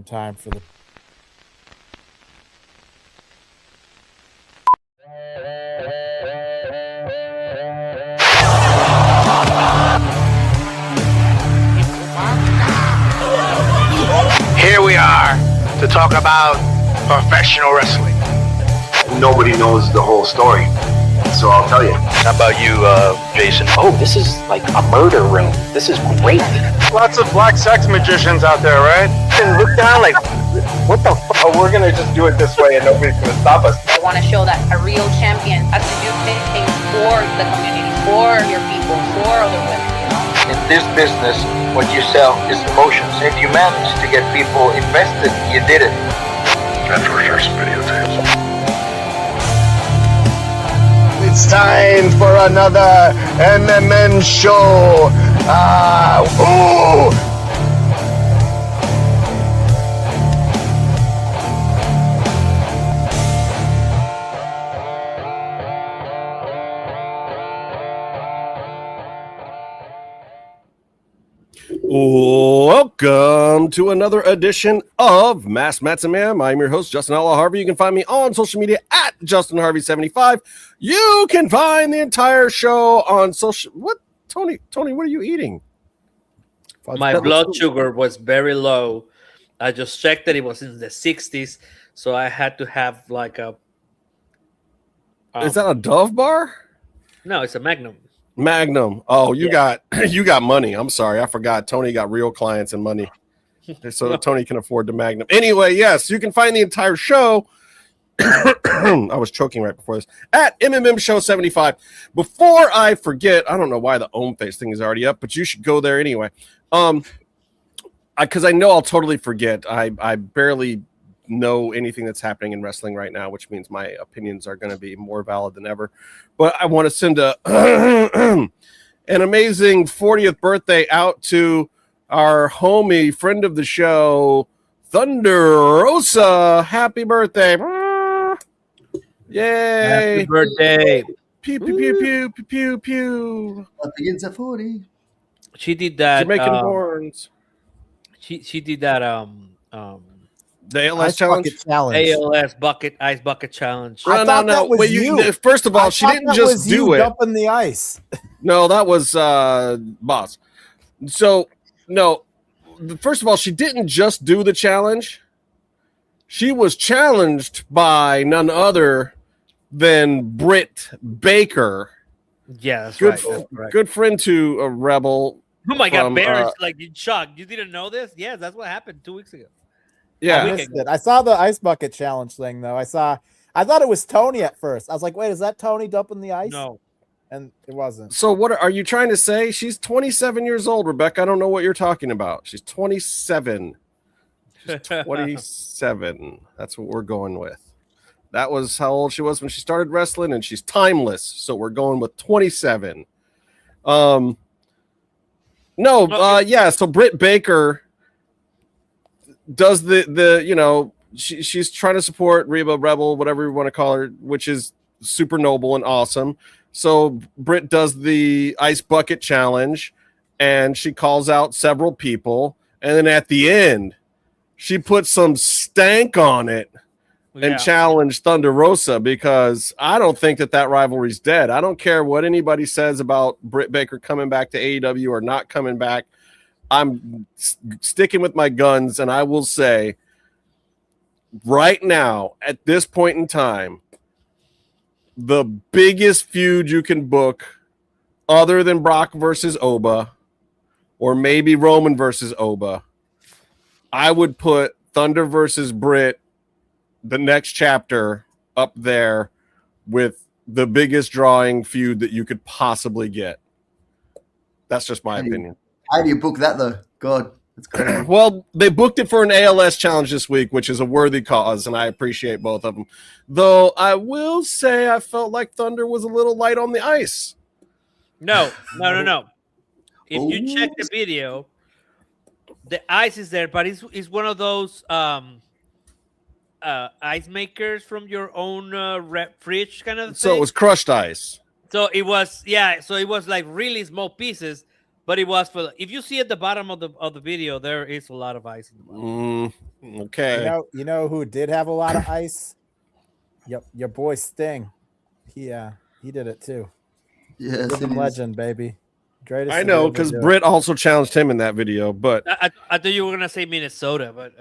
in time for the. Here we are to talk about professional wrestling. Nobody knows the whole story, so I'll tell you. How about you, Jason? Oh, this is like a murder room. This is great. Lots of black sex magicians out there, right? And look down like, what the fuck? Oh, we're gonna just do it this way and nobody's gonna stop us. I want to show that a real champion has to do things for the community, for your people, for other women, you know? In this business, what you sell is emotions. If you manage to get people invested, you did it. That's for sure some videotapes. It's time for another MMM show. Welcome to another edition of Mass Mats and Ma'am. I'm your host, Justin Outlaw Harvey. You can find me on social media at JustinHarvey75. You can find the entire show on social. What, Tony? What are you eating? My blood sugar was very low. I just checked that it was in the 60s, so I had to have like a. Is that a Dove bar? No, it's a Magnum. Magnum. Oh, you got money. I'm sorry, I forgot. Tony got real clients and money, so Tony can afford the Magnum. Anyway, yes, you can find the entire show. I was choking right before this at MMMshow75. Before I forget, I don't know why the Ohm Face thing is already up, but you should go there anyway. Because I know I'll totally forget. I barely know anything that's happening in wrestling right now, which means my opinions are going to be more valid than ever. But I want to send an amazing 40th birthday out to our homie, friend of the show, Thunder Rosa. Happy birthday. Yay. Happy birthday. Pew, pew, pew, pew, pew, pew, pew. Up against a 40. She did that. Jamaican Borns. She did that The ALS Ice challenge? bucket challenge. ALS ice bucket challenge. I thought that was Wait, you. First of all, she didn't just do it. Dumping the ice. No, that was Boss. So, no. First of all, she didn't just do the challenge. She was challenged by none other than Britt Baker. Yeah, that's Good, right. good friend to a Rebel. Oh my God, from, Barrett's like in shock. You didn't know this? Yes, that's what happened 2 weeks ago. Yeah. I saw the ice bucket challenge thing though. I thought it was Tony at first. I was like, wait, is that Tony dumping the ice? No. And it wasn't. So what are you trying to say? She's 27 years old, Rebecca. I don't know what you're talking about. She's 27. She's 27. That's what we're going with. That was how old she was when she started wrestling, and she's timeless. So we're going with 27. So Britt Baker does the she's trying to support Reba Rebel, whatever you want to call her, which is super noble and awesome. So Britt does the ice bucket challenge, and she calls out several people, and then at the end, she puts some stank on it and challenged Thunder Rosa, because I don't think that rivalry's dead. I don't care what anybody says about Britt Baker coming back to AEW or not coming back. I'm sticking with my guns, and I will say right now, at this point in time, the biggest feud you can book other than Brock versus Oba or maybe Roman versus Oba, I would put Thunder versus Britt, the next chapter, up there with the biggest drawing feud that you could possibly get. That's just my opinion. How do you book that though? God, that's crazy. Well, they booked it for an ALS challenge this week, which is a worthy cause, and I appreciate both of them. Though I will say I felt like Thunder was a little light on the ice. No. If you check the video, the ice is there, but it's one of those ice makers from your own fridge kind of thing. So it was crushed ice. So it was like really small pieces. But it was if you see at the bottom of the video, there is a lot of ice in the bottom. Okay. You know who did have a lot of ice? Your boy Sting. He did it too. Yes, Living legend, baby. Greatest. I know, because Britt also challenged him in that video, but I thought you were gonna say Minnesota, but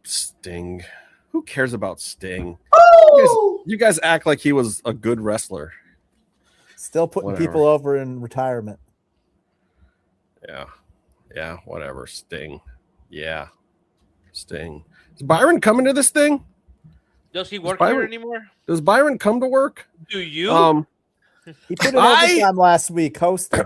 Sting. Who cares about Sting? You guys act like he was a good wrestler. Still putting Whatever. people over in retirement. Yeah, whatever. Sting. Yeah. Sting. Is Byron coming to this thing? does he work here anymore? Does Byron come to work? Do you? He put in overtime last week, hosting.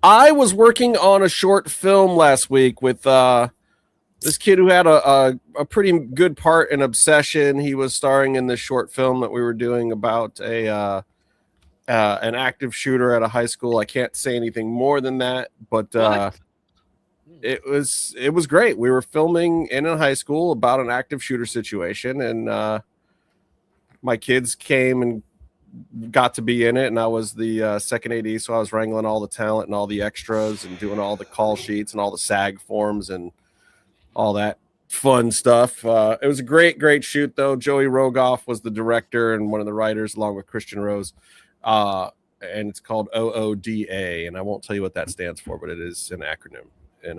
I was working on a short film last week with this kid who had a pretty good part in Obsession. He was starring in this short film that we were doing about an active shooter at a high school. I can't say anything more than that, but it was great. We were filming in a high school about an active shooter situation, and my kids came and got to be in it, and I was the second AD, so I was wrangling all the talent and all the extras and doing all the call sheets and all the SAG forms and all that fun stuff. It was a great shoot, though. Joey Rogoff was the director and one of the writers, along with Christian Rose, and it's called OODA, and I won't tell you what that stands for, but it is an acronym. And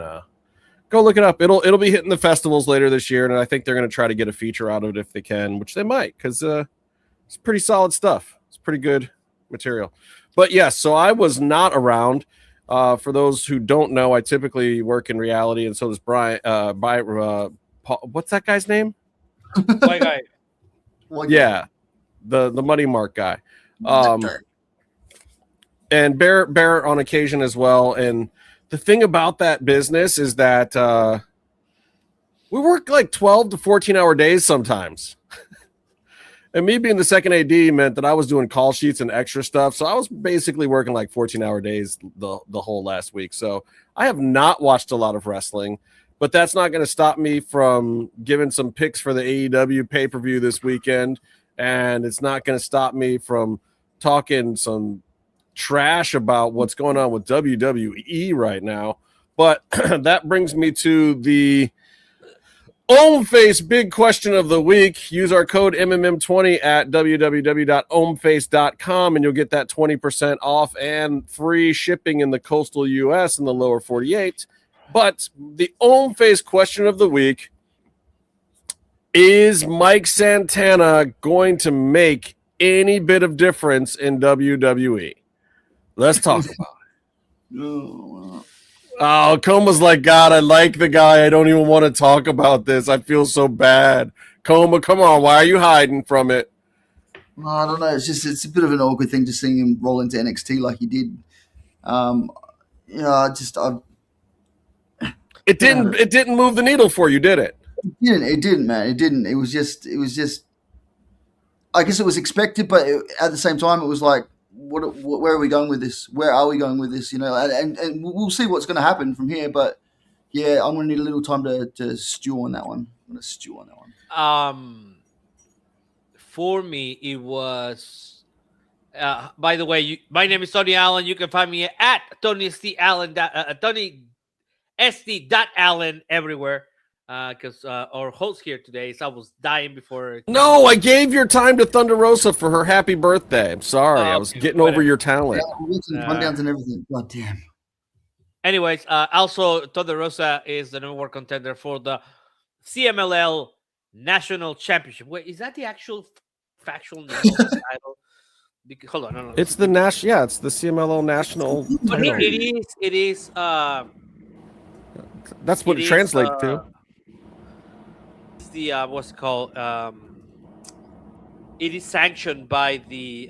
go look it up. It'll be hitting the festivals later this year, and I think they're going to try to get a feature out of it if they can, which they might, because it's pretty solid stuff. It's pretty good material. But yes, so I was not around. For those who don't know, I typically work in reality, and so does Brian. What's that guy's name? White guy. Yeah, the Money Mark guy. And Bear on occasion as well. And the thing about that business is that we work like 12 to 14-hour days sometimes. And me being the second AD meant that I was doing call sheets and extra stuff. So I was basically working like 14-hour days the whole last week. So I have not watched a lot of wrestling, but that's not going to stop me from giving some picks for the AEW pay-per-view this weekend. And it's not going to stop me from talking some trash about what's going on with WWE right now. But that brings me to the OMFace big question of the week. Use our code MMM20 at www.omface.com and you'll get that 20% off and free shipping in the coastal US and the lower 48. But the OMFace question of the week is: Mike Santana going to make any bit of difference in WWE? Let's talk about it. Oh, Coma's like, God, I like the guy. I don't even want to talk about this. I feel so bad. Coma, come on. Why are you hiding from it? I don't know. It's a bit of an awkward thing to seeing him roll into NXT like he did. It didn't move the needle for you, did it? It didn't, man. It didn't. It was just. I guess it was expected, but at the same time, it was like, where are we going with this? Where are we going with this? You know, and we'll see what's going to happen from here. But yeah, I'm going to need a little time to stew on that one. I'm going to stew on that one. For me, it was. By the way, my name is Tony Allen. You can find me at Tony S. Allen, Tony SD.Allen everywhere. Because our host here today, so I was dying before. No, I gave your time to Thunder Rosa for her happy birthday. I'm sorry, I was getting over your talent. Yeah, rundowns and everything. God damn. Anyways, also Thunder Rosa is the number one contender for the CMLL National Championship. Wait, is that the actual factual name of the title? Hold on, no. It's the national. Yeah, it's the CMLL National. It is. That's what it translates to. The what's it called? It is sanctioned by the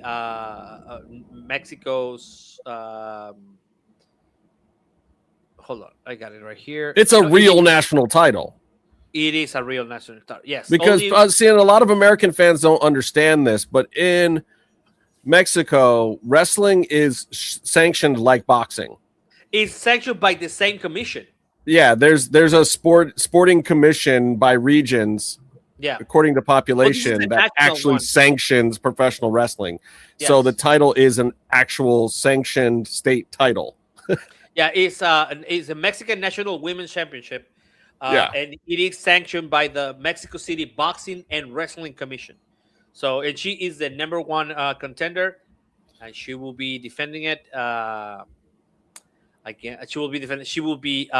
Mexico's. Hold on, I got it right here. It's a real national title. It is a real national title. Yes, because seeing a lot of American fans don't understand this, but in Mexico, wrestling is sanctioned like boxing. It's sanctioned by the same commission. Yeah, there's a sporting commission by regions, according to population, that actually sanctions professional wrestling. Yes. So the title is an actual sanctioned state title. Yeah, it's a Mexican National Women's Championship. And it is sanctioned by the Mexico City Boxing and Wrestling Commission. So, and she is the number 1 contender, and she will be defending it. She will be defending. She will be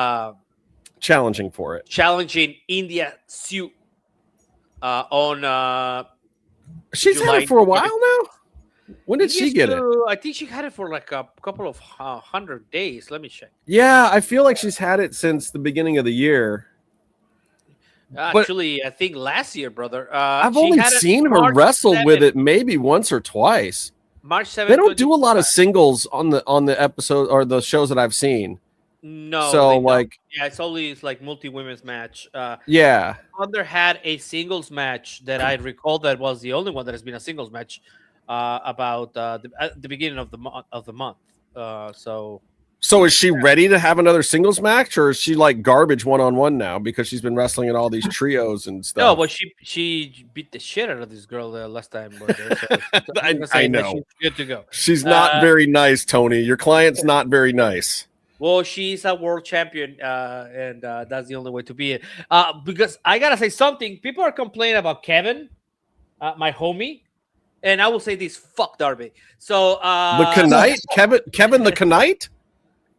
challenging for it. Challenging India Sioux on. She's July had it for a while now. When did she get it? I think she had it for like a couple of 100 days. Let me check. Yeah, I feel like she's had it since the beginning of the year. Actually, I think last year, brother. I've only seen her wrestle with it maybe once or twice. March 7th. They don't do a lot of singles on the episode or the shows that I've seen. No. So like, yeah, it's like multi-women's match. Yeah. Thunder had a singles match that I recall that was the only one that has been a singles match about at the beginning of the month. So is she ready to have another singles match, or is she like garbage one-on-one now because she's been wrestling in all these trios and stuff? No, but she beat the shit out of this girl the last time. I know. She's good to go. She's not very nice, Tony. Your client's not very nice. Well, she's a world champion, and that's the only way to be it. Because I gotta say something. People are complaining about Kevin, my homie, and I will say this: fuck Darby. So the Knight, Kevin the Knight.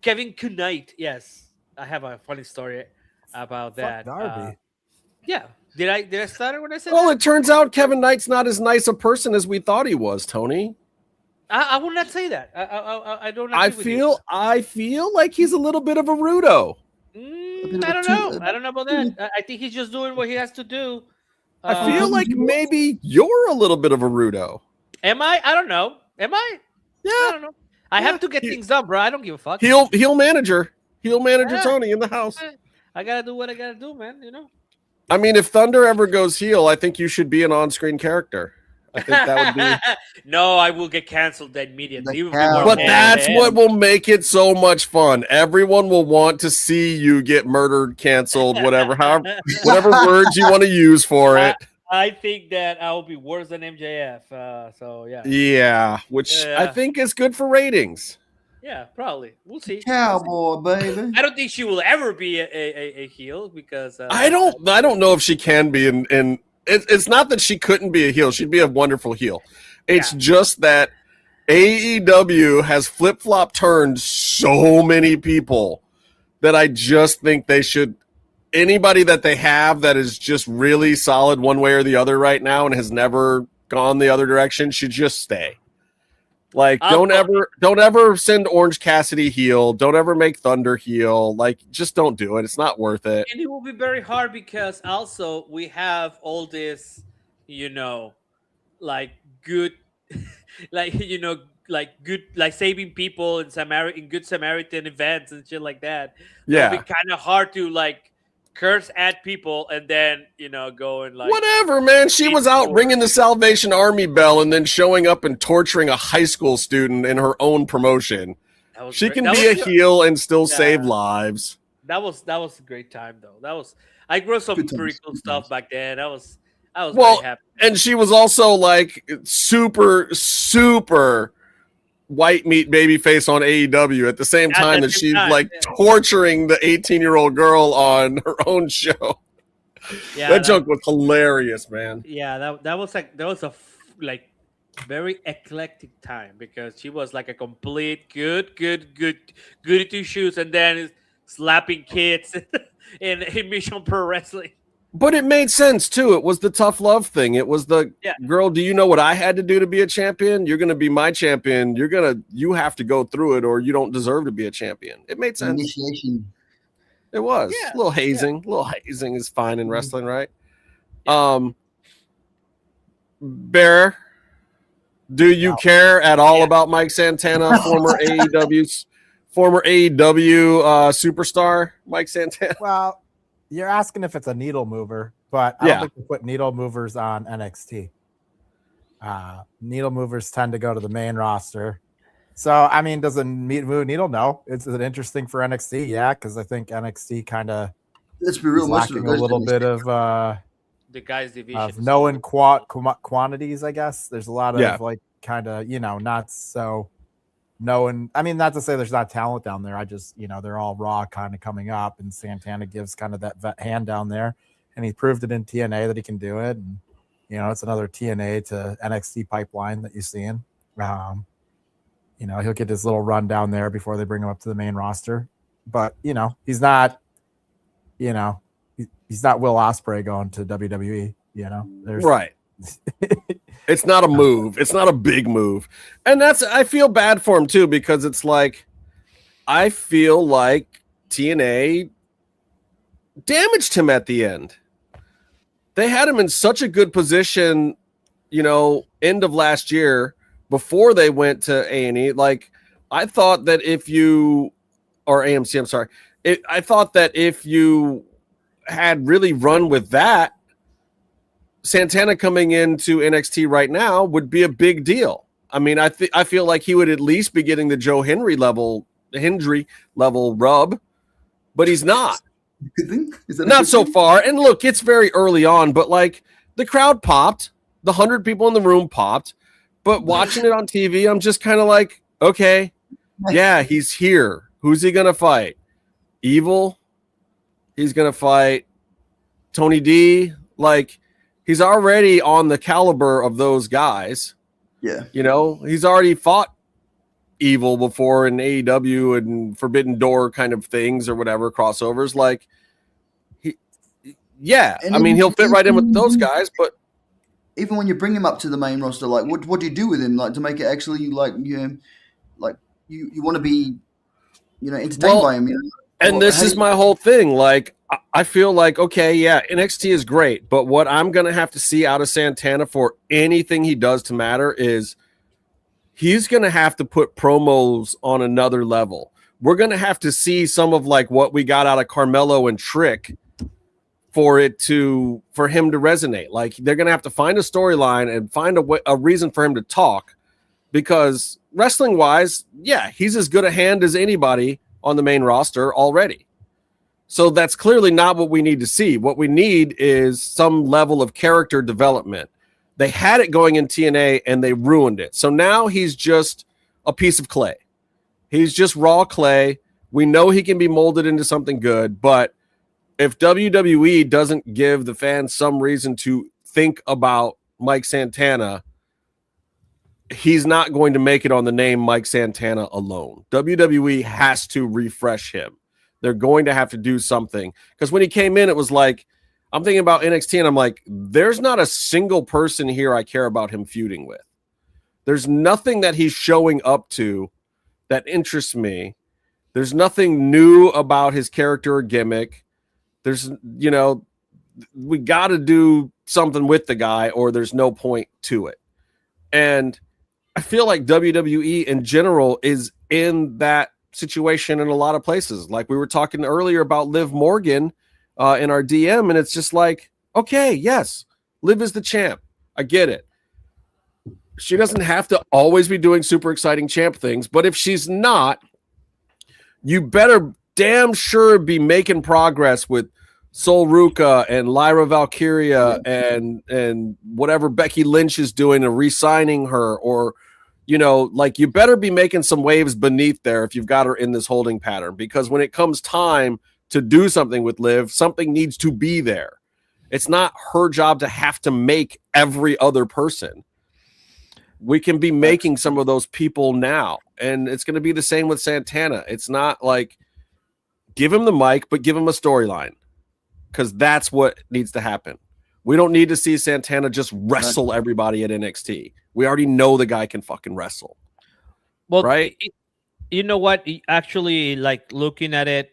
Kevin Knight, yes. I have a funny story about that. Darby. Yeah. Did I start it when I said Well, that? it turns out Kevin Knight's not as nice a person as we thought he was, Tony. I would not say that. I don't. I feel like he's a little bit of a rudo. I don't know. I don't know about that. I think he's just doing what he has to do. I feel like maybe you're a little bit of a rudo. Am I? I don't know. Am I? Yeah. I don't know. I have to get things done, bro. I don't give a fuck. Heel manager Tony in the house. I gotta do what I gotta do, man. You know. I mean, if Thunder ever goes heel, I think you should be an on-screen character. I think that would be. No, I will get canceled immediately. But that's what will make it so much fun. Everyone will want to see you get murdered, canceled, whatever words you want to use for it. I think that I will be worse than MJF. So yeah. Yeah, which I think is good for ratings. Yeah, probably. We'll see. Cowboy, baby. I don't think she will ever be a heel because I don't know if she can be. And it's not that she couldn't be a heel. She'd be a wonderful heel. It's just that AEW has flip-flop turned so many people that I just think they should. Anybody that they have that is just really solid one way or the other right now and has never gone the other direction should just stay. Like, don't ever send Orange Cassidy heel. Don't ever make Thunder heel. Like, just don't do it. It's not worth it. And it will be very hard because also we have all this, like good, like saving people in Good Samaritan events and shit like that. Yeah, it'll be kind of hard to like curse at people and then go and like whatever, man. She was out ringing the Salvation Army bell and then showing up and torturing a high school student in her own promotion. She can be a heel and still save lives. That was a great time though. I grew some pretty cool stuff back then. I was very happy. And she was also like super white meat baby face on AEW at the same time that she's like torturing the 18-year-old girl on her own show. Yeah, that joke was hilarious, man. Yeah, that was a very eclectic time because she was like a complete goody two shoes and then slapping kids in Mission Pro Wrestling. But it made sense, too. It was the tough love thing. It was the girl, do you know what I had to do to be a champion? You're going to be my champion. You have to go through it or you don't deserve to be a champion. It made sense. Initiation. It was. A little hazing. A little hazing is fine in wrestling, right? Bear, do you care at all about Mike Santana, former AEW superstar Mike Santana? Well, you're asking if it's a needle mover, but I don't think we put needle movers on NXT. Needle movers tend to go to the main roster. So, I mean, does a move needle? No. Is it interesting for NXT? Yeah, because I think NXT kind of let's be real, lacking a little bit of the guys' division of knowing quantities. I guess there's a lot of like kind of not so knowing, I mean, not to say there's not talent down there. I just, they're all raw kind of coming up, and Santana gives kind of that vet hand down there, and he proved it in TNA that he can do it. And, it's another TNA to NXT pipeline that you're seeing. He'll get his little run down there before they bring him up to the main roster. But, he's not, he's not Will Ospreay going to WWE, Right. It's not a move. It's not a big move. And I feel bad for him too, because it's like, I feel like TNA damaged him at the end. They had him in such a good position, end of last year before they went to A&E. Like, I thought that if you, or AMC, I'm sorry. I thought that if you had really run with that, Santana coming into NXT right now would be a big deal. I mean, I feel like he would at least be getting the Joe Hendry level rub, but he's not. Not so far. And look, it's very early on, but like the crowd popped, the 100 people in the room popped, but watching it on TV, I'm just kind of like, okay, yeah, he's here. Who's he gonna fight? Evil? He's gonna fight Tony D. Like, he's already on the caliber of those guys. Yeah. He's already fought Evil before in AEW and Forbidden Door kind of things or whatever, crossovers. Like, he'll fit right in with those guys, but even when you bring him up to the main roster, like, what do you do with him? Like, to make it actually, like, you want to be, entertained by him, And this is my whole thing. Like, I feel like, okay, yeah, NXT is great, but what I'm going to have to see out of Santana for anything he does to matter is he's going to have to put promos on another level. We're going to have to see some of like what we got out of Carmelo and Trick for him to resonate. Like, they're going to have to find a storyline and find a reason for him to talk, because wrestling wise, yeah, he's as good a hand as anybody on the main roster already. So that's clearly not what we need to see. What we need is some level of character development. They had it going in TNA and they ruined it. So now he's just a piece of clay. He's just raw clay. We know he can be molded into something good, but if WWE doesn't give the fans some reason to think about Mike Santana, he's not going to make it on the name Mike Santana alone. WWE has to refresh him. They're going to have to do something, because when he came in, it was like, I'm thinking about NXT and I'm like, there's not a single person here I care about him feuding with. There's nothing that he's showing up to that interests me. There's nothing new about his character or gimmick. There's, we got to do something with the guy or there's no point to it. And I feel like WWE in general is in that situation in a lot of places. Like we were talking earlier about Liv Morgan in our DM, and it's just like, okay, yes, Liv is the champ. I get it. She doesn't have to always be doing super exciting champ things, but if she's not, you better damn sure be making progress with Sol Ruca and Lyra Valkyria and whatever Becky Lynch is doing and re-signing her, or like you better be making some waves beneath there if you've got her in this holding pattern, because when it comes time to do something with Liv, something needs to be there. It's not her job to have to make every other person. We can be making some of those people now, and it's going to be the same with Santana. It's not like give him the mic, but give him a storyline, because that's what needs to happen. We don't need to see Santana just wrestle everybody at NXT. We already know the guy can fucking wrestle. Well, right? You know what? Actually, like looking at it,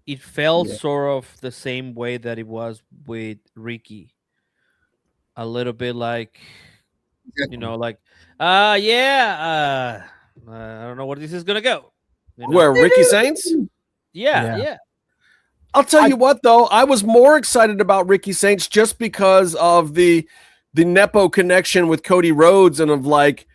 it felt sort of the same way that it was with Ricky. A little bit like, like, I don't know where this is gonna go. Where Ricky Saints? Yeah. I'll tell you what, though, I was more excited about Ricky Saints just because of the Nepo connection with Cody Rhodes, and of like,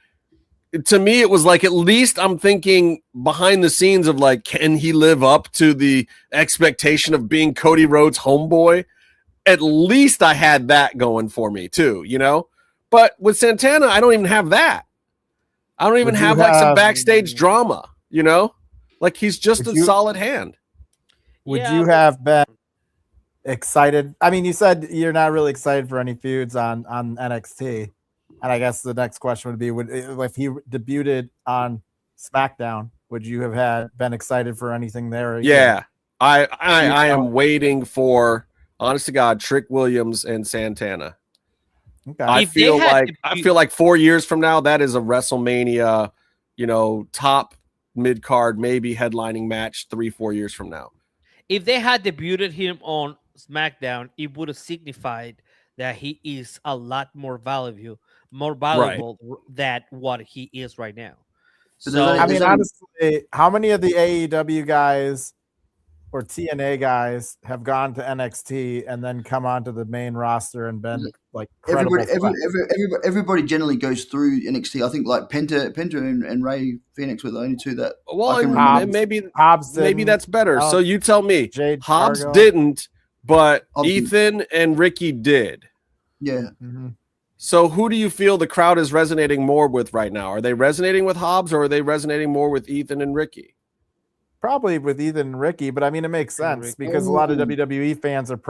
to me, it was like, at least I'm thinking behind the scenes of like, can he live up to the expectation of being Cody Rhodes' homeboy? At least I had that going for me too, But with Santana, I don't even have that. I don't even Would you have like some have- backstage drama, you know? Like he's just a Would you- solid hand. Would Yeah, you but- have been excited? I mean, you said you're not really excited for any feuds on NXT, and I guess the next question would be: if he debuted on SmackDown, would you have been excited for anything there? Again? Yeah, I am waiting for, honest to God, Trick Williams and Santana. Okay. I If they feel had like 4 years from now, that is a WrestleMania, top mid card, maybe headlining match 3-4 years from now. If they had debuted him on SmackDown, it would have signified that he is a lot more valuable than what he is right now. But So there's I mean, only- honestly, how many of the AEW guys or TNA guys have gone to NXT and then come onto the main roster and been like credible everybody generally goes through NXT. I think like Penta and Ray Phoenix were the only two that. Well, I can Hobbs- remember. Hobbs maybe that's better. Oh. So you tell me. Jade Hobbs Cargill. didn't, but Hobbs didn't. Ethan and Ricky did. Yeah, Mhm. So who do you feel the crowd is resonating more with right now? Are they resonating with Hobbs or are they resonating more with Ethan and Ricky? Probably with Ethan and Ricky, but I mean, it makes sense Ricky. because a lot of WWE fans are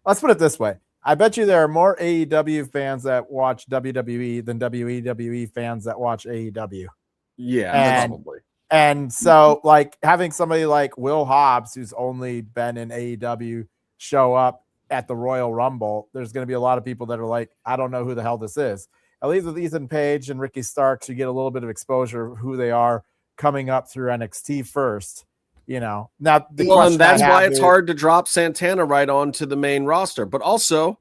let's put it this way. I bet you there are more AEW fans that watch WWE than WWE fans that watch AEW. Yeah, And- probably. And so, like, having somebody like Will Hobbs, who's only been in AEW, show up at the Royal Rumble, there's going to be a lot of people that are like, I don't know who the hell this is. At least with Ethan Page and Ricky Starks, you get a little bit of exposure of who they are coming up through NXT first. Now the Well, question and that's I have why it's is- hard to drop Santana right onto the main roster. But also,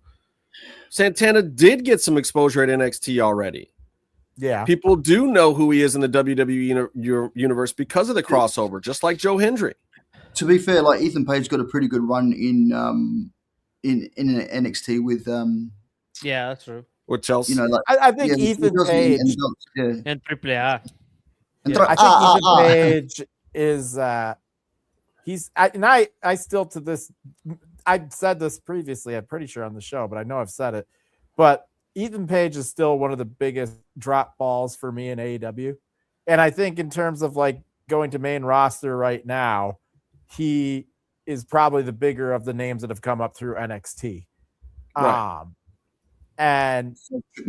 Santana did get some exposure at NXT already. Yeah, People do know who he is in the WWE universe because of the crossover, just like Joe Hendry. to be fair, like Ethan Page got a pretty good run in NXT with yeah, that's true. With Chelsea. like I think yeah, Ethan he does Page. in belts, yeah. And AAA. And Yeah. I think Ethan Page is I still to this I've said this previously, I'm pretty sure on the show, but I know I've said it. But Ethan Page is still one of the biggest drop balls for me in AEW. And I think in terms of like going to main roster right now, he is probably the bigger of the names that have come up through NXT. Right. And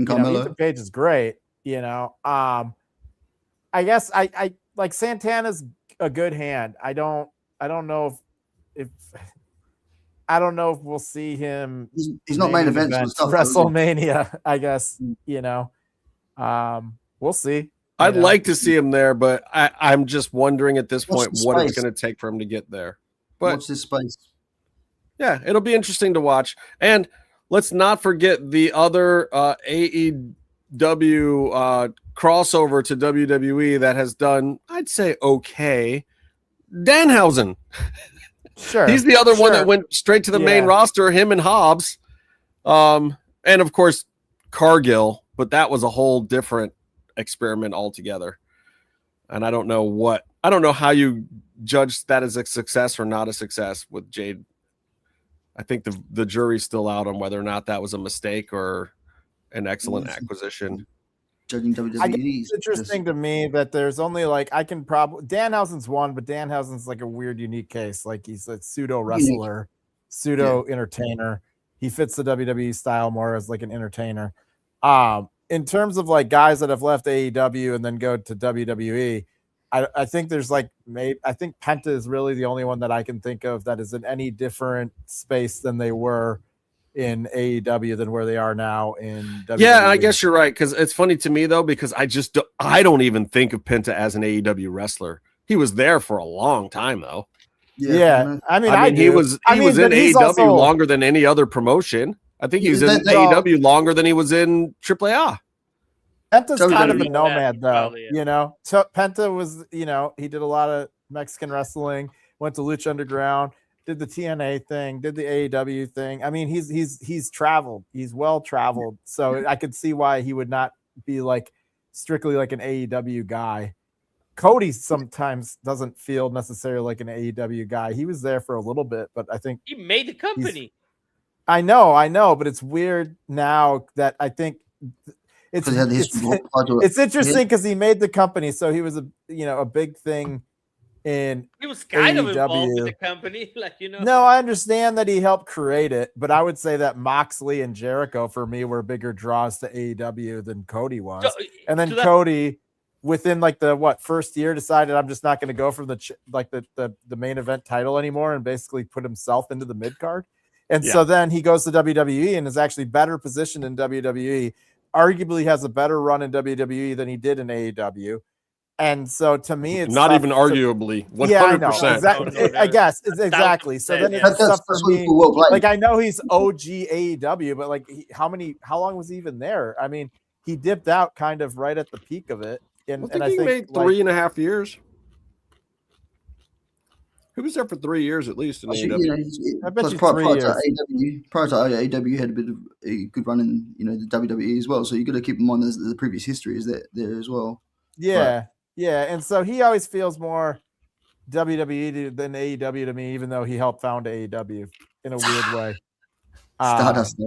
Carmelo. Ethan Page is great, I guess I like Santana's a good hand. I don't know if I don't know if we'll see him. He's not main events and stuff. though, is he? WrestleMania, I guess. We'll see. I'd like to see him there, but I'm just wondering at this What's point the what it's space? going to take for him to get there. But Watch this space. yeah, it'll be interesting to watch. And let's not forget the other AEW crossover to WWE that has done, I'd say, okay. Danhausen. Sure. He's the other one sure. that went straight to the main Yeah. roster, him and Hobbs. And of course, Cargill, but that was a whole different experiment altogether. And I don't know how you judge that as a success or not a success with Jade. I think the jury's still out on whether or not that was a mistake or an excellent acquisition. Judging I WWE. guess it's interesting to me that there's only like I can probably Danhausen's one, but Danhausen's like a weird, unique case. Like he's a pseudo wrestler, pseudo entertainer. He fits the WWE style more as like an entertainer. In terms of like guys that have left AEW and then go to WWE, I think there's like I think Penta is really the only one that I can think of that is in any different space than they were in AEW than where they are now in WWE. Yeah, I guess you're right, because it's funny to me though, because I don't even think of Penta as an AEW wrestler. He was there for a long time though. Yeah, I mean, he was in but he's AEW also- longer than any other promotion. I think he was in They- AEW longer than he was in AAA. Penta's kind of a WWE. nomad, though. Probably, yeah. So Penta was, he did a lot of Mexican wrestling. Went to Lucha Underground, did the TNA thing, did the AEW thing. I mean, he's traveled. He's well traveled. So I could see why he would not be like strictly like an AEW guy. Cody sometimes doesn't feel necessarily like an AEW guy. He was there for a little bit, but I think He made the company. I know, but it's weird now that I think it's Because he had the history. it's interesting because he made the company, so he was a big thing in He was kind of involved with AEW. the company, No, I understand that he helped create it, but I would say that Moxley and Jericho for me were bigger draws to AEW than Cody was. So, and then Cody, within like the first year, decided I'm just not going to go for the main event title anymore, and basically put himself into the mid card. And so then he goes to WWE and is actually better positioned in WWE. Arguably has a better run in WWE than he did in AEW. And so to me, it's not even arguably 100%. Yeah, I know. Exactly. I guess it's exactly. So then it's tough for me. Like I know he's OG AEW, but like how long was he even there? I mean, he dipped out kind of right at the peak of it. And I think he made 3.5 years. He was there for 3 years at least in AEW. I bet you 3 years. Prior to AEW had a bit of a good run in the WWE as well. So you got to keep in mind the previous history is there as well. Yeah. Yeah, and so he always feels more WWE than AEW to me, even though he helped found AEW in a weird way. Stardust.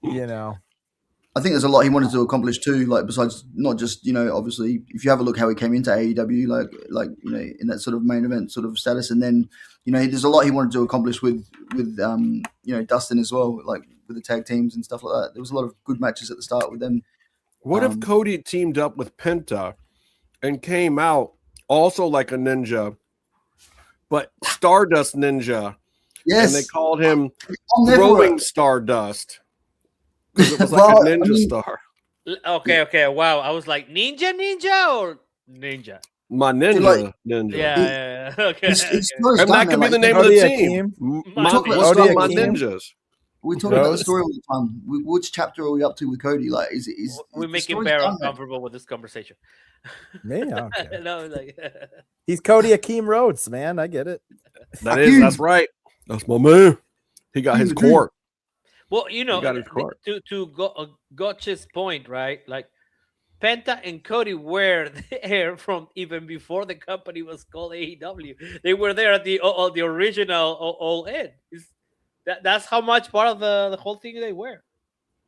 I think there's a lot he wanted to accomplish too. Like besides not just obviously if you have a look how he came into AEW, like in that sort of main event sort of status, and then there's a lot he wanted to accomplish with Dustin as well, like with the tag teams and stuff like that. There was a lot of good matches at the start with them. What if Cody teamed up with Penta and came out also like a ninja, but Stardust Ninja? Yes. And they called him Throwing Stardust because it was like a ninja star. Okay. Wow. I was like, ninja or ninja? My ninja. Ninja. Yeah. Okay. And that could be the name of the team. My ninjas. We're talking about the story all the time. Which chapter are we up to with Cody? Like, we're making Bear uncomfortable with this conversation. Me? Okay. No, he's Cody Akeem Rhodes, man. I get it. That's right. That's my man. He got his court. Well, to Gotch's point, right? Like Penta and Cody were there from even before the company was called AEW. They were there at the original All In. That's how much part of the whole thing they were.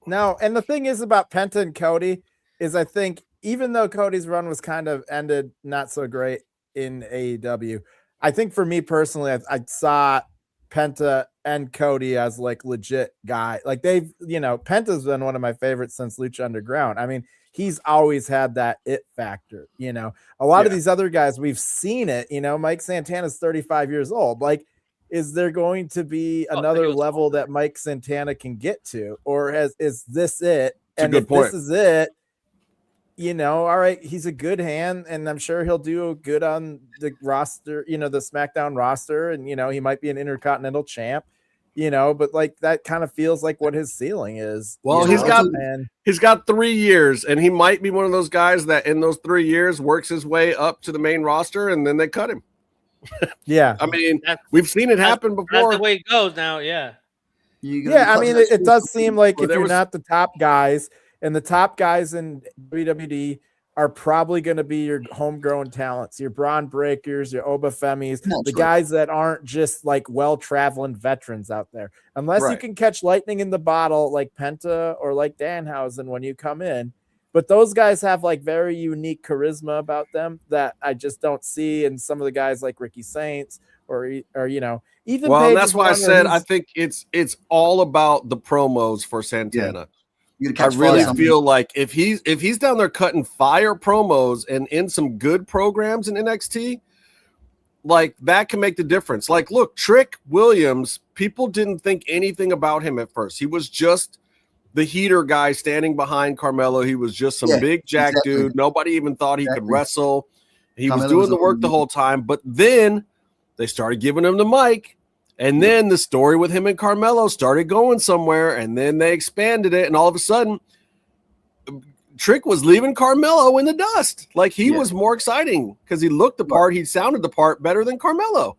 No, and the thing is about Penta and Cody is I think even though Cody's run was kind of ended not so great in AEW, I think for me personally, I saw Penta and Cody as like legit guy. Like Penta's been one of my favorites since Lucha Underground. I mean, he's always had that it factor. A lot of these other guys, we've seen it. Mike Santana's 35 years old. Like, is there going to be another level that Mike Santana can get to, or is this it? And if this is it, all right, he's a good hand, and I'm sure he'll do good on the roster, the SmackDown roster, and he might be an Intercontinental champ, but like that kind of feels like what his ceiling is. Well, he's got 3 years, and he might be one of those guys that in those 3 years works his way up to the main roster, and then they cut him. Yeah, I mean, we've seen it happen before. That's the way it goes now. Yeah. I mean, it does seem like if you're not the top guys, and the top guys in WWE are probably going to be your homegrown talents, your Braun Breakers, your Obafemis, the guys that aren't just like well-traveling veterans out there. Unless you can catch lightning in the bottle like Penta or like Danhausen when you come in. But those guys have like very unique charisma about them that I just don't see in some of the guys like Ricky Saints or even. Well, that's why I said I think it's all about the promos for Santana. Yeah. I really feel like if he's down there cutting fire promos and in some good programs in NXT, like that can make the difference. Like, look, Trick Williams, people didn't think anything about him at first. He was just the heater guy standing behind Carmelo. He was just some big jack dude. Nobody even thought he could wrestle. He was doing the work the whole time. But then they started giving him the mic. And then the story with him and Carmelo started going somewhere. And then they expanded it. And all of a sudden, Trick was leaving Carmelo in the dust. Like he was more exciting because he looked the part. He sounded the part better than Carmelo.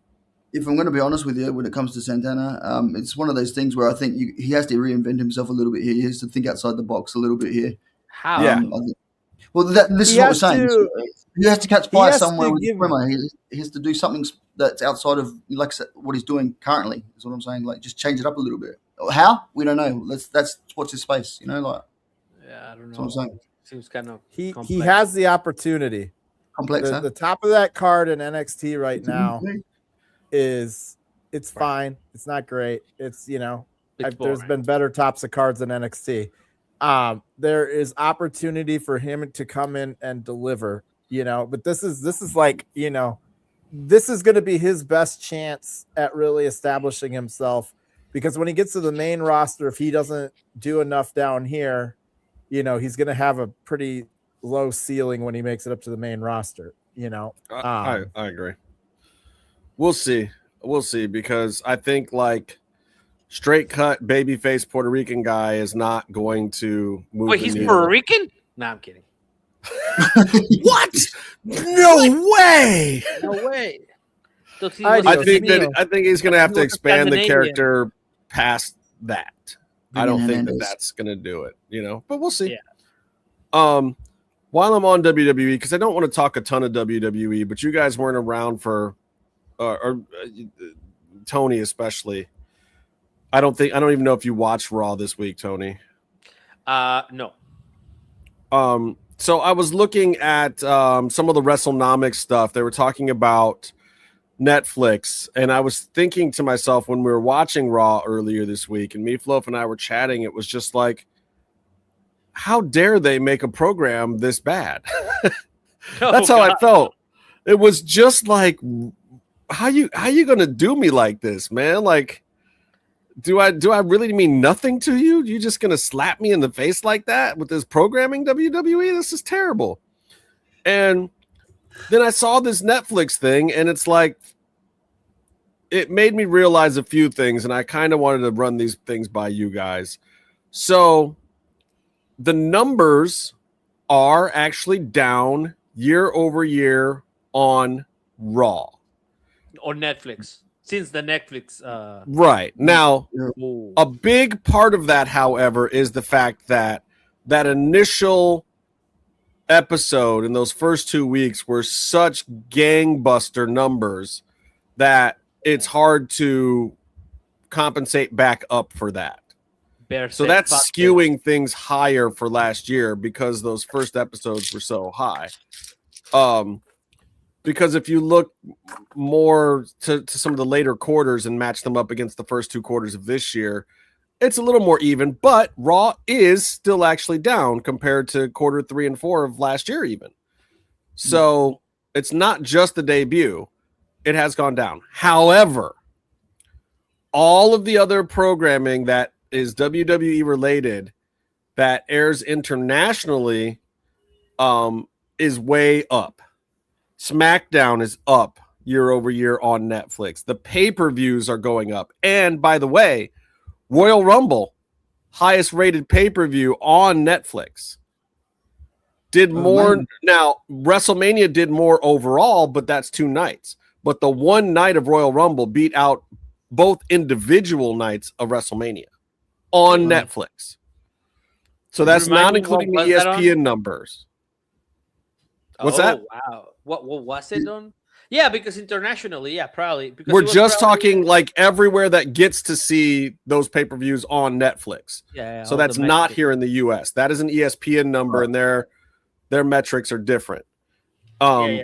If I'm going to be honest with you, when it comes to Santana, it's one of those things where I think he has to reinvent himself a little bit here. He has to think outside the box a little bit here. How? This is what we're saying. He has to catch fire somewhere with Primo. He has to do something that's outside of like what he's doing currently. Is what I'm saying. Like just change it up a little bit. How? We don't know. Let's watch his space. Yeah, I don't That's what I'm know. saying. Seems kind of He complex. has the opportunity. Complex, huh? The top of that card in NXT right now it's fine. It's not great. It's It's there's boring. been better tops of cards than NXT. There is opportunity for him to come in and deliver, but this is like, this is going to be his best chance at really establishing himself, because when he gets to the main roster, if he doesn't do enough down here, he's going to have a pretty low ceiling when he makes it up to the main roster, I agree. We'll see, because I think like straight cut babyface Puerto Rican guy is not going to move. Wait, he's Puerto Rican? No, I'm kidding. What? No way. No way. I think he's going to have to expand the Scandinavian. character past that. I don't think Jimenez. that's going to do it, but we'll see. Yeah. While I'm on WWE, because I don't want to talk a ton of WWE, but you guys weren't around for, or Tony especially. I don't even know if you watched Raw this week, Tony. No. So I was looking at some of the WrestleNomics stuff. They were talking about Netflix, and I was thinking to myself when we were watching Raw earlier this week, and Meefloaf and I were chatting, it was just like, how dare they make a program this bad? That's how I felt. It was just like, how you gonna do me like this, man? Like, do I really mean nothing to you? You just gonna slap me in the face like that with this programming, WWE? This is terrible. And then I saw this Netflix thing, and it's like, it made me realize a few things, and I kind of wanted to run these things by you guys. So the numbers are actually down year over year on Raw. On Netflix. Since the Netflix. Right. Now, Ooh. a big part of that, however, is the fact that that initial episode in those first 2 weeks were such gangbuster numbers that it's hard to compensate back up for that. So that's skewing things higher for last year because those first episodes were so high. Because if you look more to some of the later quarters and match them up against the first 2 quarters of this year, it's a little more even, but Raw is still actually down compared to quarter 3 and 4 of last year even. So it's not just the debut. It has gone down. However, all of the other programming that is WWE related that airs internationally is way up. SmackDown is up year over year on Netflix. The pay-per-views are going up. And by the way, Royal Rumble, highest rated pay-per-view on Netflix, did more. Now, WrestleMania did more overall, but that's 2 nights. But the one night of Royal Rumble beat out both individual nights of WrestleMania on Netflix. So that's not including the ESPN numbers. What's that? Wow. What was it on? Yeah, because internationally, yeah, probably. Because we're just talking like everywhere that gets to see those pay-per-views on Netflix. Yeah. So that's not here in the US. That is an ESPN number, and their metrics are different. And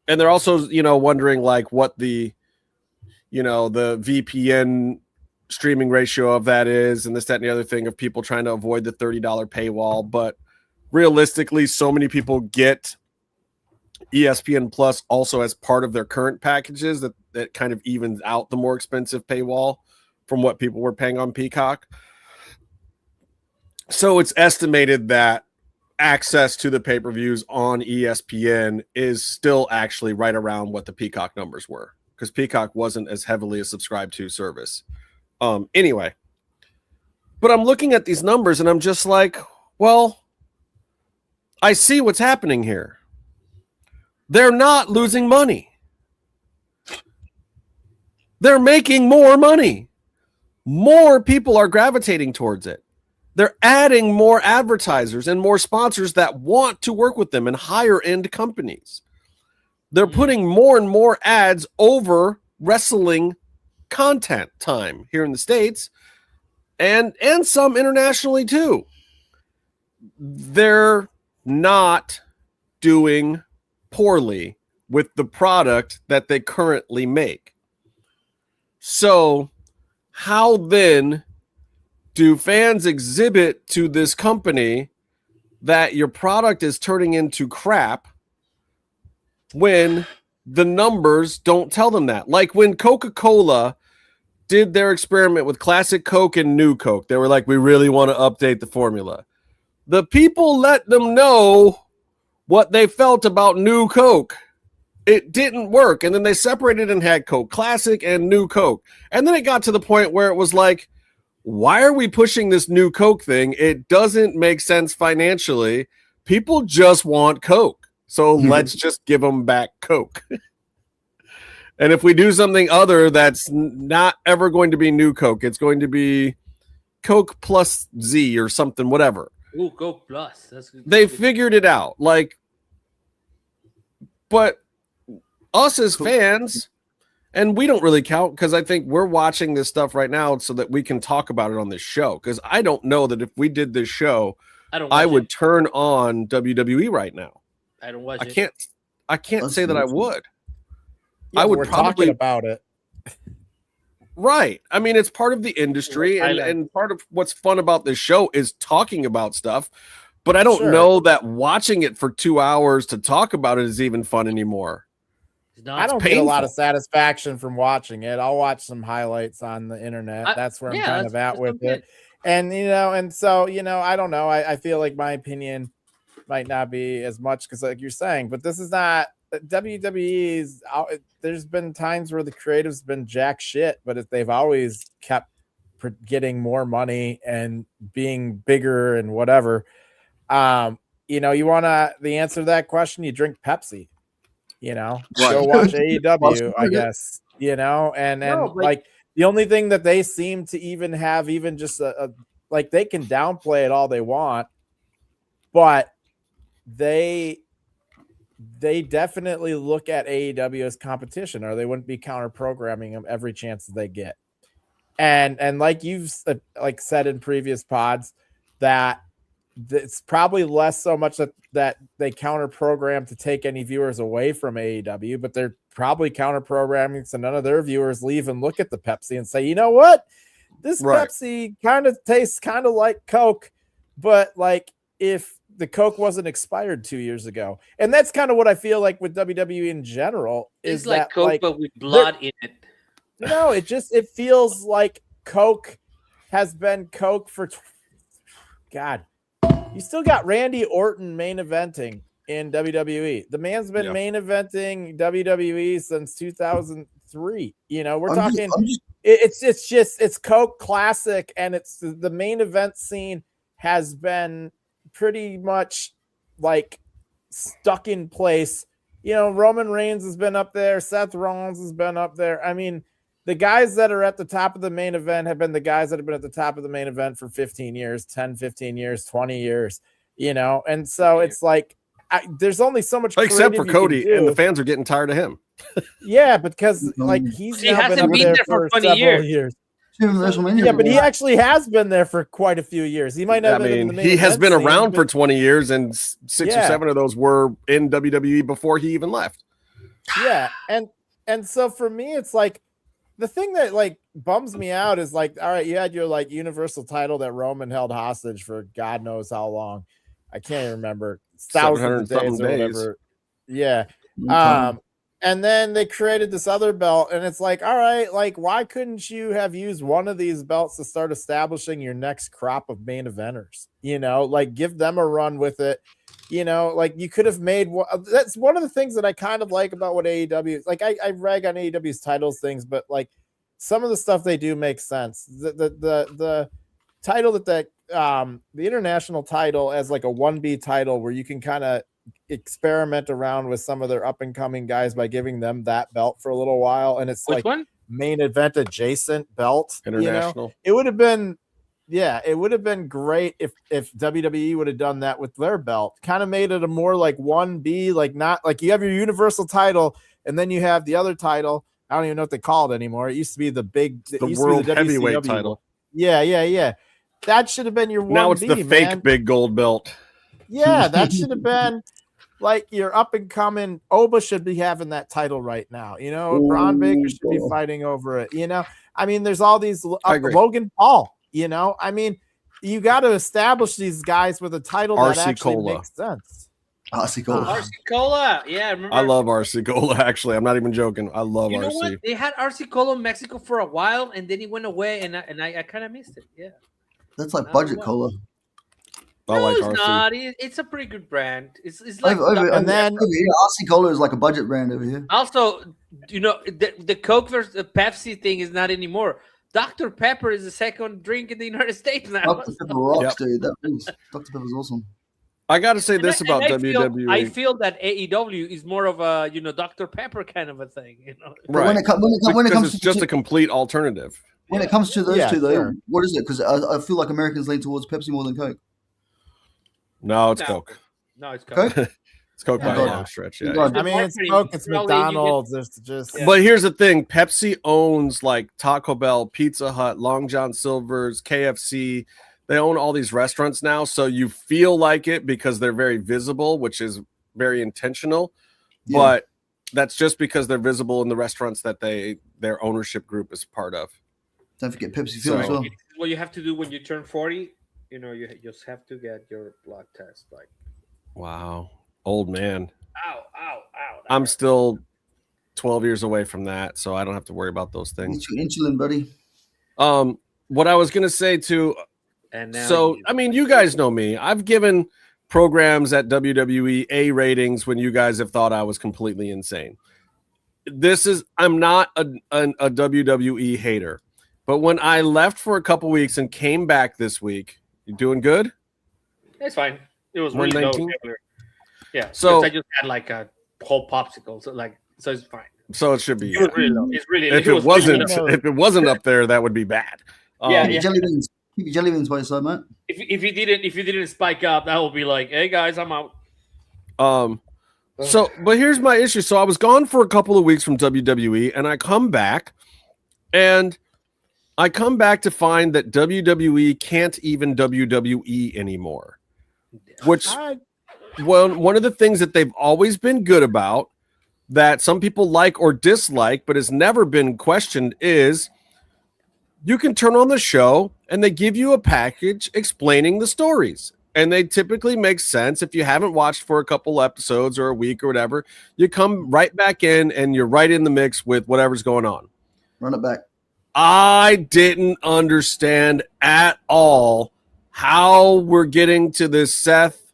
they're also, wondering like what the VPN streaming ratio of that is, and this, that, and the other thing of people trying to avoid the $30 paywall. But realistically, so many people get ESPN Plus also as part of their current packages that kind of evens out the more expensive paywall from what people were paying on Peacock. So it's estimated that access to the pay-per-views on ESPN is still actually right around what the Peacock numbers were, because Peacock wasn't as heavily a subscribed to service. Anyway, but I'm looking at these numbers and I'm just like, well, I see what's happening here. They're not losing money. They're making more money. More people are gravitating towards it. They're adding more advertisers and more sponsors that want to work with them in higher end companies. They're putting more and more ads over wrestling content time here in the States and some internationally too. they're not doing poorly with the product that they currently make. So how then do fans exhibit to this company that your product is turning into crap when the numbers don't tell them that? Like when Coca-Cola did their experiment with classic Coke and new Coke, they were like, we really want to update the formula. The people let them know what they felt about new Coke. It didn't work. And then they separated and had Coke Classic and new Coke. And then it got to the point where it was like, why are we pushing this new Coke thing? It doesn't make sense financially. People just want Coke. So let's just give them back Coke. And if we do something other that's not ever going to be new Coke, it's going to be Coke plus Z or something, whatever. Ooh, Coke Plus. That's good. They figured it out. Like, but us as fans, and we don't really count because I think we're watching this stuff right now so that we can talk about it on this show. Because I don't know that if we did this show, I would turn on WWE right now. I don't watch it. I can't say that I would. Yeah, I would we're probably talking about it. Right. I mean, it's part of the industry, and part of what's fun about this show is talking about stuff. But I don't know that watching it for 2 hours to talk about it is even fun anymore. I don't get a lot of satisfaction from watching it. I'll watch some highlights on the internet. That's where I'm kind of at with it. And, and so, I don't know. I feel like my opinion might not be as much because like you're saying, but this is not WWE's. There's been times where the creative's been jack shit, but they've always kept getting more money and being bigger and whatever. You want the answer to that question, you drink Pepsi, go watch AEW, I guess, and like the only thing that they seem to even have, even just like they can downplay it all they want, but they definitely look at AEW as competition, or they wouldn't be counter programming them every chance that they get. And like you've said in previous pods, that it's probably less so much that they counter program to take any viewers away from AEW, but they're probably counter programming so none of their viewers leave and look at the Pepsi and say, you know what, this Pepsi kind of tastes kind of like Coke, but like if the Coke wasn't expired 2 years ago. And that's kind of what I feel like with WWE in general. Is it's like that, Coke, but with blood in it. No, it feels like Coke has been Coke for God. You still got Randy Orton main eventing in WWE. The man's been main eventing WWE since 2003. We're talking. It's Coke Classic, and it's the main event scene has been pretty much like stuck in place. Roman Reigns has been up there. Seth Rollins has been up there. I mean, the guys that are at the top of the main event have been the guys that have been at the top of the main event for 15 years, 10, 15 years, 20 years, and so it's like there's only so much except for Cody, and the fans are getting tired of him. Yeah, because like he hasn't been there for 20 years. Yeah, but he actually has been there for quite a few years. He might not. He has been around for 20 years, and 6 or 7 of those were in WWE before he even left. Yeah, and so for me, it's like the thing that like bums me out is like, all right, you had your like Universal title that Roman held hostage for God knows how long. I can't even remember, thousands of days or whatever. Yeah. And then they created this other belt, and it's like, all right, like, why couldn't you have used one of these belts to start establishing your next crop of main eventers? Like give them a run with it. Like you could have made. That's one of the things that I kind of like about what AEW is. Like I rag on AEW's titles things, but like some of the stuff they do makes sense. The title that the international title as like a 1B title where you can kind of experiment around with some of their up and coming guys by giving them that belt for a little while, and it's Which one? Main event adjacent belt. International. It would have been. Yeah, it would have been great if WWE would have done that with their belt. Kind of made it a more like 1B, like not like you have your Universal title and then you have the other title. I don't even know what they call it anymore. It used to be the world heavyweight title. Yeah. That should have been your 1B, Now it's the fake man. big gold belt. Yeah, that should have been like your up and coming. Oba should be having that title right now. You know, Braun Baker should be fighting over it. You know, I mean, there's all these Logan Paul. You know, I mean, you got to establish these guys with a title that actually makes sense. RC Cola. RC Cola. Yeah, remember I love RC Cola. Actually, I'm not even joking. I love you know RC. What? They had RC Cola in Mexico for a while, and then he went away, and I kind of missed it. Yeah, that's like budget cola. I like it's RC. not. It's a pretty good brand. It's like and then RC Cola is like a budget brand over here. Also, you know, the Coke versus the Pepsi thing is not anymore. Dr. Pepper is the second drink in the United States now. Dr. Pepper rocks, dude. Dr. Pepper's awesome. I got to say this about WWE. I feel that AEW is more of a Dr. Pepper kind of a thing. You know, right? When it comes it's to just a complete alternative. When it comes to those two, though, sure. what is it? Because I feel like Americans lean towards Pepsi more than Coke. No, it's Coke. No, it's Coke. It's Coke by a long stretch. Yeah. I mean, it's Coke. It's McDonald's. It's just. But here's the thing: Pepsi owns like Taco Bell, Pizza Hut, Long John Silver's, KFC. They own all these restaurants now, so you feel like it because they're very visible, which is very intentional. Yeah. But that's just because they're visible in the restaurants that their ownership group is part of. Don't forget Pepsi Fuel as well. What you have to do when you turn 40, you know, you just have to get your blood test. Like, wow, old man. Ow! I'm still 12 years away from that, so I don't have to worry about those things. Get your insulin, buddy. What I was gonna say too. And now so, I mean, you guys know me. I've given programs at WWE A ratings when you guys have thought I was completely insane. I'm not a WWE hater, but when I left for a couple weeks and came back this week, you doing good? It's fine. It was really low. Yeah. So I just had like a whole popsicle, so it's fine. So it should be. It was really low. It's really. If it wasn't up there, that would be bad. Jelly beans. Keep your jelly beans by your side, mate. If you didn't spike up, that would be like, hey guys, I'm out. So, but here's my issue. So I was gone for a couple of weeks from WWE, and I come back, to find that WWE can't even WWE anymore. Which, one of the things that they've always been good about, that some people like or dislike, but has never been questioned, is you can turn on the show and they give you a package explaining the stories. And they typically make sense. If you haven't watched for a couple episodes or a week or whatever, you come right back in and you're right in the mix with whatever's going on. Run it back. I didn't understand at all how we're getting to this Seth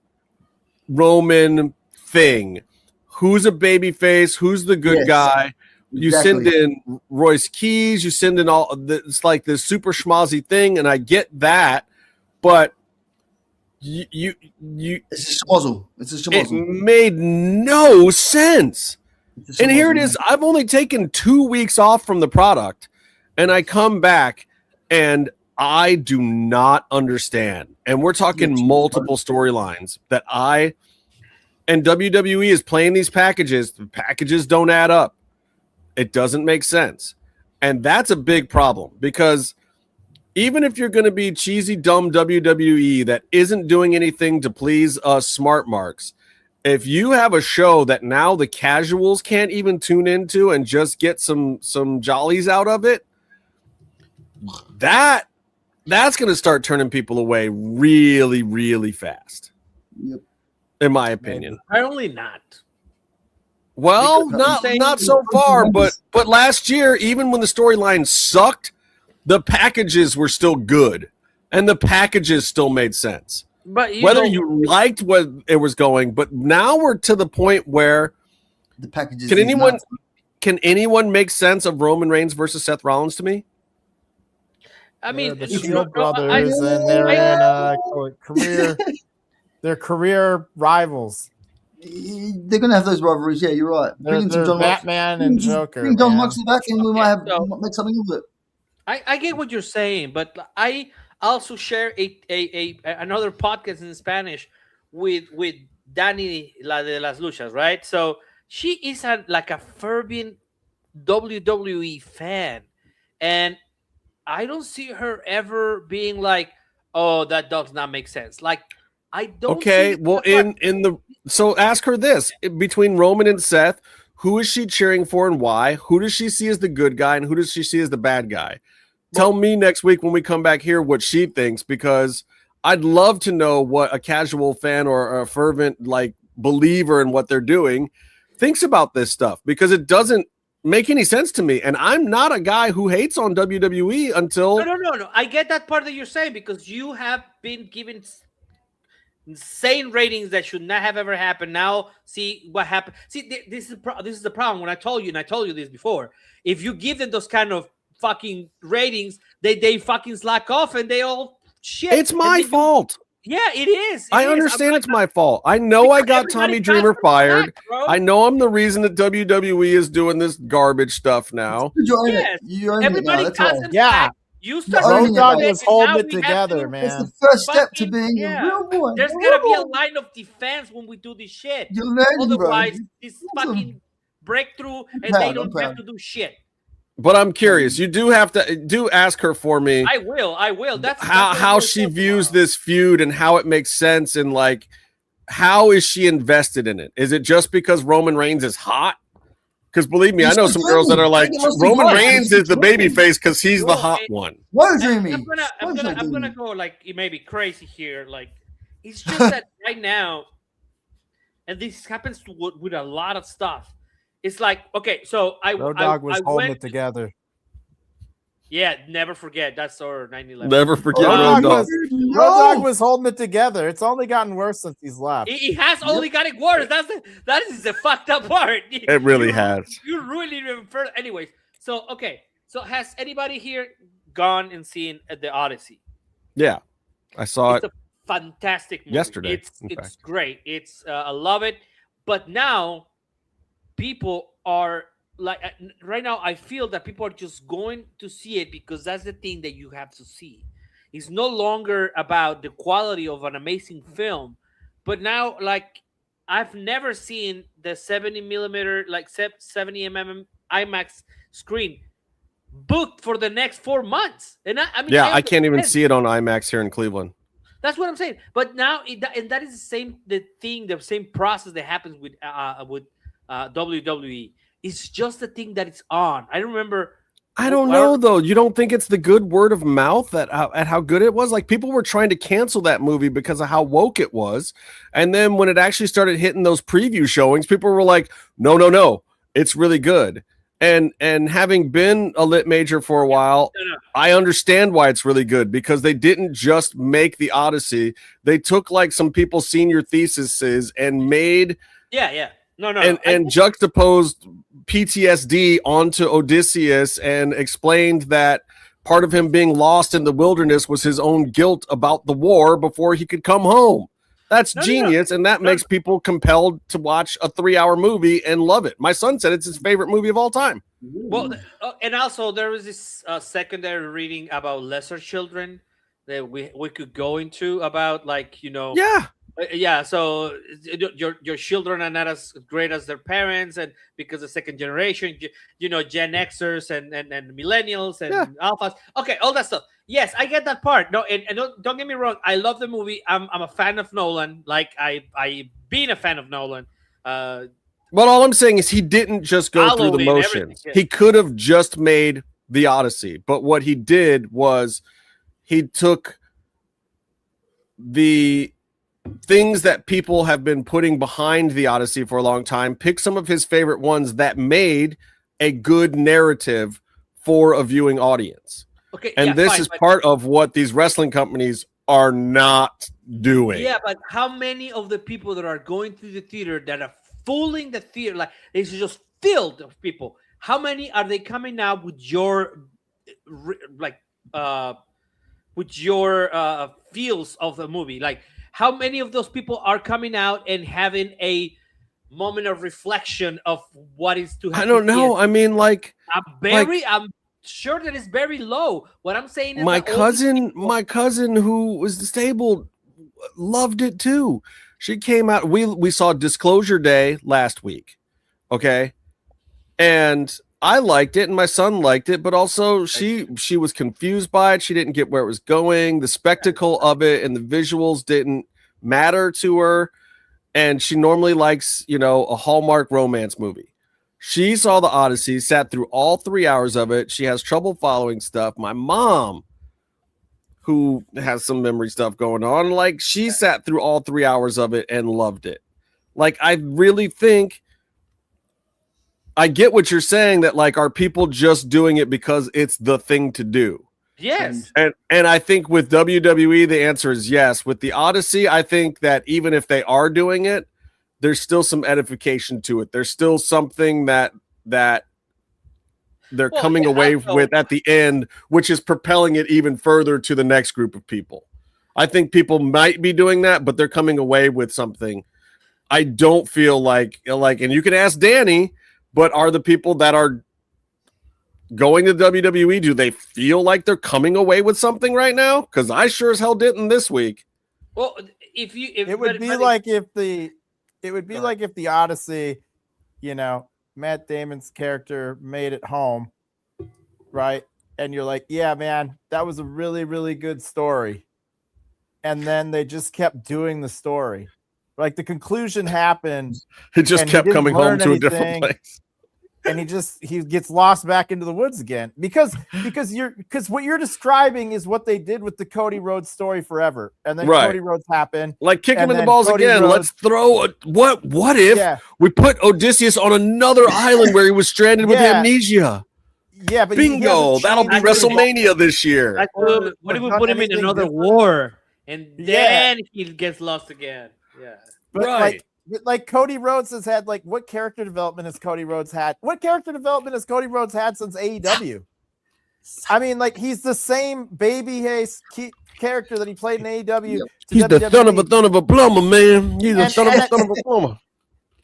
Roman thing. Who's a babyface? Who's the good guy? You send in Royce Keys, you send in it's like this super schmozzy thing, and I get that, but you it's a schmozzle. It made no sense. And here it is. I've only taken 2 weeks off from the product, and I come back, and I do not understand. And we're talking multiple storylines that and WWE is playing these packages. The packages don't add up. It doesn't make sense. And that's a big problem, because even if you're going to be cheesy, dumb WWE that isn't doing anything to please us smart marks, if you have a show that now the casuals can't even tune into and just get some jollies out of it, that's going to start turning people away really, really fast. Yep. In my opinion. Apparently not. Well, not so far, but last year, even when the storyline sucked, the packages were still good, and the packages still made sense. But whether you liked what it was going, but now we're to the point where the packages. Can anyone make sense of Roman Reigns versus Seth Rollins to me? I mean, the Shield brothers, and they're in career. They're career rivals. They're going to have those rivalries. Yeah, you're right. They're Batman and Joker. Bring John Moxley back, and we might make something of it. I get what you're saying, but I also share another podcast in Spanish with Dani, la de las luchas, right? So she is like a fervent WWE fan, and I don't see her ever being like, Oh, that does not make sense. Like, I don't. Okay, well, so ask her this: between Roman and Seth, who is she cheering for and why? Who does she see as the good guy and who does she see as the bad guy? Tell me next week when we come back here what she thinks, because I'd love to know what a casual fan or a fervent like believer in what they're doing thinks about this stuff, because it doesn't make any sense to me. And I'm not a guy who hates on WWE until No. I get that part that you're saying, because you have been given insane ratings that should not have ever happened. Now see what happened. See, this is the problem. When I told you, and I told you this before, if you give them those kind of fucking ratings, they fucking slack off and they all shit. It's my fault. Yeah, it is. I understand it's my fault. I know I got Tommy Dreamer fired. I know I'm the reason that WWE is doing this garbage stuff now. Yes. Everybody got them. Yeah. You start Road Dogg doing was it, holding now it we have together, to man. It's the first step to being a real boy. There's gotta be a line of defense when we do this shit. You're learning, bro. Otherwise, this fucking breakthrough, and they don't have to do shit. But I'm curious. You do have to ask her for me. I will. That's how she views this feud and how it makes sense, and like how is she invested in it? Is it just because Roman Reigns is hot? Because believe me, I know some girls that are like, Roman Reigns is the baby face because he's the hot one. What do you mean? I'm gonna go like it may be crazy here. Like, it's just that right now, and this happens with a lot of stuff. It's like, okay, so Road Dogg was holding it together. Yeah, never forget. That's our 9/11. Never forget Road Road Dogg. Road Dogg was holding it together. It's only gotten worse since he's left. He has only gotten worse. That is the fucked up part. It really has. You really refer. Anyways, so okay. So has anybody here gone and seen the Odyssey? Yeah, I saw it's it. A fantastic movie. Yesterday. It's great. I love it. But now people are like, right now I feel that people are just going to see it because that's the thing that you have to see. It's no longer about the quality of an amazing film, but now, like, I've never seen the 70 millimeter, like 70 IMAX screen booked for the next 4 months. And I can't even see it on IMAX here in Cleveland. That's what I'm saying. But now, and that is the same process that happens with WWE. It's just the thing that it's on. I remember. I don't know though. You don't think it's the good word of mouth at how good it was? Like, people were trying to cancel that movie because of how woke it was, and then when it actually started hitting those preview showings, people were like, "No, it's really good." And having been a lit major for a while, I understand why it's really good, because they didn't just make the Odyssey; they took like some people's senior theses and made and juxtaposed PTSD onto Odysseus and explained that part of him being lost in the wilderness was his own guilt about the war before he could come home. That's genius, and that makes people compelled to watch a 3-hour movie and love it. My son said it's his favorite movie of all time. Well, and also there was this secondary reading about lesser children that we could go into about, like, so your children are not as great as their parents, and because the second generation, Gen Xers and millennials and alphas. Okay, all that stuff. Yes, I get that part. No, and don't get me wrong. I love the movie. I'm a fan of Nolan. Like, I been a fan of Nolan. But all I'm saying is he didn't just go through the motions. He could have just made the Odyssey, but what he did was he took the things that people have been putting behind the Odyssey for a long time, pick some of his favorite ones that made a good narrative for a viewing audience. Okay, and this is part of what these wrestling companies are not doing. Yeah, but how many of the people that are going to the theater that are fooling the theater, like, it's just filled of people, how many are they coming out with your feels of the movie? Like, how many of those people are coming out and having a moment of reflection of what is to happen? I don't know. I mean, like, I'm sure that it's very low. What I'm saying is my cousin who was disabled loved it too. She came out. We saw Disclosure Day last week. Okay. And I liked it and my son liked it, but also she was confused by it. She didn't get where it was going. The spectacle of it and the visuals didn't matter to her. And she normally likes, a Hallmark romance movie. She saw the Odyssey, sat through all 3 hours of it. She has trouble following stuff. My mom, who has some memory stuff going on, like she sat through all 3 hours of it and loved it. Like, I really think I get what you're saying, that like, are people just doing it because it's the thing to do? Yes. And I think with WWE, the answer is yes. With the Odyssey, I think that even if they are doing it, there's still some edification to it. There's still something that they're coming away with at the end, which is propelling it even further to the next group of people. I think people might be doing that, but they're coming away with something. I don't feel like, and you can ask Dani, but are the people that are going to WWE, do they feel like they're coming away with something right now? Because I sure as hell didn't this week. Well, it would be like if the Odyssey, Matt Damon's character made it home, right? And you're like, yeah, man, that was a really, really good story. And then they just kept doing the story. Like the conclusion happened. It just kept coming home to a different place. And he gets lost back into the woods again because what you're describing is what they did with the Cody Rhodes story forever. And then Cody Rhodes happened. Like kick him in the balls Cody again. Rhodes, let's throw what if we put Odysseus on another island where he was stranded with amnesia? Yeah, but bingo. That'll be WrestleMania this year. What if we put him in another war and then he gets lost again? Yeah. But like Cody Rhodes has had, like, what character development has Cody Rhodes had? What character development has Cody Rhodes had since AEW? I mean, like, he's the same babyface character that he played in AEW. He's the son of a plumber, man. He's the son of a plumber.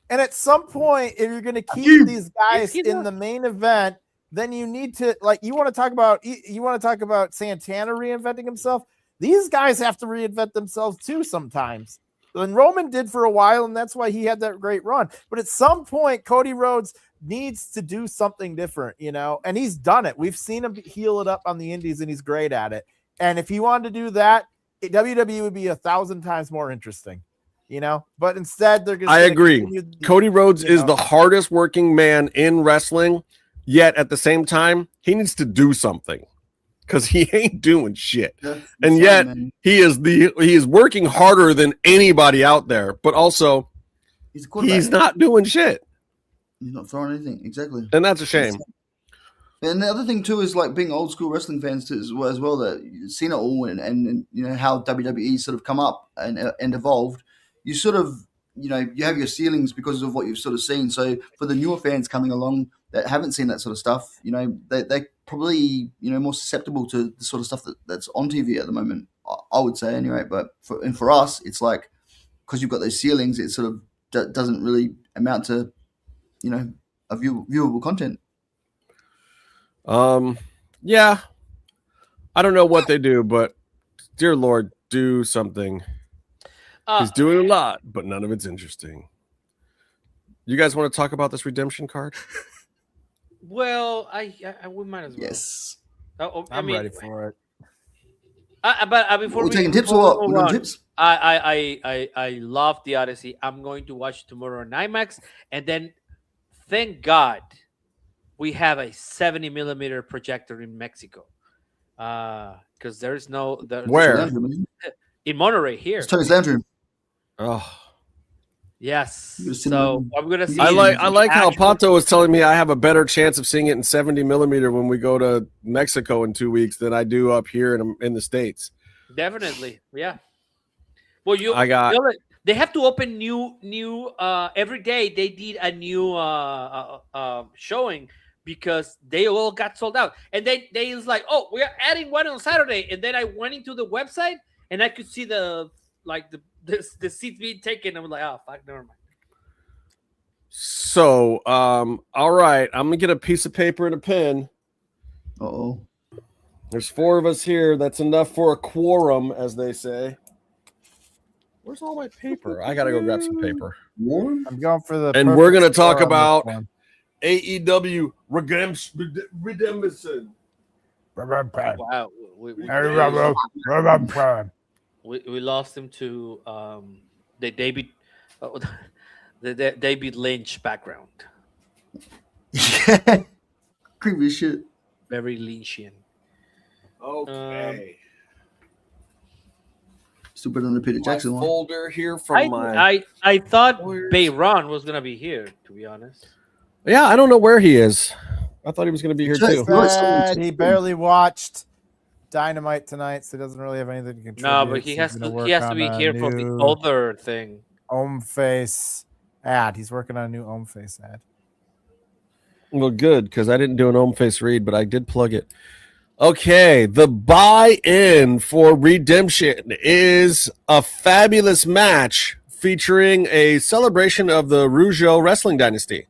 And at some point, if you're going to keep these guys in the main event, then you need to, like, you want to talk about Santana reinventing himself. These guys have to reinvent themselves too sometimes. And Roman did for a while, and that's why he had that great run. But at some point, Cody Rhodes needs to do something different, and he's done it. We've seen him heal it up on the indies, and he's great at it. And if he wanted to do that, WWE would be 1,000 times more interesting, But instead, they're going to. I agree. Cody Rhodes is the hardest working man in wrestling, yet at the same time, he needs to do something. Because he ain't doing shit, and yet he is working harder than anybody out there. But also, he's not doing shit. He's not throwing anything, exactly, and that's a shame. And the other thing too is like being old school wrestling fans too, as well, that you've seen it all, and how WWE sort of come up and evolved. You sort of you have your ceilings because of what you've sort of seen. So for the newer fans coming along that haven't seen that sort of stuff, they probably more susceptible to the sort of stuff that's on TV at the moment, I would say anyway. But for us, it's like, because you've got those ceilings, it sort of doesn't really amount to a viewable content. Yeah, I don't know what they do, but dear Lord, do something. He's doing a lot, but none of it's interesting. You guys want to talk about this redemption card? Well, we might as well. Yes. I'm ready for it. But before we're taking tips or what? We're doing tips? I love the Odyssey. I'm going to watch tomorrow on IMAX, and then thank God we have a 70mm projector in Mexico. Because there's no where in Monterey here. It's Tony's Lounge Room. Oh. Yes. So I'm gonna see. I like how Pato was telling me I have a better chance of seeing it in 70mm when we go to Mexico in 2 weeks than I do up here in the States. Definitely, yeah. Well, they have to open new every day. They did a new showing because they all got sold out, and they was like, oh, we are adding one on Saturday, and then I went into the website and I could see the seats being taken. I was like, oh, fuck, never mind. So, all right, I'm gonna get a piece of paper and a pen. Uh-oh. There's 4 of us here. That's enough for a quorum, as they say. Where's all my paper? I gotta go grab some paper. I'm going for the. And we're gonna talk about AEW redemption. Wow, we lost him to the David the David Lynch background. Yeah. Creepy shit. Very Lynchian. Okay. Stupid on the Peter Jackson one. Folder here from I thought Byron was gonna be here, to be honest. Yeah, I don't know where he is. I thought he was going to be here too. He barely watched Dynamite tonight, so he doesn't really have anything to contribute. No, but he has to be here for the other thing. Om Face ad. He's working on a new Om Face ad. Well, good, because I didn't do an Om Face read, but I did plug it. Okay, the buy-in for Redemption is a fabulous match featuring a celebration of the Rougeau Wrestling Dynasty.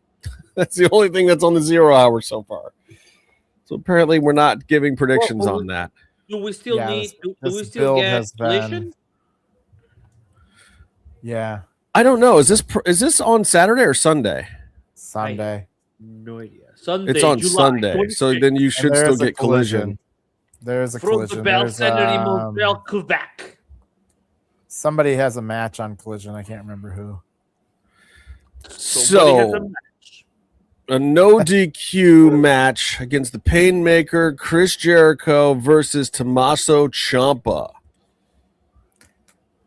That's the only thing that's on the 0 hour so far. So apparently we're not giving predictions on that. Do we still need? Do we still get Collision? Yeah. I don't know. Is this on Saturday or Sunday? Sunday. No idea. Sunday. It's on July Sunday, 26th. so then you should still get Collision. There's a From Collision. the Bell There's, Center in Montreal, Quebec. Somebody has a match on Collision. I can't remember who. So a no DQ match against the Painmaker, Chris Jericho versus Tommaso Ciampa.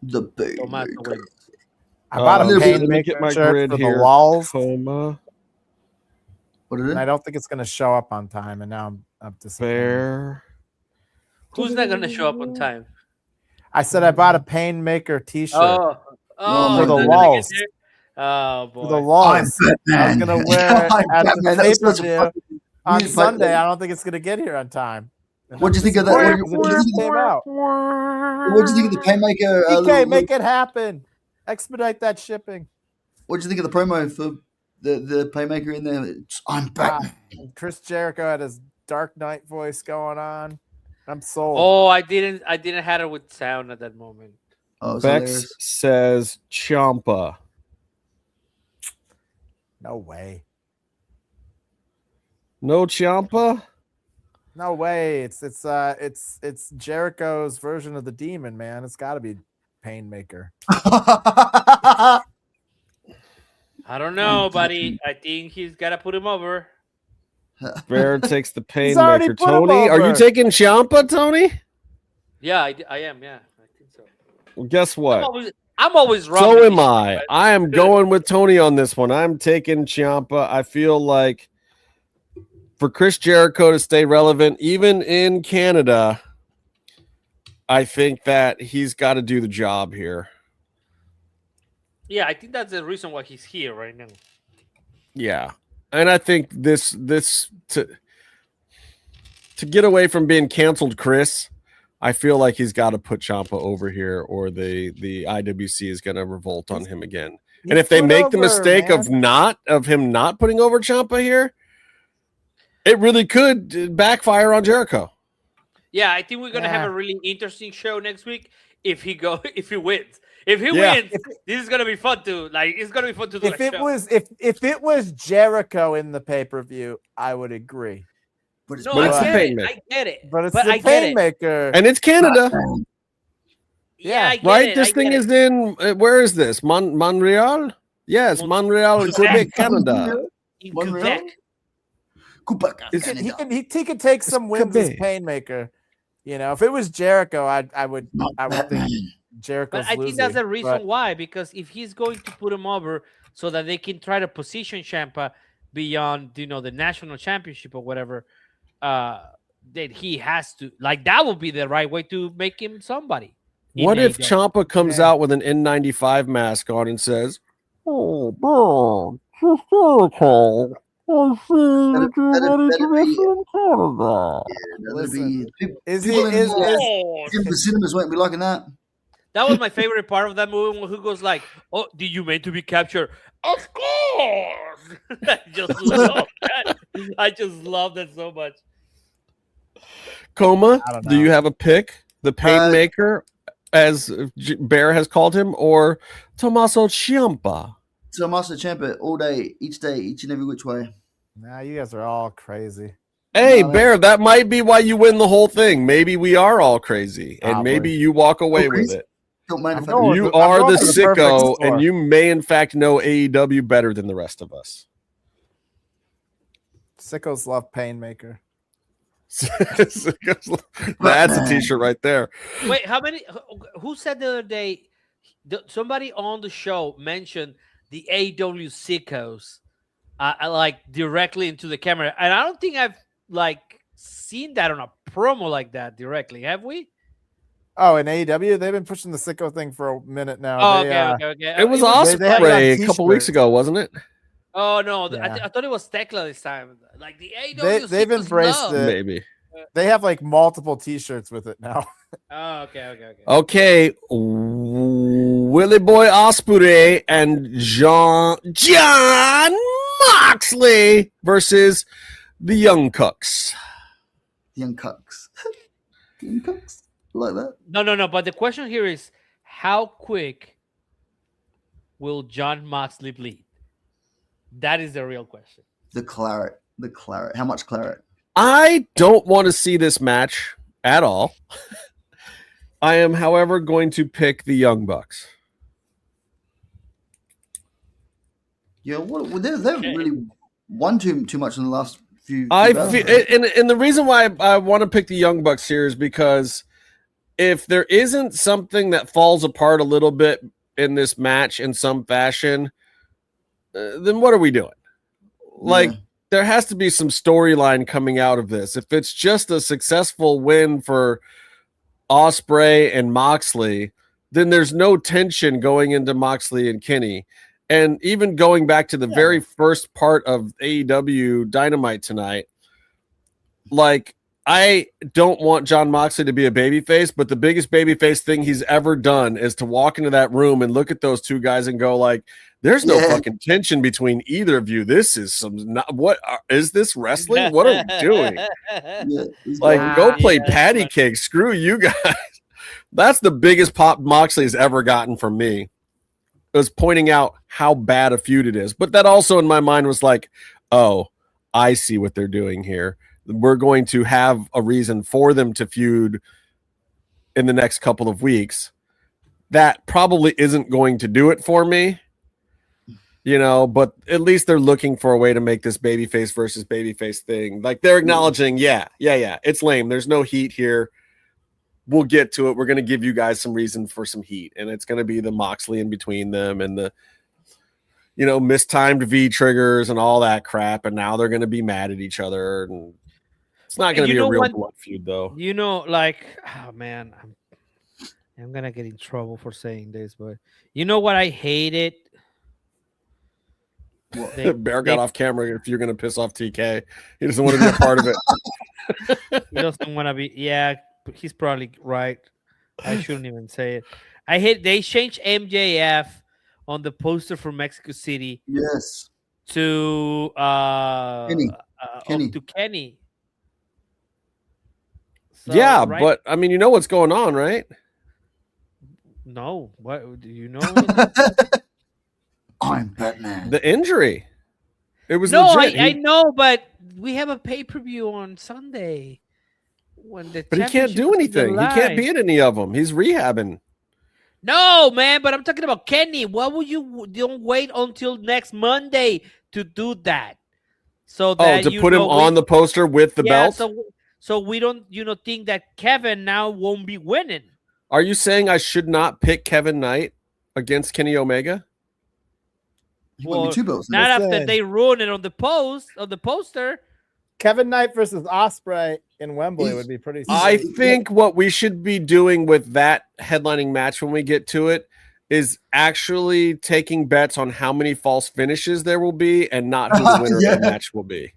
The Painmaker. I bought a Painmaker shirt for the walls. Coma. What is it? And I don't think it's going to show up on time, and now I'm up to Bear. Who's not going to show up on time? I said I bought a Painmaker T-shirt for the walls. Oh boy! For the walls. I was gonna wear it at the pay-per-view on Sunday. I don't think it's gonna get here on time. What do you think of that? What do you think of the Painmaker? PK, make it happen. Expedite that shipping. What do you think of the promo for the Painmaker in there? I'm Batman. Chris Jericho had his Dark Knight voice going on. I'm sold. Oh, I didn't have it with sound at that moment. Oh, Bex says Ciampa. No way. No Ciampa? No way. It's Jericho's version of the Demon, man. It's got to be Painmaker. I don't know, buddy. I think he's got to put him over. Bear takes the Painmaker. Tony, are you taking Ciampa, Tony? Yeah, I am. Yeah, I think so. Well, guess what? I'm always wrong. So am I. Right? I am going with Tony on this one. I'm taking Ciampa. I feel like for Chris Jericho to stay relevant, even in Canada, I think that he's got to do the job here. Yeah, I think that's the reason why he's here right now. Yeah. And I think this to get away from being canceled, Chris, I feel like he's got to put Ciampa over here, or the IWC is going to revolt on him again. And if they make the mistake of him not putting over Ciampa here, it really could backfire on Jericho. Yeah, I think we're going to have a really interesting show next week if he wins. If he wins, this is going to be fun to it's going to be fun to do. If it was Jericho in the pay-per-view, I would agree. But it's the Painmaker. I get it. But it's the Painmaker. And it's Canada. Yeah, I get right? it. This thing is in, where is this? Montreal? Yes, Montreal in Quebec, Canada. In Quebec. He could take some wins as Painmaker. You know, if it was Jericho, I would think Jericho's But I think that's the reason why, because if he's going to put him over so that they can try to position Ciampa beyond, the national championship or whatever, that he has to, that would be the right way to make him somebody. What if Ciampa comes out with an N95 mask on and says, "Oh, bro, Jericho, I see that you're ready to wrestle in Canada." The cinemas won't be liking that. That was my favorite part of that movie, when who goes like, "Oh, did you mean to be captured?" Of course. I just love that. I just love that so much. Coma, do you have a pick? The Painmaker, as Bear has called him, or Tommaso Ciampa? Tommaso Ciampa all day, each and every which way. Nah, you guys are all crazy. Hey, Bear, that might be why you win the whole thing. Maybe we are all crazy, and Probably. maybe you walk away with it. Don't mind if I going do. You I'm are going the for the perfect sicko, score. and you may, in fact, know AEW better than the rest of us. Sickos love Painmaker. That's a T-shirt right there. Wait, how many? Who said the other day? Somebody on the show mentioned the AEW sickos, like directly into the camera, and I don't think I've like seen that on a promo like that directly. Have we? Oh, in AEW, they've been pushing the sicko thing for a minute now. Oh, They, okay. It was they have it on Ospreay a couple weeks t-shirts. ago, wasn't it? Oh no, Yeah. I thought it was Tekla this time. Like the AEW, They've sickos embraced love. it. Maybe. They have like multiple T-shirts with it now. Oh, okay. Okay, Willie Boy Ospreay and John Moxley versus the Young Cucks. Young Cucks. Young Cucks. Like that. No. But the question here is, how quick will John Moxley bleed? That is the real question. The claret. How much claret? I don't want to see this match at all. I am, however, going to pick the Young Bucks. Yeah, they've really won too much in the last few. I battles. feel, and the reason why I want to pick the Young Bucks here is because if there isn't something that falls apart a little bit in this match in some fashion, then what are we doing? Like, there has to be some storyline coming out of this. If it's just a successful win for Ospreay and Moxley, then there's no tension going into Moxley and Kenny. And even going back to the very first part of AEW Dynamite tonight, like, I don't want John Moxley to be a babyface, but the biggest babyface thing he's ever done is to walk into that room and look at those two guys and go like, there's no fucking tension between either of you. This is what is this wrestling? What are we doing? Like, go play patty cake. Screw you guys. That's the biggest pop Moxley's ever gotten from me. It was pointing out how bad a feud it is. But that also in my mind was like, oh, I see what they're doing here. We're going to have a reason for them to feud in the next couple of weeks. That probably isn't going to do it for me. You know, but at least they're looking for a way to make this babyface versus babyface thing. Like, they're acknowledging, yeah, it's lame. There's no heat here. We'll get to it. We're going to give you guys some reason for some heat. And it's going to be the Moxley in between them and the, you know, mistimed V triggers and all that crap. And now they're going to be mad at each other. And it's not going to be a real blood feud, though. You know, like, oh, man, I'm going to get in trouble for saying this, but you know what I hated? Bear got off camera if you're going to piss off TK. He doesn't want to be a part of it. He doesn't want to be. Yeah, he's probably right. I shouldn't even say it. I hate they changed MJF on the poster for Mexico City. Yes. To Kenny. To Kenny. So, yeah, right? but I mean, you know what's going on, right? No. What do you know? I'm Batman. The injury. It was no, legit. I know, but we have a pay-per-view on Sunday. When the But he can't do anything. He can't be at any of them. He's rehabbing. No, man, but I'm talking about Kenny. Why would you don't wait until next Monday to do that? So that to put him on the poster with the belt? So we don't, think that Kevin now won't be winning. Are you saying I should not pick Kevin Knight against Kenny Omega? Well, not after they ruin it on the poster. Kevin Knight versus Ospreay in Wembley would be pretty. I think what we should be doing with that headlining match when we get to it is actually taking bets on how many false finishes there will be and not who the winner of the match will be.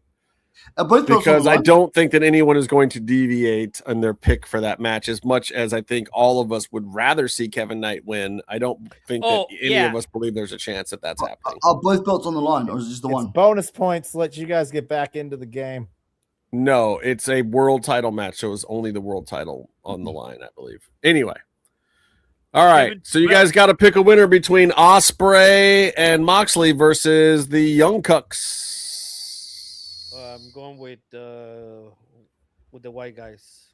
Because I don't think that anyone is going to deviate on their pick for that match as much as I think all of us would rather see Kevin Knight win. I don't think that any of us believe there's a chance that that's happening. Are both belts on the line, or is it just the one? Bonus points to let you guys get back into the game. No, it's a world title match, so it's only the world title on the line, I believe. Anyway. All right, so you guys got to pick a winner between Ospreay and Moxley versus the Young Cucks. I'm going with the white guys.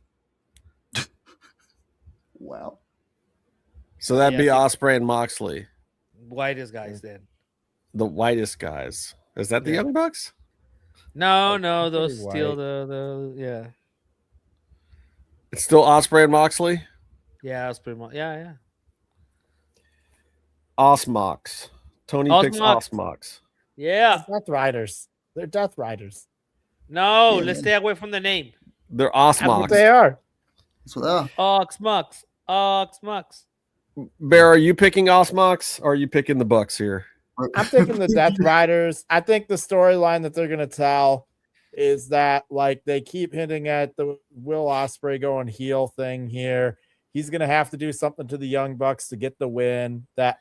Wow. So that'd be I think Ospreay and Moxley, whitest guys then. the whitest guys. Is that the Yeah. Young Bucks? No, pretty those still white. the yeah. It's still Ospreay and Moxley. Yeah, that's pretty much yeah. Osmox. Tony picks Osmox. Osmox. Yeah. Death Riders. They're Death Riders. No, Yeah, let's man. stay away from the name. They're That's what Osmox. they are. That's what they are. Oxmox. Bear, are you picking Osmox or are you picking the Bucks here? I'm thinking the Death Riders. I think the storyline that they're gonna tell is that like they keep hinting at the Will Ospreay going heel thing here. He's gonna have to do something to the Young Bucks to get the win. That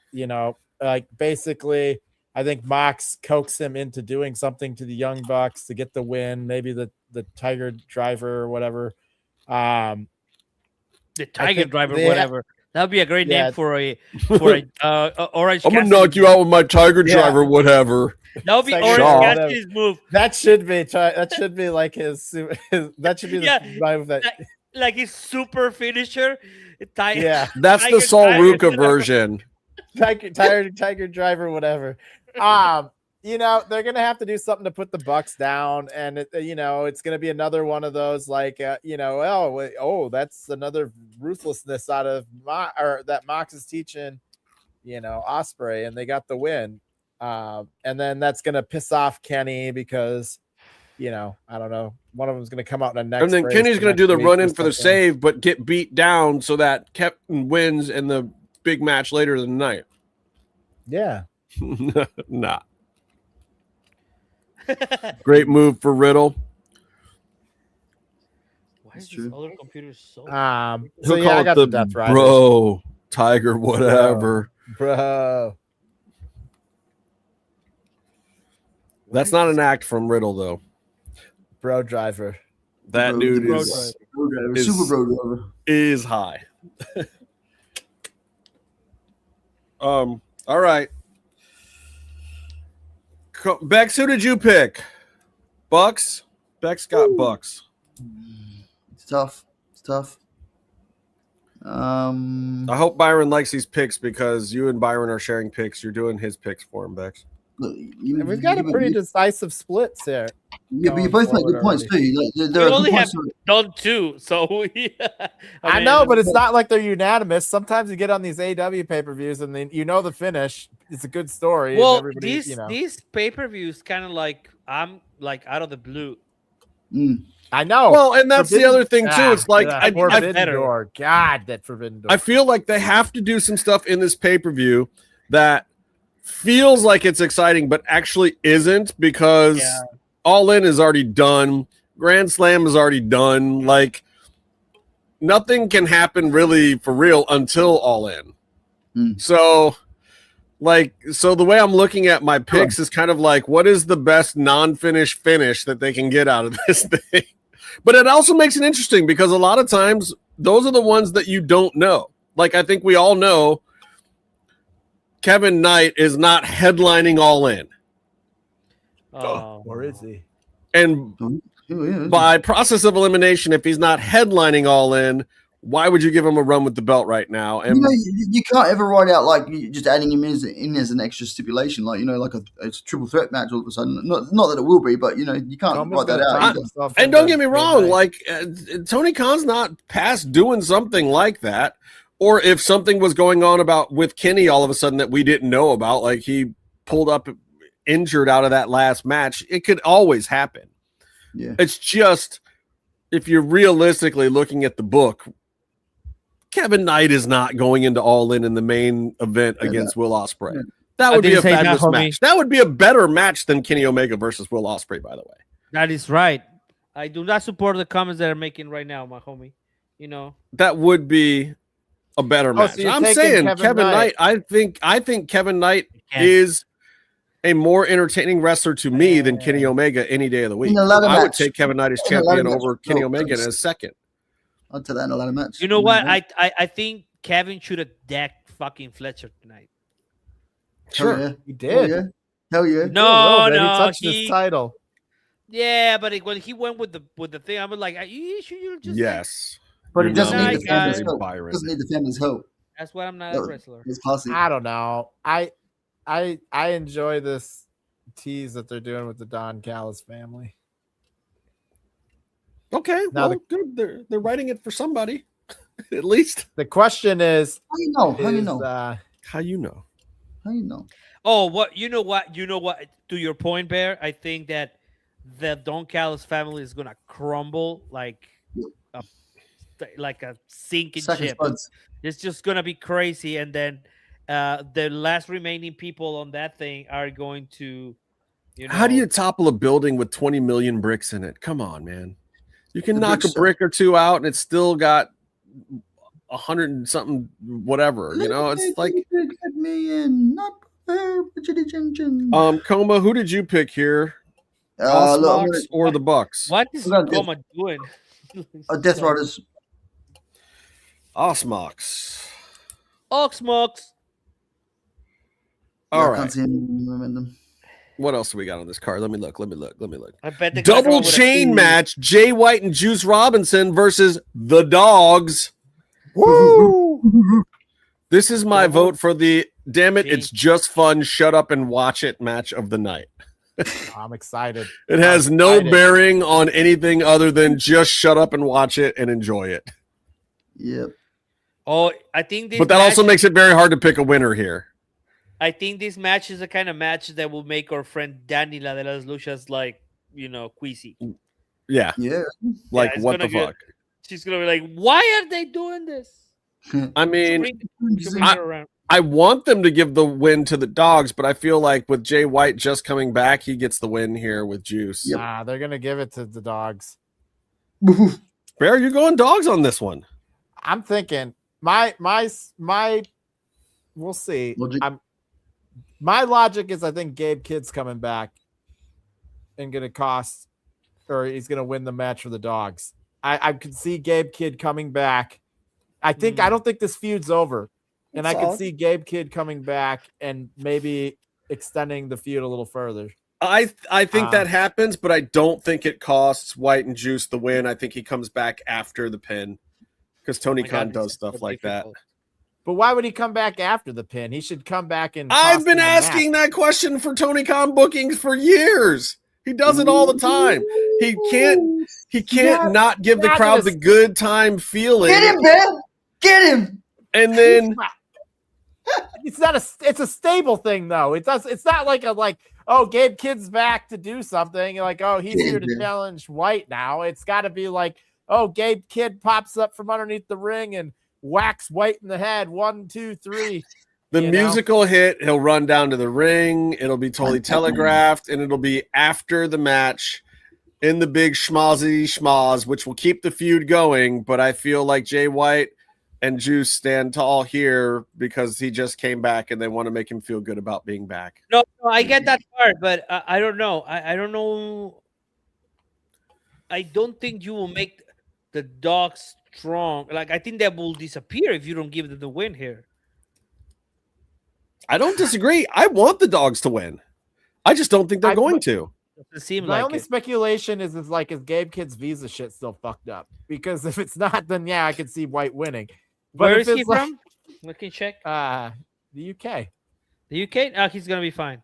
like basically, I think Mox coaxed him into doing something to the Young Bucks to get the win. Maybe the Tiger Driver or whatever. The Tiger think Driver, they whatever. That would be a great Yeah. name for a Orange. I'm gonna Cassidy knock you move. out with my Tiger Yeah. Driver, whatever. That would be Tiger Orange Shaw. Cassidy's move. That should be like his that should be the Yeah. move that Like his super finisher. yeah. That's Tiger the Sol Driver. Ruka version. Tiger Driver, whatever. They're gonna have to do something to put the Bucks down, and it's gonna be another one of those like that's another ruthlessness out of that Mox is teaching, Ospreay, and they got the win. And then that's gonna piss off Kenny because I don't know, one of them's gonna come out in a next. And then race Kenny's the gonna do next the week run or in for the something. save, but get beat down so that Captain wins in the big match later in the night. Yeah. Nah. Great move for Riddle. Why is true. this other computer so? So He'll yeah, I call got it the Death Riders. bro, Tiger, whatever. Bro. That's not an act from Riddle, though. Bro Driver. That Bro- dude Bro is Driver. is- Super Bro Driver. is high. All right. Bex, who did you pick? Bucks? Bex got Bucks. It's tough. It's tough. I hope Byron likes these picks because you and Byron are sharing picks. You're doing his picks for him, Bex. Look, And we've got a pretty decisive splits here. Yeah, but you both make good points too. We There are only good have points. done two, so yeah. I know, but it's not like they're unanimous. Sometimes you get on these AEW pay-per-views and then the finish. It's a good story. and Well, everybody, these pay-per-views kind of like I'm like out of the blue. I know. Well, and that's the other thing too. It's like Forbidden better. Door. God, that Forbidden Door. I feel like they have to do some stuff in this pay-per-view that feels like it's exciting, but actually isn't because All In is already done. Grand Slam is already done. Like nothing can happen really for real until All In. So the way I'm looking at my picks is kind of like, what is the best non-finish finish that they can get out of this thing? But it also makes it interesting because a lot of times those are the ones that you don't know. Like I think we all know Kevin Knight is not headlining All In. Or is he? And by process of elimination, if he's not headlining All In, why would you give him a run with the belt right now? And you can't ever write out like just adding him in as an extra stipulation, like like a triple threat match all of a sudden. Not that it will be, but you can't write that out. And don't get me wrong, like Tony Khan's not past doing something like that. Or if something was going on with Kenny all of a sudden that we didn't know about, like he pulled up injured out of that last match, it could always happen. Yeah. It's just, if you're realistically looking at the book, Kevin Knight is not going into All In the main event against Will Ospreay. Yeah. That would be a didn't say fabulous that, homie. match. That would be a better match than Kenny Omega versus Will Ospreay, by the way. That is right. I do not support the comments that are making right now, my homie. That would be a better match. so you're I'm taking saying Kevin Kevin Knight. Knight. I think Kevin Knight is a more entertaining wrestler to me than Kenny Omega any day of the week. In a ladder I would match. take Kevin Knight as In a ladder champion match. over Kenny Oh, Omega in please. a second. I'll take that in a ladder match. You know what? I think Kevin should have decked fucking Fletcher tonight. Hell yeah. He did. Hell yeah. No, He no, touched his title. Yeah, but when he went with the thing, I was like, you should just Yes. But You're it doesn't not need the family's very help. Byron. Doesn't need the family's help. That's why I'm not a wrestler. It's classic. I don't know. I enjoy this tease that they're doing with the Don Callis family. Okay, Now well, good. They're writing it for somebody, at least. The question is, How you know? How you is, know? How you know? How you know? Oh, what you know? What you know? What to your point, Bear? I think that the Don Callis family is gonna crumble like a sinking Sack of ship. spuds. It's just gonna be crazy, and then the last remaining people on that thing are going to, How do you topple a building with 20 million bricks in it? Come on, man. You can knock a brick or two out, and it's still got 100 and something, whatever. You know, it's like. Let me in, not Coma, who did you pick here? look, Osmox or the Bucks? What is Coma doing? Death Riders. Osmox. Oxmox. All I right. can't see any momentum. What else do we got on this card? Let me look. I bet they Double chain match: Jay White and Juice Robinson versus the Dogs. Woo! This is my vote for the damn it, it's just fun. Shut up and watch it match of the night. I'm excited. It has no bearing on anything other than just shut up and watch it and enjoy it. Yep. Oh, I think this. But that also makes it very hard to pick a winner here. I think this match is the kind of match that will make our friend Dani La de las Luchas queasy. Yeah. Yeah. Like, it's what the gonna fuck? She's gonna be like, "Why are they doing this?" I mean, bring her around. I want them to give the win to the Dogs, but I feel like with Jay White just coming back, he gets the win here with Juice. Yep. Nah, they're gonna give it to the Dogs. Bear, you're going Dogs on this one. I'm thinking my we'll see. Logic. My logic is I think Gabe Kidd's coming back and gonna he's gonna win the match for the Dogs. I could see Gabe Kidd coming back. I don't think this feud's over. And I could see Gabe Kidd coming back and maybe extending the feud a little further. I think that happens, but I don't think it costs White and Juice the win. I think he comes back after the pin because Tony Khan does stuff like that. But why would he come back after the pin? He should come back and. I've been asking that question for Tony Khan bookings for years. He does it all the time. He can't not give the crowd the good time feeling. Get him, man! Get him! And then it's a stable thing though. It's not like Gabe Kidd's back to do something. Like, oh, he's here to challenge White now. It's gotta be like, oh, Gabe Kidd pops up from underneath the ring and whacks White in the head. 1, 2, 3. The musical hit, he'll run down to the ring. It'll be totally telegraphed, and it'll be after the match in the big schmaz, which will keep the feud going. But I feel like Jay White and Juice stand tall here because he just came back, and they want to make him feel good about being back. No, I get that part, but I don't know. I don't know. I don't think you will make the Dogs strong. Like, I think that will disappear if you don't give them the win here. I don't disagree. I want the Dogs to win. I just don't think they're going to. My only speculation is Gabe Kidd's visa shit still fucked up? Because if it's not, then yeah, I can see White winning. But where is he from? We can check. The UK. The UK? Oh, he's gonna be fine.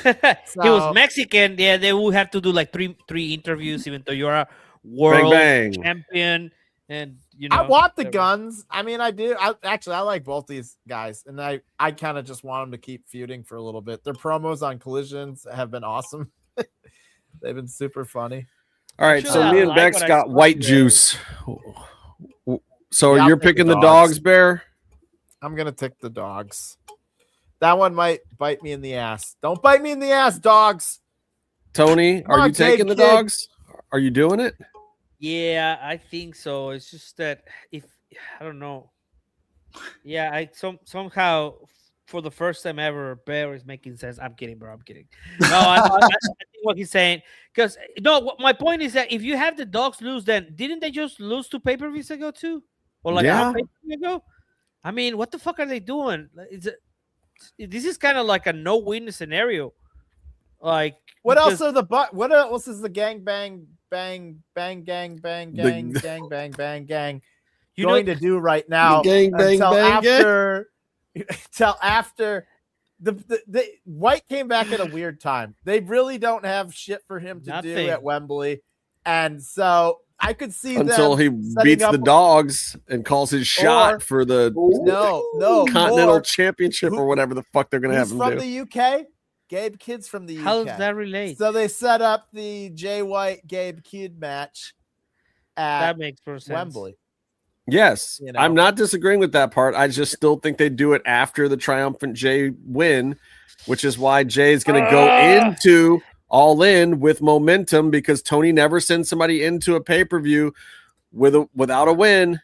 He was Mexican. Yeah, they will have to do like three interviews, even though you're a world champion. And I want the guns. I mean, I do. I like both these guys, and I kind of just want them to keep feuding for a little bit. Their promos on Collisions have been awesome. They've been super funny. All right, so me and Bex got White Juice. So you're picking the Dogs, Bear? I'm gonna take the Dogs. That one might bite me in the ass. Don't bite me in the ass, Dogs. Tony, are you taking the Dogs? Are you doing it? Yeah, I think so. It's just that I don't know. Yeah, somehow for the first time ever, Bear is making sense. I'm kidding, bro. I'm kidding. No, I think what he's saying. Because my point is that if you have the Dogs lose, then didn't they just lose 2 pay-per-views ago too, or like a pay-per-view ago? I mean, what the fuck are they doing? This is kind of like a no-win scenario. Like What because- else are the what else is the gang bang bang bang gang bang gang gang bang bang gang You going know- to do right now gang bang until bang gang? after the White came back at a weird time. They really don't have shit for him to do Nothing. at Wembley, and so I could see Until he them setting beats up- the dogs and calls his shot for the no Continental or Championship or whatever the fuck they're gonna have who's him from do. the UK. Gabe Kidd's from the UK. How does that relate? So they set up the Jay White Gabe Kidd match at That makes more sense. Wembley. Yes, You know. I'm not disagreeing with that part. I just still think they do it after the triumphant Jay win, which is why Jay is going to go into All In with momentum because Tony never sends somebody into a pay-per-view without a win.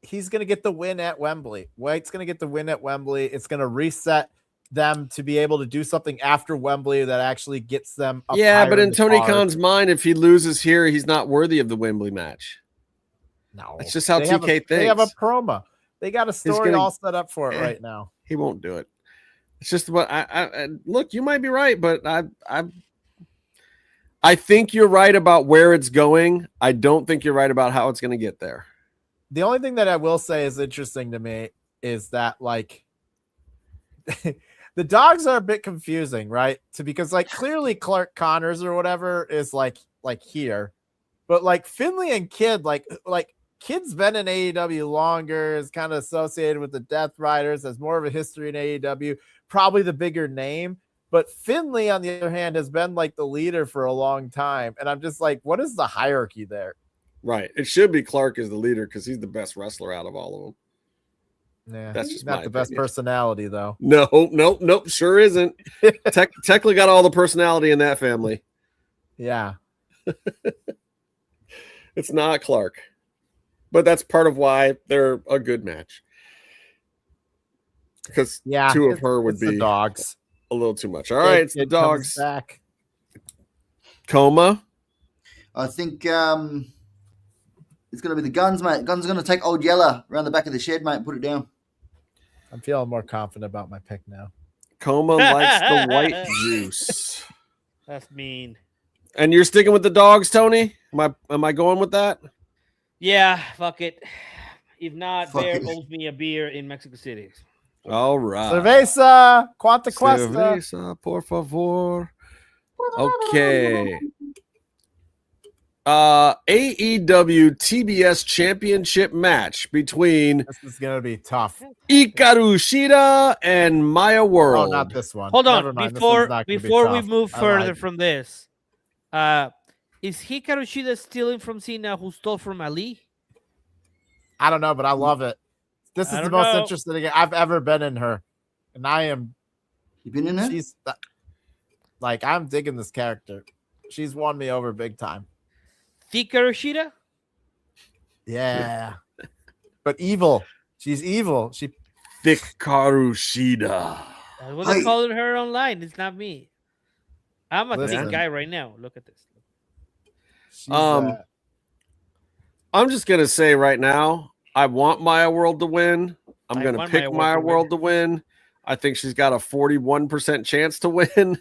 He's going to get the win at Wembley. White's going to get the win at Wembley. It's going to reset them to be able to do something after Wembley that actually gets them up Yeah, higher but in the Tony card. Khan's mind, if he loses here, he's not worthy of the Wembley match. No, That's just how they TK have thinks. They have a promo. They got a story gonna- all set up for it right now. He won't do it. It's just what I look. You might be right, but I think you're right about where it's going. I don't think you're right about how it's going to get there. The only thing that I will say is interesting to me is that like the dogs are a bit confusing, right? Because like clearly Clark Connors or whatever is like here, but like Finley and Kidd, like Kidd's been in AEW longer, is kind of associated with the Death Riders, has more of a history in AEW, probably the bigger name. But Finley, on the other hand, has been like the leader for a long time. And I'm just like, what is the hierarchy there? Right. It should be Clark as the leader because he's the best wrestler out of all of them. Yeah, That's just not my the best opinion. personality, though. Nope. Sure isn't. Technically got all the personality in that family. Yeah. It's not Clark. But that's part of why they're a good match. Because two of her would it's the be dogs. a little too much. All right, it's the Kid comes dogs. back. Coma. I think it's going to be the Guns, mate. Guns are going to take Old Yeller around the back of the shed, mate, and put it down. I'm feeling more confident about my pick now. Coma likes the white juice. That's mean. And you're sticking with the dogs, Tony? Am I going with that? Yeah, fuck it. If not, Fuck Bear it. owes me a beer in Mexico City. All right. Cerveza, Quanta Cuesta. Cerveza, por favor. Okay. AEW TBS Championship match between This is gonna be tough. Hikaru Shida and Maya Oh, World. not this one. Hold Never on, mind, this one's not gonna be before we tough. move I further lied. from this, is Hikaru Shida stealing from Cena who stole from Ali? I don't know, but I love it. This is I the don't most know. interesting I've ever been in her, and I am. You been in there? She's like, I'm digging this character. She's won me over big time. Hikaru Shida? Yeah, but evil. She's evil. She Hikaru Shida. That's what they're calling her online. It's not me. I'm a Listen. thick guy right now. Look at this. she's, I'm just gonna say right now, I want Maya World to win. I'm I gonna want pick Maya Maya World to World to win. I think she's got a 41% chance to win,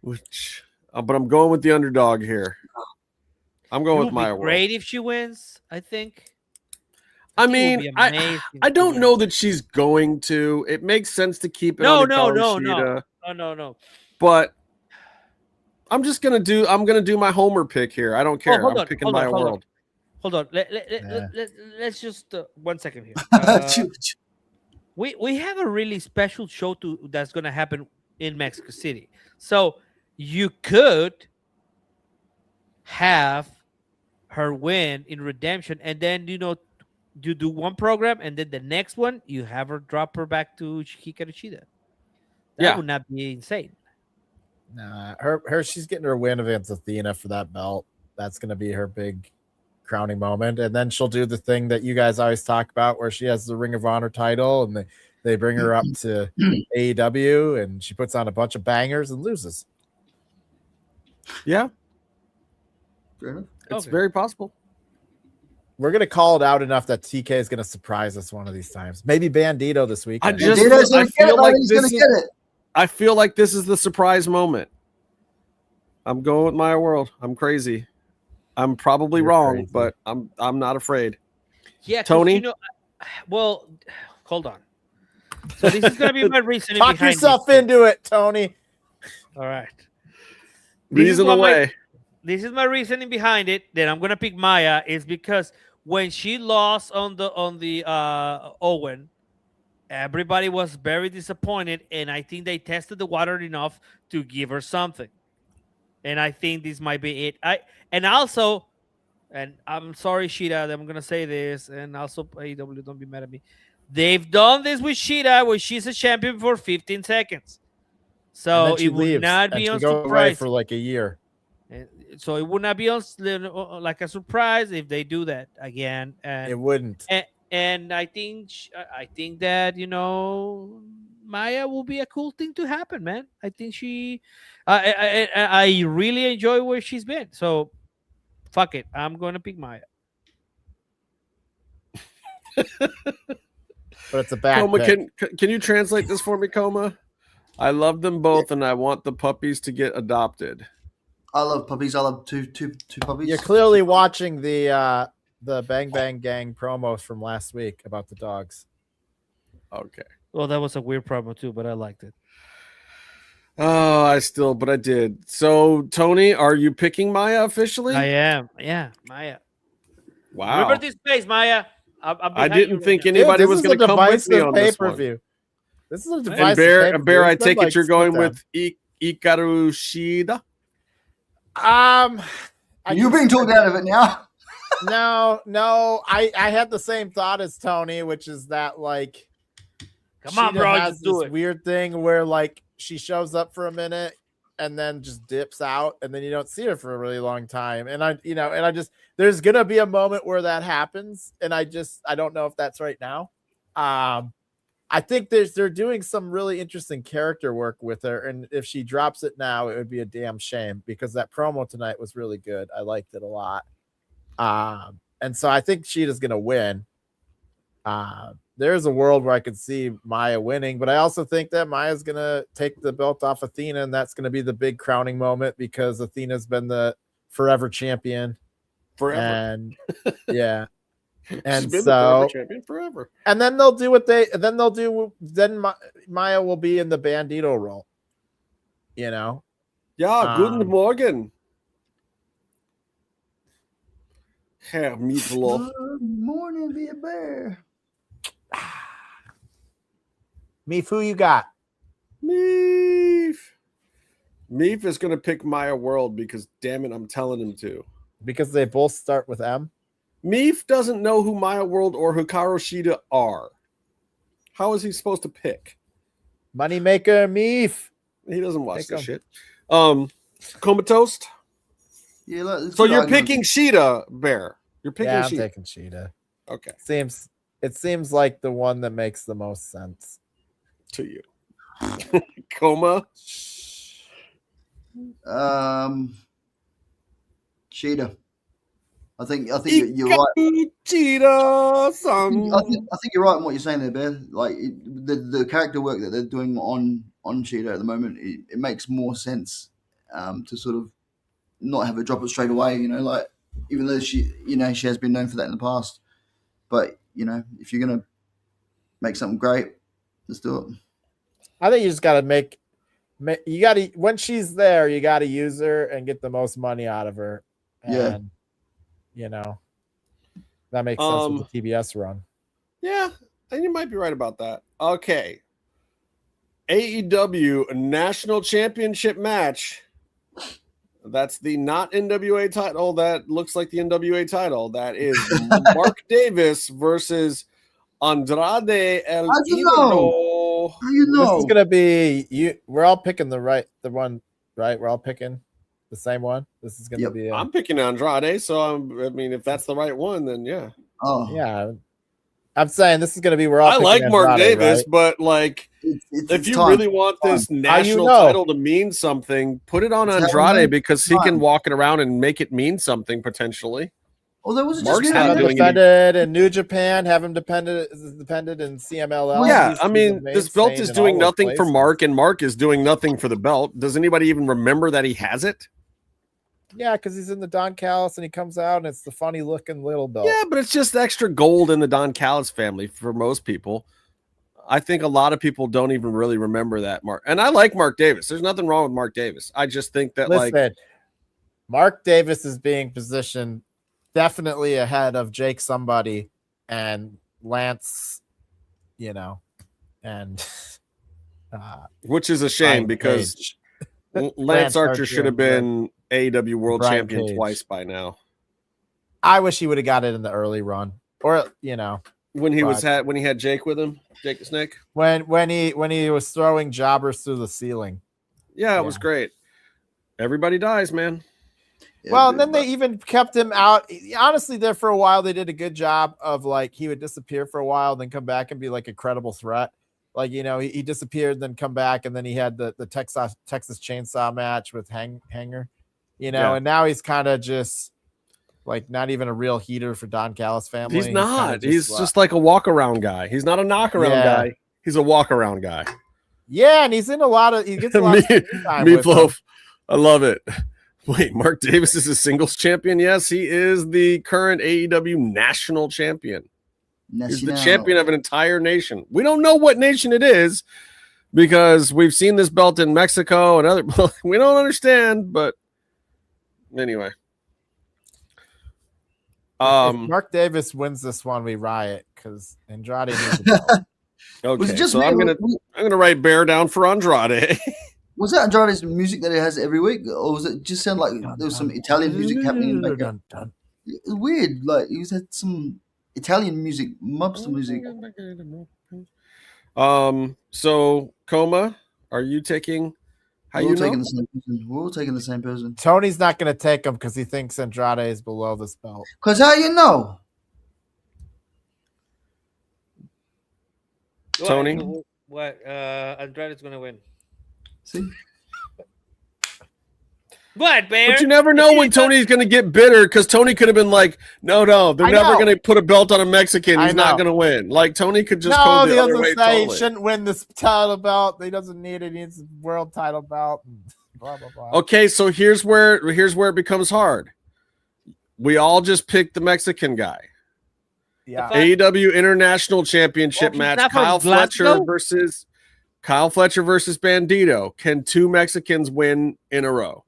which, but I'm going with the underdog here. I'm going It with would Maya be World. great if she wins, I think. I think it would mean, be amazing I to don't win. know that she's going to. It makes sense to keep it No, on no, Hikaru no, Shida, no. but I'm gonna do my homer pick here. I don't care. hold I'm on, picking hold on, Maya hold on. World. Hold on. Yeah. Let's just 1 second here. Choo- We have a really special show that's going to happen in Mexico City. So you could have her win in Redemption, and then you do one program, and then the next one you have her drop her back to Hikaru Shida. That Yeah. would not be insane. nah, her. She's getting her win against Athena for that belt. That's gonna be her big crowning moment, and then she'll do the thing that you guys always talk about, where she has the Ring of Honor title, and they bring her up to AEW, and she puts on a bunch of bangers and loses. Yeah, Fair enough. it's Okay. very possible. We're gonna call it out enough that TK is gonna surprise us one of these times. Maybe Bandito this week. I just- Bandito's I going to get feel it, like mate. He's this going to is- get it. I feel like this is the surprise moment. I'm going with Maya World. I'm crazy. I'm probably You're wrong, crazy. but I'm not afraid. Yeah, 'cause, Tony? You know, well, hold on. So this is gonna be my reasoning Talk behind yourself this. into it, Tony. All right. Reason away. This is my reasoning behind it. That I'm gonna pick Maya is because when she lost on the Owen, everybody was very disappointed, and I think they tested the water enough to give her something. And I think this might be it. And I'm sorry, Sheeta, that I'm gonna say this, and also AEW, don't be mad at me. They've done this with Sheeta, where she's a champion for 15 seconds. And So then she it would leaves, not and be she goes away unsurprising. for like a year. So it would not be like a surprise if they do that again. And It wouldn't. And I think that Maya will be a cool thing to happen, man. I think I really enjoy where she's been. So fuck it, I'm gonna pick Maya. But it's a bad Coma, pick. can you translate this for me, Coma? I love them both, and I want the puppies to get adopted. I love puppies. I love two puppies. You're clearly watching the Bang Bang Gang promos from last week about the dogs. Okay. Well, that was a weird promo too, but I liked it. Oh, but I did. So, Tony, are you picking Maya officially? I am. Yeah, Maya. Wow. Remember this place, Maya. I didn't think anybody was going to come with me on this one. This is a divisive And pay-per-view. Bear, I It's take been, it you're going with Ikaru Shida? You're being talked out of it now. No. I had the same thought as Tony, which is that like, come on, Sheeta bro, has just do this it. weird thing where like she shows up for a minute and then just dips out, and then you don't see her for a really long time. And there's gonna be a moment where that happens, and I don't know if that's right now. I think they're doing some really interesting character work with her, and if she drops it now, it would be a damn shame because that promo tonight was really good. I liked it a lot. And so I think Sheeta's gonna win. There's a world where I could see Maya winning, but I also think that Maya's gonna take the belt off Athena, and that's gonna be the big crowning moment because Athena's been the forever champion. Forever. And yeah. And She's been the so forever champion forever. And then Maya will be in the Bandito role. Yeah, guten Morgen. Herr Meefloaf. Good morning, be a bear. Meef, who you got? Meef is going to pick Maya World because, damn it, I'm telling him to. Because they both start with M? Meef doesn't know who Maya World or Hikaru Shida are. How is he supposed to pick? Moneymaker Meef. He doesn't watch this shit. Comatose? Yeah, look, so you're picking Shida, Bear. You're picking I'm Shida. taking Shida. Okay. It seems like the one that makes the most sense to you. Coma. Shida. I think you're right. Shida, I think you're right in what you're saying there, Bear. Like the character work that they're doing on Shida at the moment, it makes more sense to sort of not have her drop it straight away. Like even though she has been known for that in the past, but if you're gonna make something great, let's do it. I think you just got to when she's there, you got to use her and get the most money out of her. And, that makes sense with the TBS run. Yeah, and you might be right about that. Okay. AEW National Championship match. That's the not NWA title. That looks like the NWA title. That is Mark Davis versus Andrade El Idolo. How you know? This is gonna be you. We're all picking the one, right? We're all picking the same one. This is gonna be. I'm picking Andrade, so if that's the right one, then yeah. Oh yeah. I'm saying this is gonna be. We're all. I like Mark Andrade, Davis, right? but like, if you really want this national title to mean something, put it on Andrade because he can walk it around and make it mean something potentially. Oh, there was Mark's not defended in New Japan. Have him depended in CMLL. Yeah, this belt is doing nothing for Mark, and Mark is doing nothing for the belt. Does anybody even remember that he has it? Yeah, because he's in the Don Callis and he comes out and it's the funny looking little belt. Yeah, but it's just extra gold in the Don Callis family for most people. I think a lot of people don't even really remember that Mark. And I like Mark Davis. There's nothing wrong with Mark Davis. I just think that Mark Davis is being positioned definitely ahead of Jake somebody and Lance, and which is a shame because Lance Archer should have been AEW World Champion twice by now. I wish he would have got it in the early run, or when he had Jake with him, Jake the Snake. When he was throwing jobbers through the ceiling. Yeah, it was great. Everybody dies, man. Well, and then they even kept him out. Honestly, there for a while, they did a good job of he would disappear for a while, then come back and be like a credible threat. He disappeared, then come back, and then he had the Texas Chainsaw match with Hanger, and now he's kind of just not even a real heater for Don Callis family. He's not. He's just like a walk around guy. He's not a knock around guy. He's a walk around guy. Yeah, and he's in he gets a lot of time. Meefloaf. I love it. Wait, Mark Davis is a singles champion? Yes, he is the current AEW national champion. He's the champion of an entire nation. We don't know what nation it is because we've seen this belt in Mexico and other. We don't understand, but anyway. If Mark Davis wins this one, we riot because Andrade needs a belt. Okay, so I'm gonna write bear down for Andrade. Was that Andrade's music that he has every week, or was it just sound like there was some Italian music happening in the background? It's weird. Like he had some Italian music, mobster music. So Coma, are you taking? We're all taking the same person. Tony's not going to take him because he thinks Andrade is below this belt. Because how you know? Tony, what? Andrade's going to win. See. What, Bear? But you never know when Tony's going to get bitter because Tony could have been like, no, they're never going to put a belt on a Mexican. He's not going to win. Like, Tony could just go the other way. He shouldn't win this title belt. He doesn't need it. He needs a world title belt. Blah, blah, blah. Okay, so here's where it becomes hard. We all just picked the Mexican guy. Yeah. AEW International Championship match. Kyle Fletcher versus Bandito. Can two Mexicans win in a row?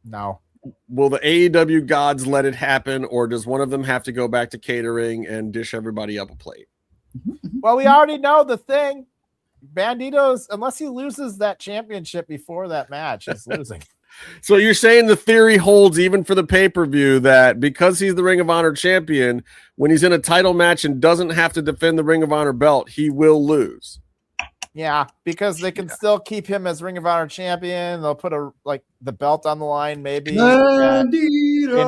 No. Will the AEW gods let it happen, or does one of them have to go back to catering and dish everybody up a plate? Well, we already know the thing. Bandito's, unless he loses that championship before that match, he's losing. So you're saying the theory holds even for the pay-per-view that because he's the Ring of Honor champion, when he's in a title match and doesn't have to defend the Ring of Honor belt, he will lose. Yeah, because they can still keep him as Ring of Honor champion. They'll put the belt on the line maybe in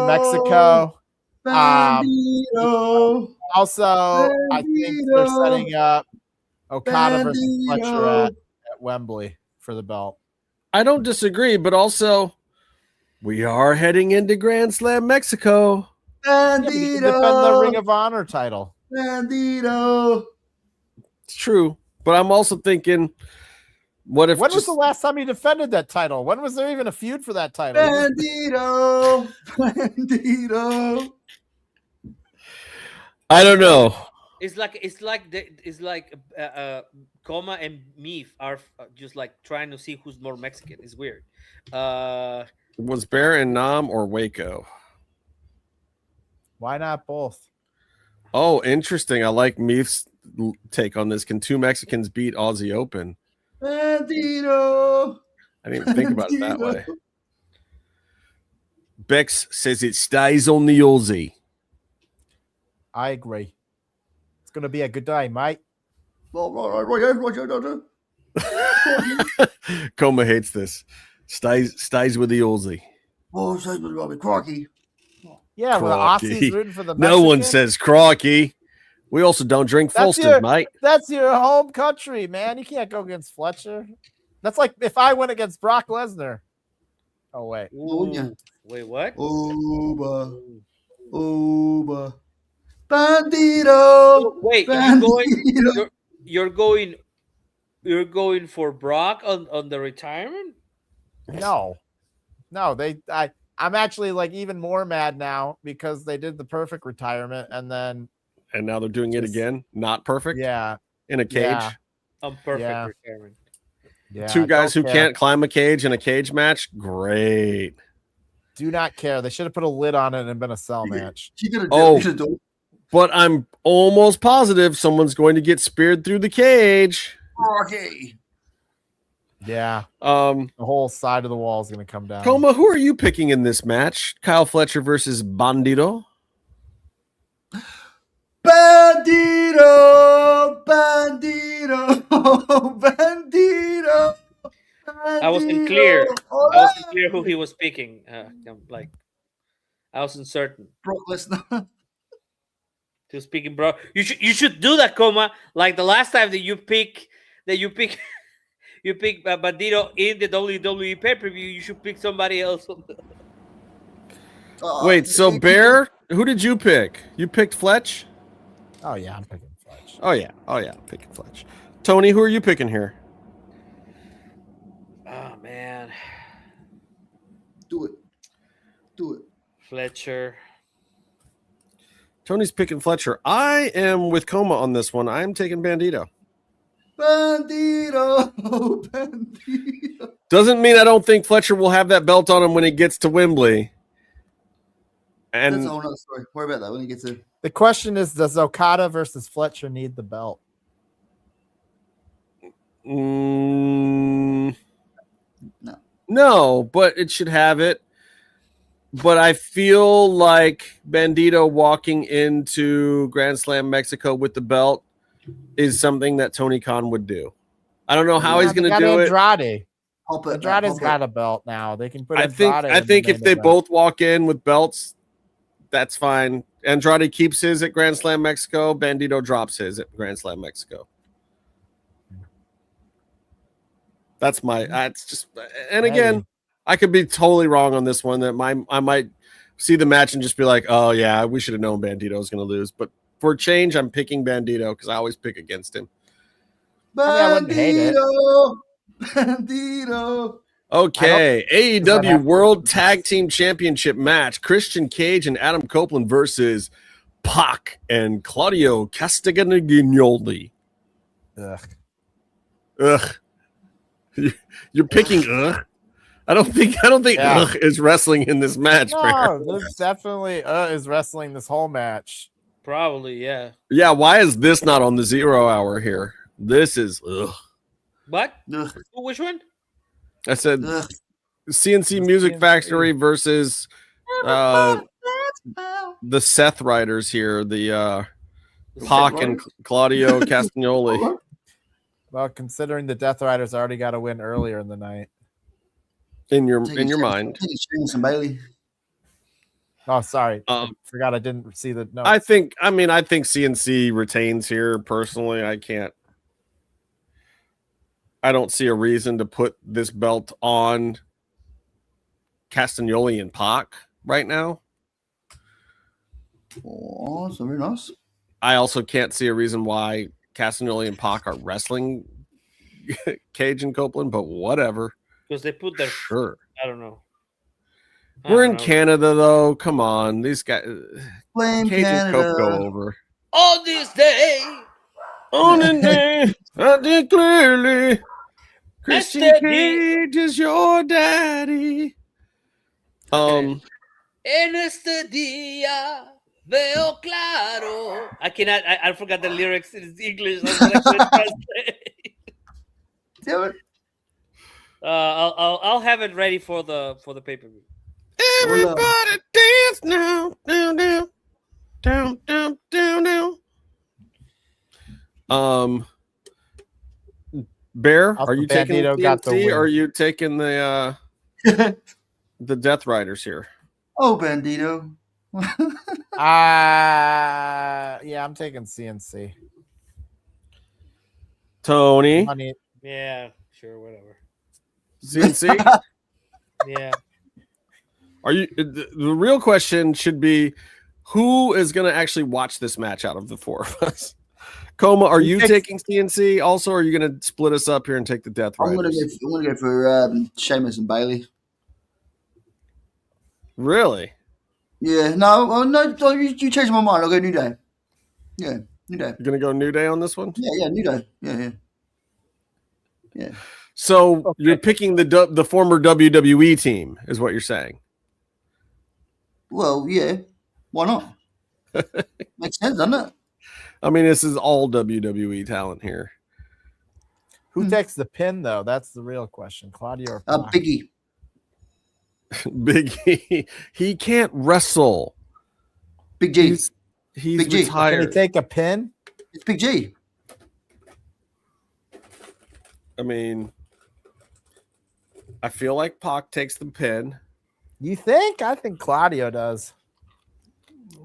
Mexico. Also, I think they're setting up Okada versus Fletcher at Wembley for the belt. I don't disagree, but also we are heading into Grand Slam Mexico. Defend the Ring of Honor title. Bandito. It's true. But I'm also thinking, when was the last time he defended that title? When was there even a feud for that title? Bandito. I don't know. It's like Coma and Meef are just trying to see who's more Mexican. It's weird. Was Bear in Nam or Waco? Why not both? Oh, interesting. I like Meef's take on this. Can two Mexicans beat Aussie Open? Bandito. I didn't even think about it that way. Bex says it stays on the Aussie. I agree. It's going to be a good day, mate. Roger. Coma hates this. Stays with the Aussie. Oh, stays with Robbie Crocky. Yeah, well, the Aussies rooting for the Mexican. No one says crocky. We also don't drink Folston, mate. That's your home country, man. You can't go against Fletcher. That's like if I went against Brock Lesnar. Oh, wait. Wait, what? Uba. Bandito. Wait, Bandito. you're going for Brock on the retirement? No, I'm actually like even more mad now because they did the perfect retirement and now they're doing it again. Not perfect. Yeah, in a cage. Yeah. Perfect retirement. Yeah, Two guys who care. can't climb a cage in a cage match. Great. Do not care. They should have put a lid on it and been a cell match. But I'm almost positive someone's going to get speared through the cage. Okay. Yeah. The whole side of the wall is going to come down. Coma, who are you picking in this match? Kyle Fletcher versus Bandito. Bandito, Bandito, Bandito. I wasn't clear. I wasn't clear who he was picking. I wasn't certain. Brock Lesnar. He was picking Brock. You should do that, Coma. Like the last time that you pick Bandito in the WWE pay-per-view. You should pick somebody else. Wait, so Bear, who did you pick? You picked Fletch? Oh yeah, I'm picking Fletch. Oh yeah, I'm picking Fletch. Tony, who are you picking here? Oh man, do it. Fletcher. Tony's picking Fletcher. I am with Coma on this one. I'm taking Bandito. Bandito. Doesn't mean I don't think Fletcher will have that belt on him when he gets to Wembley. And that's a whole nother story. Worry about that when he gets in. The question is, does Okada versus Fletcher need the belt? No, but it should have it. But I feel like Bandito walking into Grand Slam Mexico with the belt is something that Tony Khan would do. I don't know how he's going to do Andrade. it. Andrade's got a belt now. They can put. I think if they both walk in with belts, that's fine. Andrade keeps his at Grand Slam Mexico. Bandito drops his at Grand Slam Mexico. That's my. It's just. And again, I could be totally wrong on this one. That I might see the match and just be like, oh yeah, we should have known Bandito was going to lose. But for a change, I'm picking Bandito because I always pick against him. Bandito. Bandito. Okay, AEW World Tag Team Championship match. Christian Cage and Adam Copeland versus Pac and Claudio Castagnoli. Ugh. You're picking ugh. I don't think ugh is wrestling in this match. No, this definitely is wrestling this whole match. Probably, yeah. Yeah, why is this not on the 0 hour here? This is ugh. What? Which one? I said CNC Music Factory versus the Seth Riders here, the Pac and Claudio Castagnoli. Well, considering the Death Riders already got a win earlier in the night. In your mind. Bailey. Oh, sorry. I forgot I didn't see the notes. I think CNC retains here personally. I don't see a reason to put this belt on Castagnoli and Pac right now. Oh, so very nice. I also can't see a reason why Castagnoli and Pac are wrestling Cage and Copeland, but whatever. Because they put their sure. I don't know. We're in Canada though. Come on, these guys. Blame Cage Canada. and Cope go over. On this day. On a day, I did clearly. Christian Cage is your daddy. En este día veo claro. I forgot the lyrics in English. Damn it. I'll have it ready for the pay-per-view. Everybody dance now. Down, down. Down, down, down, down. Bear, are you taking the TNT, or are you taking the the Death Riders here? Oh, Bandito. Yeah, I'm taking CNC. Tony. Yeah, sure, whatever. CNC? Yeah. Are you? The real question should be, who is going to actually watch this match out of the four of us? Coma, are you Takes- taking CNC? Also, are you going to split us up here and take the Death I'm Riders? gonna go for Sheamus and Bailey. Really? Yeah, no, you changed my mind. I'll go New Day. Yeah, New Day. You're going to go New Day on this one? Yeah, New Day. Yeah. So you're picking the former WWE team, is what you're saying? Well, yeah. Why not? Makes sense, doesn't it? I mean, this is all WWE talent here. Who takes the pin though? That's the real question. Claudio or Pac? Biggie. Biggie. He can't wrestle. Big G. He's Big G. retired. Can he take a pin? It's Big G. I mean, I feel like Pac takes the pin. You think? I think Claudio does.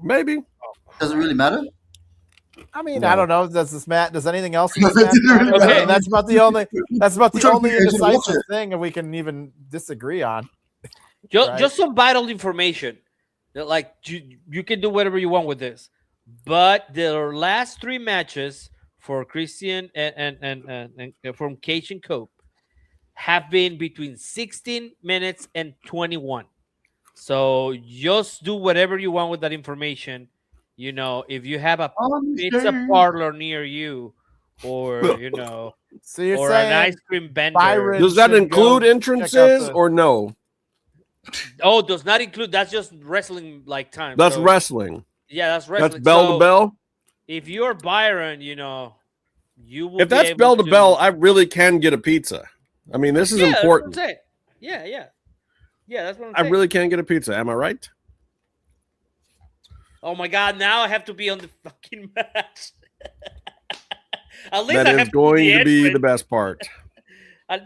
Maybe. Does it really matter? I mean, No. I don't know. Does this matter? Does anything else? Okay. That's about the only. That's about the trying to only figure out who to watch indecisive it. thing that we can even disagree on. Just, just some vital information. That, like you can do whatever you want with this, but the last 3 matches for Christian and from Cage and Cope have been between 16 minutes and 21. So just do whatever you want with that information. You know, if you have a pizza parlor near you, or you know, So you're or saying an ice cream vendor. Byron Does that should include go entrances check out or no? Oh, does not include. That's just wrestling like time. That's So, wrestling. Yeah, that's wrestling. That's bell So, to bell. If you're Byron, you know, you will. If be that's able bell to bell, I really can get a pizza. I mean, this is yeah, important. That's what I'm saying. Yeah. That's what I'm I saying. really can get a pizza. Am I right? Oh my God! Now I have to be on the fucking match. At least That I is have going to to do be the the best part.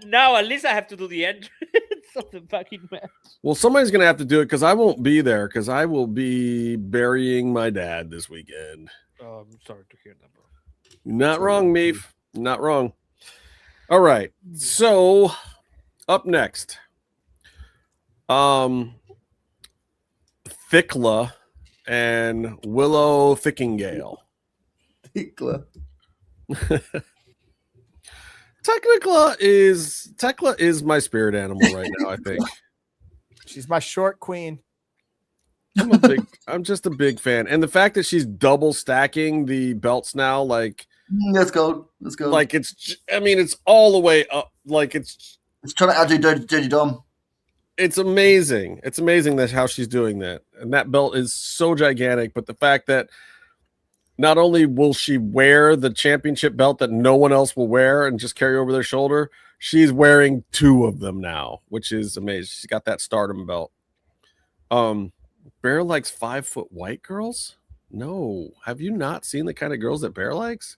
now at least I have to do the entrance of the fucking match. Well, somebody's going to have to do it because I won't be there because I will be burying my dad this weekend. Oh, I'm sorry to hear that, bro. Not wrong, Meef. Not wrong. All right. So up next, 𝔸𝕃𝕄 and Willow Thickingale. Hickler. Tekla is my spirit animal right now, I think. She's my short queen. I'm just a big fan. And the fact that she's double stacking the belts now, like Let's go. Let's go. like it's all the way up. Like it's trying to outdo Dirty Dom. it's amazing. It's amazing that how she's doing that. And that belt is so gigantic. But the fact that not only will she wear the championship belt that no one else will wear and just carry over their shoulder, she's wearing 2 of them now, which is amazing. She's got that Stardom belt. Bear likes 5-foot white girls? No. Have you not seen the kind of girls that Bear likes?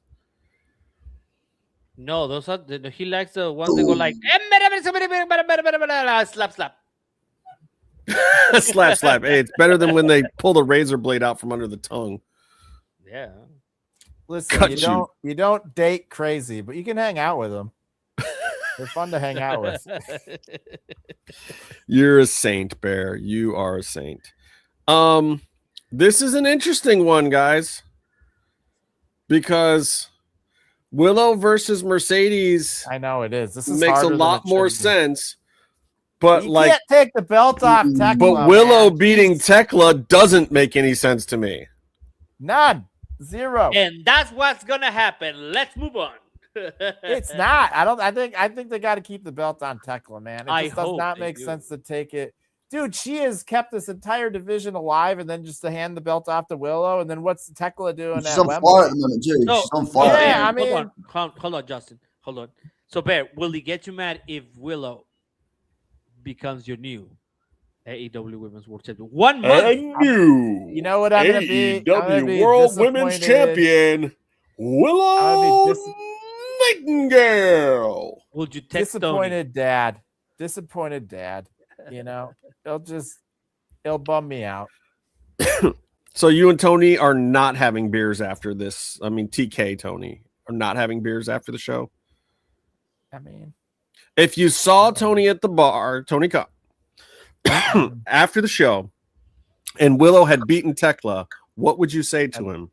No, those are he likes the ones that go like slap slap. Slap, slap. Hey, it's better than when they pull the razor blade out from under the tongue. Yeah. Listen, Cut you don't date crazy, but you can hang out with them. They're fun to hang out with. You're a saint, Bear. You are a saint. This is an interesting one, guys, because Willow versus Mercedes. I know it is. This is makes a harder than lot it more should be. sense. But You like, can't take the belt off Tekla, but Willow man. beating Tekla doesn't make any sense to me. None. 0. And that's what's gonna happen. Let's move on. It's not. I think they got to keep the belt on Tekla, man. It just does not make sense to take it. Dude, she has kept this entire division alive, and then just to hand the belt off to Willow, and then what's Tekla doing She's at on Wembley? fire at the moment, too. No, She's on fire. Yeah, I mean, hold on, Justin. Hold on. So, Bear, will he get you mad if Willow becomes your new AEW Women's World Champion? 1 month. New you know what I'm gonna be? I'm gonna be World Women's disappointed. Champion Willow Nightingale. Would you text Disappointed dad. Disappointed dad. You know, it'll bum me out. So you and Tony are not having beers after this. I mean, TK Tony are not having beers after the show. I mean, if you saw Tony at the bar, Tony Cup, after the show, and Willow had beaten Tekla, what would you say to him?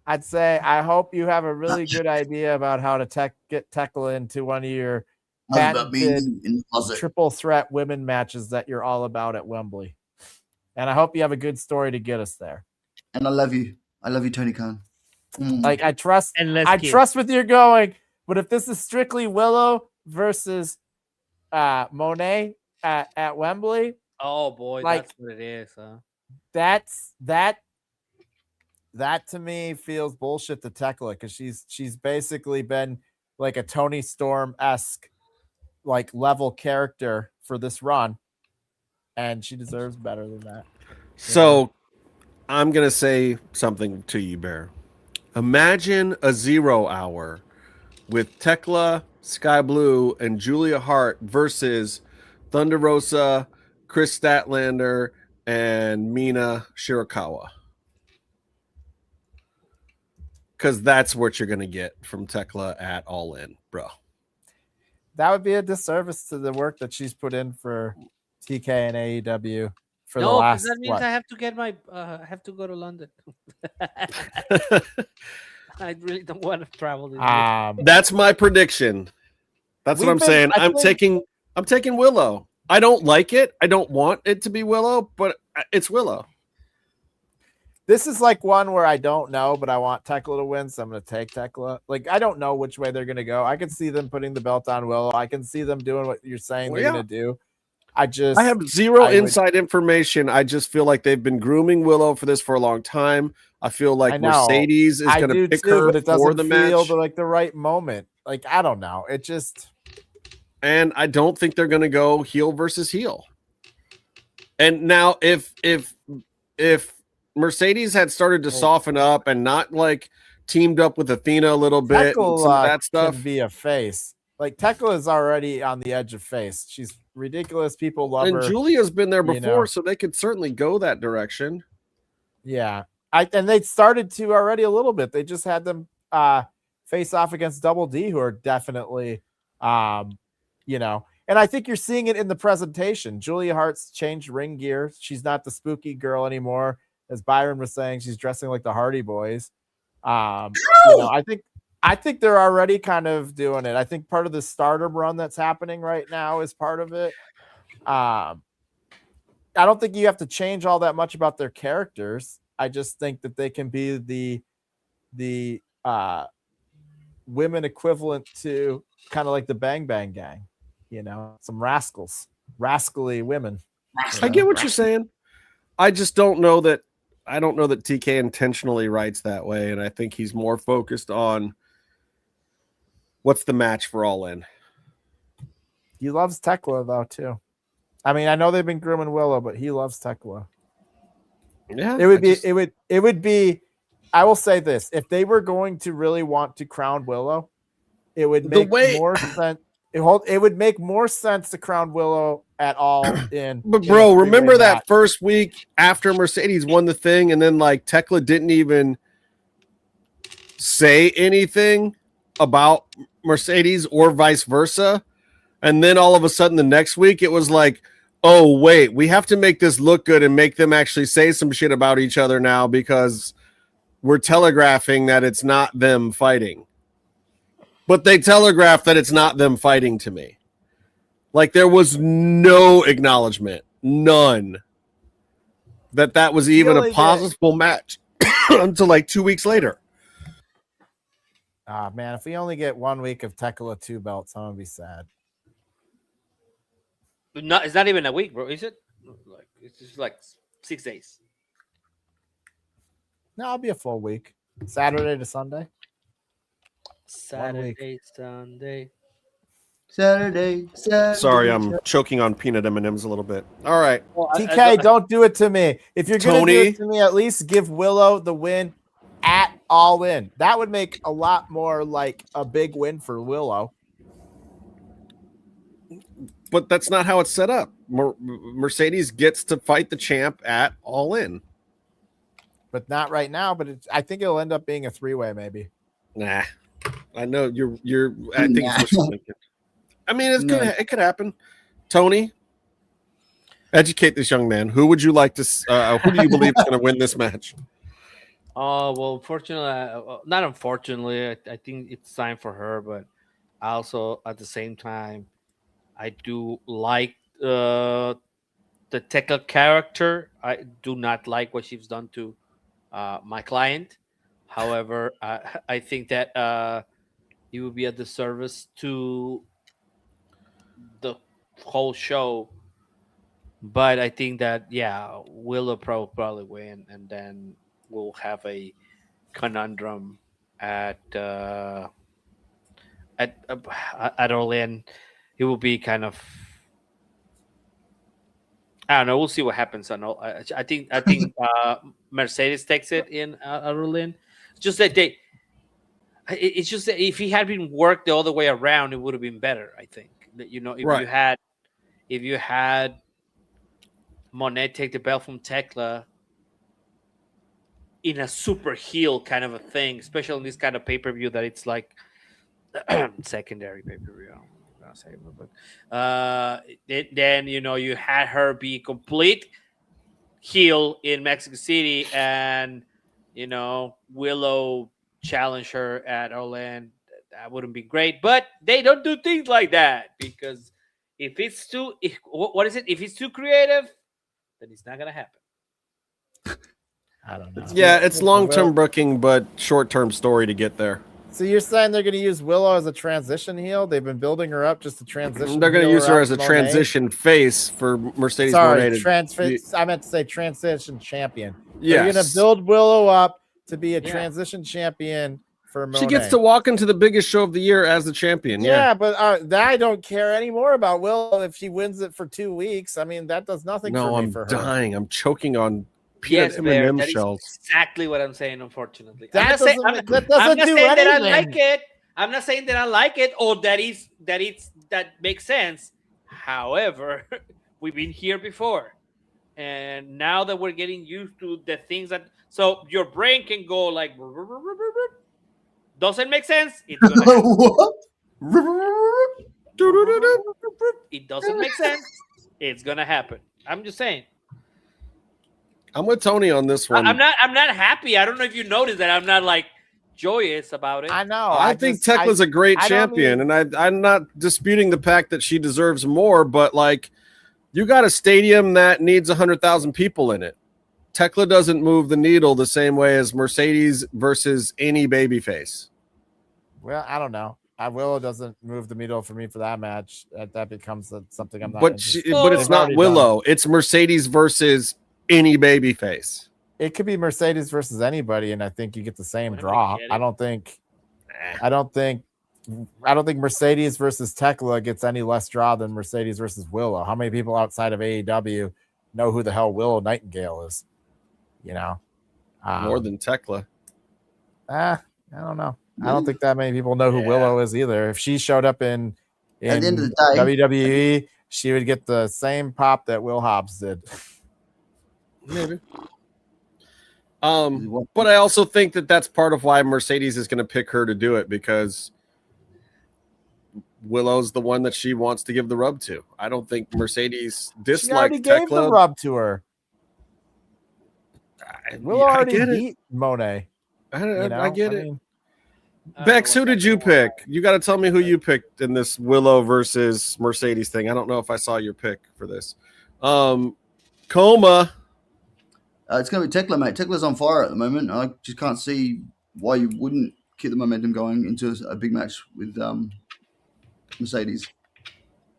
I'd say I hope you have a really good idea about how to get Tekla into one of your About being patented in the closet. triple threat women matches that you're all about at Wembley. And I hope you have a good story to get us there. And I love you. I love you, Tony Khan. Like I trust Endless trust with you're going, but if this is strictly Willow versus Monet at Wembley, Oh boy, like, that's what it is, huh? That to me feels bullshit to Tekla because she's basically been like a Tony Storm-esque like level character for this run, and she deserves better than that. So I'm gonna say something to you, Bear. Imagine a 0 hour with Tekla, Sky Blue, and Julia Hart versus Thunder Rosa, Chris Statlander, and Mina Shirakawa. Because that's what you're going to get from Tekla at All In, bro. That would be a disservice to the work that she's put in for TK and AEW for the No, last. because that means what? I have to get my I have to go to London. I really don't want to travel this year. That's my prediction. That's what I'm saying. I'm taking Willow. I don't like it. I don't want it to be Willow, but it's Willow. This is like one where I don't know, but I want Tekla to win, so I'm going to take Tekla. Like, I don't know which way they're going to go. I can see them putting the belt on Willow. I can see them doing what you're saying they're going to do. I have zero inside information. I just feel like they've been grooming Willow for this for a long time. I feel like Mercedes is going to pick her but it doesn't for the feel match. like the right moment. Like, I don't know. It just... And I don't think they're going to go heel versus heel. And now if Mercedes had started to soften up and not like teamed up with Athena a little bit, and some of that stuff, can be a face. Like Tekla is already on the edge of face. She's ridiculous. People love her. And Julia's been there before, so they could certainly go that direction. Yeah, and they started to already a little bit. They just had them face off against Double D, who are definitely, and I think you're seeing it in the presentation. Julia Hart's changed ring gear. She's not the spooky girl anymore. As Byron was saying, she's dressing like the Hardy Boys. I think they're already kind of doing it. I think part of the Stardom run that's happening right now is part of it. I don't think you have to change all that much about their characters. I just think that they can be the women equivalent to kind of like the Bang Bang Gang, some rascally women. I get what you're saying. I just don't know that. I don't know that TK intentionally writes that way, and I think he's more focused on what's the match for All In. He loves Tekla though too. I mean, I know they've been grooming Willow, but he loves Tekla. Yeah, it would be. I will say this: if they were going to really want to crown Willow, it would make more sense. It would make more sense to crown Willow at All In. But bro, remember that first week after Mercedes won the thing, and then like Tekla didn't even say anything about Mercedes or vice versa, and then all of a sudden the next week it was like, oh wait, we have to make this look good and make them actually say some shit about each other now because we're telegraphing that it's not them fighting. But they telegraphed that it's not them fighting to me. Like there was no acknowledgement, none, that was even a possible match until like 2 weeks later. Man, if we only get 1 week of Tekla 2 belts, I'm gonna be sad. It's not even a week, bro. Is it? Like it's just like 6 days. No, it'll be a full week. Saturday to Sunday. Saturday, Sunday. Saturday. Sorry, I'm choking on peanut M&Ms a little bit. All right. Well, TK, don't do it to me. If you're going to do it to me, at least give Willow the win at All In. That would make a lot more like a big win for Willow. But that's not how it's set up. Mercedes gets to fight the champ at All In. But not right now, but I think it'll end up being a 3-way maybe. Nah. I know you're I think it's what you're thinking. I mean, it could happen. Tony, educate this young man. Who would you like to who do you believe is going to win this match? Oh well, unfortunately, not unfortunately. I think it's time for her, but also at the same time, I do like the Tekla character. I do not like what she's done to my client. However, I think that it would be a disservice to the whole show. But I think that Willow probably win, and then we'll have a conundrum at at uh, at All In. It will be kind of, I don't know. We'll see what happens. I think Mercedes takes it in at All In. Just that it's just that if he had been worked the other way around, it would have been better. I think that if you had Monet take the belt from Tekla in a super heel kind of a thing, especially in this kind of pay-per-view that it's like secondary pay-per-view. Then you had her be complete heel in Mexico City, and Willow challenge her at Orlando. That wouldn't be great, but they don't do things like that because if it's too creative, then it's not gonna happen. I don't know. Yeah, it's long-term booking, but short-term story to get there. So you're saying they're going to use Willow as a transition heel? They've been building her up just to transition. They're going to use her as a transition face for Mercedes. Sorry, I meant to say transition champion. Yeah, you're going to build Willow up to be a transition champion for Monet. She gets to walk into the biggest show of the year as the champion. Yeah, but I don't care anymore about Willow if she wins it for 2 weeks. I mean, that does nothing for me. I'm dying. I'm choking on peanut M&M shells. Exactly what I'm saying. Unfortunately, that doesn't do anything. That I like it. I'm not saying that I like it or that makes sense. However, we've been here before, and now that we're getting used to the things so your brain can go like doesn't make sense. It's gonna it doesn't make sense. It's gonna happen. I'm just saying. I'm with Tony on this one. I'm not happy. I don't know if you noticed that I'm not like joyous about it. I know. I think Tekla's a great champion, and I'm not disputing the fact that she deserves more, but like you got a stadium that needs 100,000 people in it. Tekla doesn't move the needle the same way as Mercedes versus any babyface. Well, I don't know. Willow doesn't move the needle for me for that match. That becomes something I'm not. But it's not Willow. It's Mercedes versus any baby face. It could be Mercedes versus anybody, and I think you get the same draw. I don't think Mercedes versus Tekla gets any less draw than Mercedes versus Willow. How many people outside of AEW know who the hell Willow Nightingale is? More than Tekla. I don't know. I don't think that many people know who Willow is either. If she showed up in at the end of the day, WWE, she would get the same pop that Will Hobbs did. Maybe. But I also think that that's part of why Mercedes is going to pick her to do it, because Willow's the one that she wants to give the rub to. I don't think Mercedes dislikes Tekla. Gave the rub to her. Willow already beat Monet. I get it. Bex, who did you pick? You got to tell me who you picked in this Willow versus Mercedes thing. I don't know if I saw your pick for this. Coma. It's going to be Tekla, mate. Tekla's on fire at the moment. I just can't see why you wouldn't keep the momentum going into a big match with Mercedes.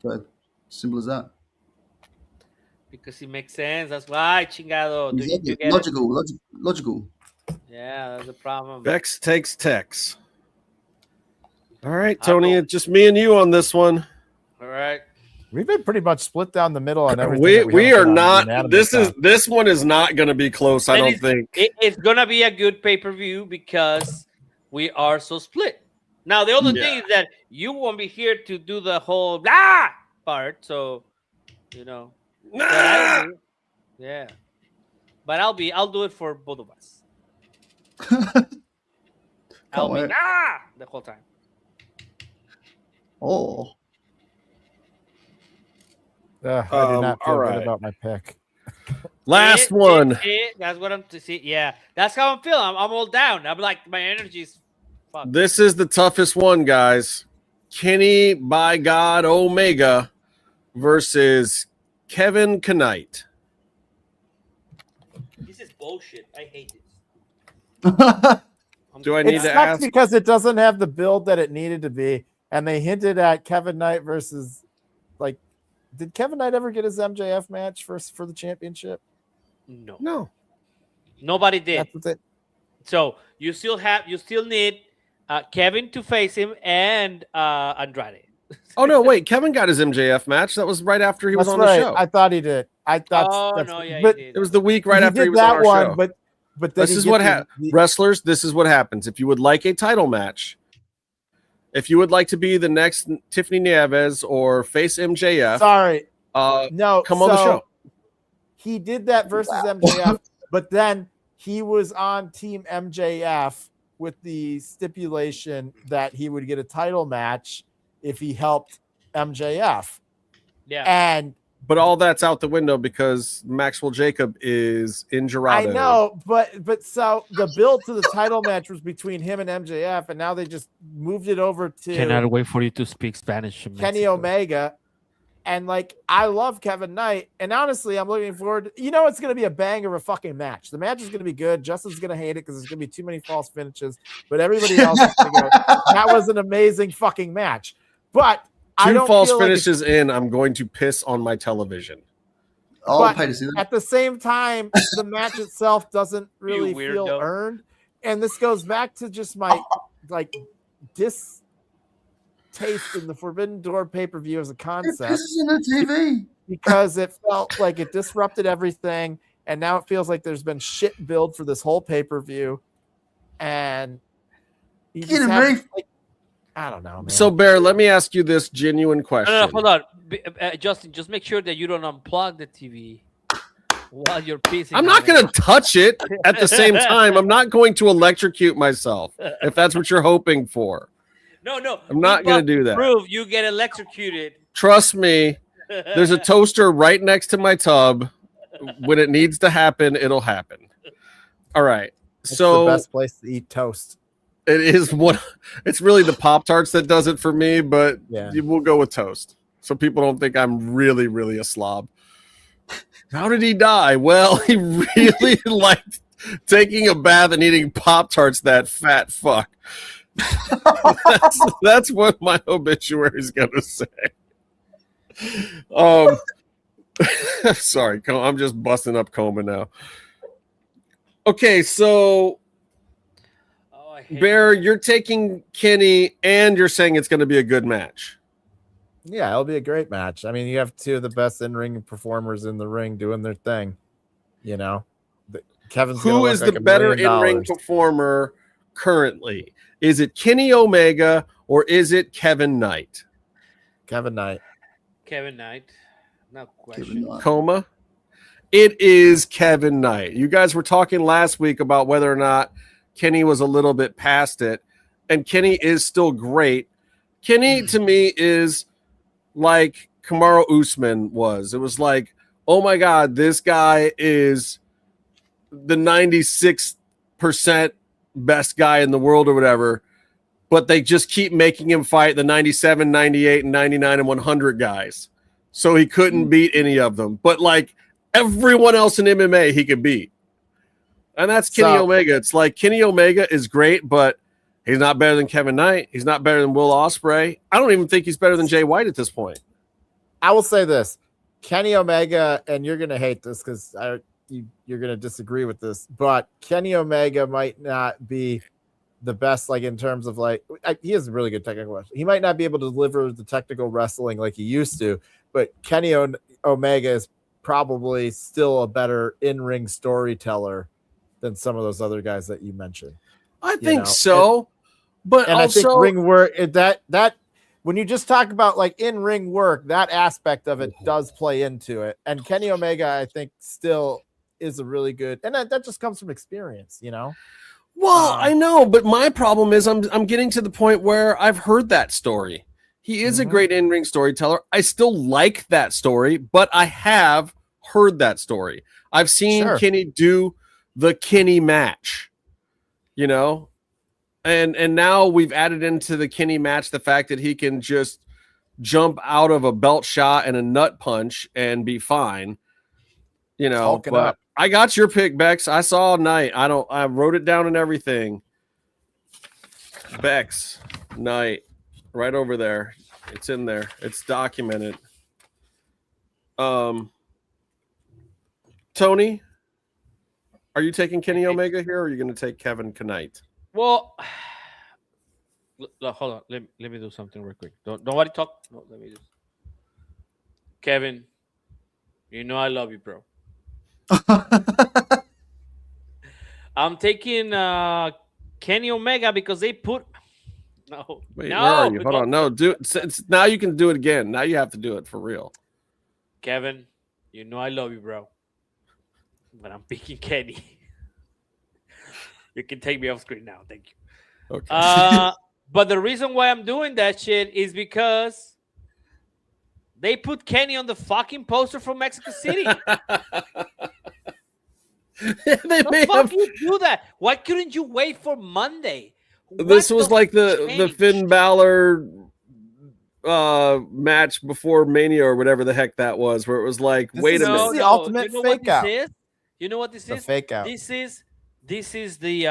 So simple as that. Because it makes sense. That's why, chingado. Exactly. Logical. Yeah, that's the problem. Bex takes Tex. All right, Tony, it's just me and you on this one. All right. We've been pretty much split down the middle on everything. We are not. This one is not going to be close. I don't think it's going to be a good pay-per-view because we are so split. Now the other thing is that you won't be here to do the whole blah part, so But I'll do it for both of us. I'll be the whole time. Oh. I do not feel good about my pick. Last one. That's what I'm to see. Yeah, that's how I'm feeling. I'm all down. I'm like, my energy's fucked. This is the toughest one, guys. Kenny by God Omega versus Kevin Knight. This is bullshit. I hate this. Do I need It to sucks ask? because it doesn't have the build that it needed to be, and they hinted at Kevin Knight versus, like, did Kevin Knight ever get his MJF match for the championship? No. Nobody did. That's what So you still need Kevin to face him and Andrade. Oh no, wait. Kevin got his MJF match. That was right after he was That's on right. the show. I thought he did. I thought. He but did. It was the week right he after he did was on that our one. show. But then this is what wrestlers. This is what happens if you would like a title match. If you would like to be the next Tiffany Nieves or face MJF, sorry, no, come on the show. He did that versus MJF, but then he was on Team MJF with the stipulation that he would get a title match if he helped MJF. Yeah, but all that's out the window because Maxwell Jacob is in Gerardo. I know, but so the build to the title match was between him and MJF, and now they just moved it over to Cannot wait for you to speak Spanish. Kenny Omega. And like, I love Kevin Knight, and honestly, I'm looking forward. It's going to be a banger of a fucking match. The match is going to be good. Justin's going to hate it because there's going to be too many false finishes, but everybody else is going to go, that was an amazing fucking match. But I don't false feel finishes in, I'm going to piss on my television. But at the same time, the match itself doesn't really feel earned. And this goes back to just my distaste in the Forbidden Door pay-per-view as a concept. This is in the TV. Because it felt like it disrupted everything, and now it feels like there's been shit build for this whole pay-per-view. And you just have, I don't know, man. So, Bear, let me ask you this genuine question. No, hold on. Justin, just make sure that you don't unplug the TV while you're pissing. I'm not going to touch it at the same time. I'm not going to electrocute myself, if that's what you're hoping for. No. I'm not going to do that. Prove you get electrocuted. Trust me. There's a toaster right next to my tub. When it needs to happen, it'll happen. All right. It's so the best place to eat toast. It is it's really the Pop-Tarts that does it for me, but we'll go with toast. So people don't think I'm really, really a slob. How did he die? Well, he really liked taking a bath and eating Pop-Tarts, that fat fuck. That's what my obituary is going to say. Sorry, I'm just busting up Coma now. Okay, so Bear, you're taking Kenny and you're saying it's going to be a good match. Yeah, it'll be a great match. I mean, you have two of the best in-ring performers in the ring doing their thing. Kevin's who is the better in-ring performer currently? Is it Kenny Omega or is it Kevin Knight? Kevin Knight. No question. Coma. It is Kevin Knight. You guys were talking last week about whether or not Kenny was a little bit past it, and Kenny is still great. Kenny to me is like Kamaru Usman was. It was like, oh my God, this guy is the 96% best guy in the world or whatever, but they just keep making him fight the 97, 98, and 99 and 100 guys. So he couldn't beat any of them. But like everyone else in MMA, he could beat. And that's Kenny Omega. It's like Kenny Omega is great, but he's not better than Kevin Knight. He's not better than Will Ospreay. I don't even think he's better than Jay White at this point. I will say this. Kenny Omega, and you're going to hate this because you're going to disagree with this, but Kenny Omega might not be the best, like in terms of he has a really good technical wrestling. He might not be able to deliver the technical wrestling like he used to, but Kenny Omega is probably still a better in-ring storyteller than some of those other guys that you mentioned. I think so. But and also, I think ring work that when you just talk about like in-ring work, that aspect of it does play into it. And Kenny Omega, I think, still is a really good, and that just comes from experience, Well, I know, but my problem is I'm getting to the point where I've heard that story. He is a great in-ring storyteller. I still like that story, but I have heard that story. I've seen Kenny do the Kenny match, you know, and now we've added into the Kenny match the fact that he can just jump out of a belt shot and a nut punch and be fine, you know. But I got your pick, Bex. I saw Knight. I wrote it down and everything. Bex, Knight, right over there. It's in there. It's documented. Tony, are you taking Kenny Omega here, or are you going to take Kevin Knight? Well, hold on. Let me do something real quick. Nobody talk. No, let me just. Kevin, you know I love you, bro. I'm taking Kenny Omega because they put. No. Wait, where are you? Hold on. No, now you can do it again. Now you have to do it for real. Kevin, you know I love you, bro. But I'm picking Kenny. You can take me off screen now. Thank you. Okay. But the reason why I'm doing that shit is because they put Kenny on the fucking poster from Mexico City. You do that. Why couldn't you wait for Monday? This was like the Finn Balor match before Mania or whatever the heck that was, where it was like, wait a minute. This is the ultimate fake out. You know what this is? Fake out. This is the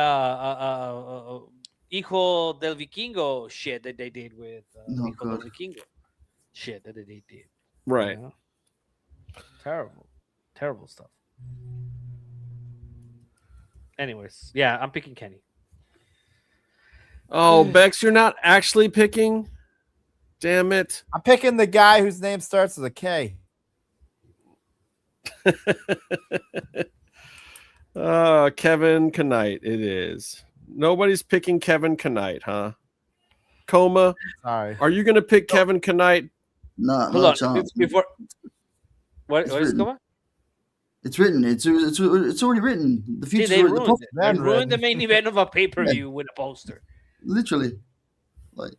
Hijo del Vikingo shit that they did with Hijo del Vikingo shit that they did. Right. You know? Terrible stuff. Anyways, yeah, I'm picking Kenny. Oh, Bex, you're not actually picking? Damn it. I'm picking the guy whose name starts with a K. Kevin Knight, it is. Nobody's picking Kevin Knight, huh? Coma, sorry. Are you going to pick Kevin Knight? No, hold on. Before what is Coma? It's written. It's already written. The future. They ruined the main event of a pay-per-view with a poster. Literally, like.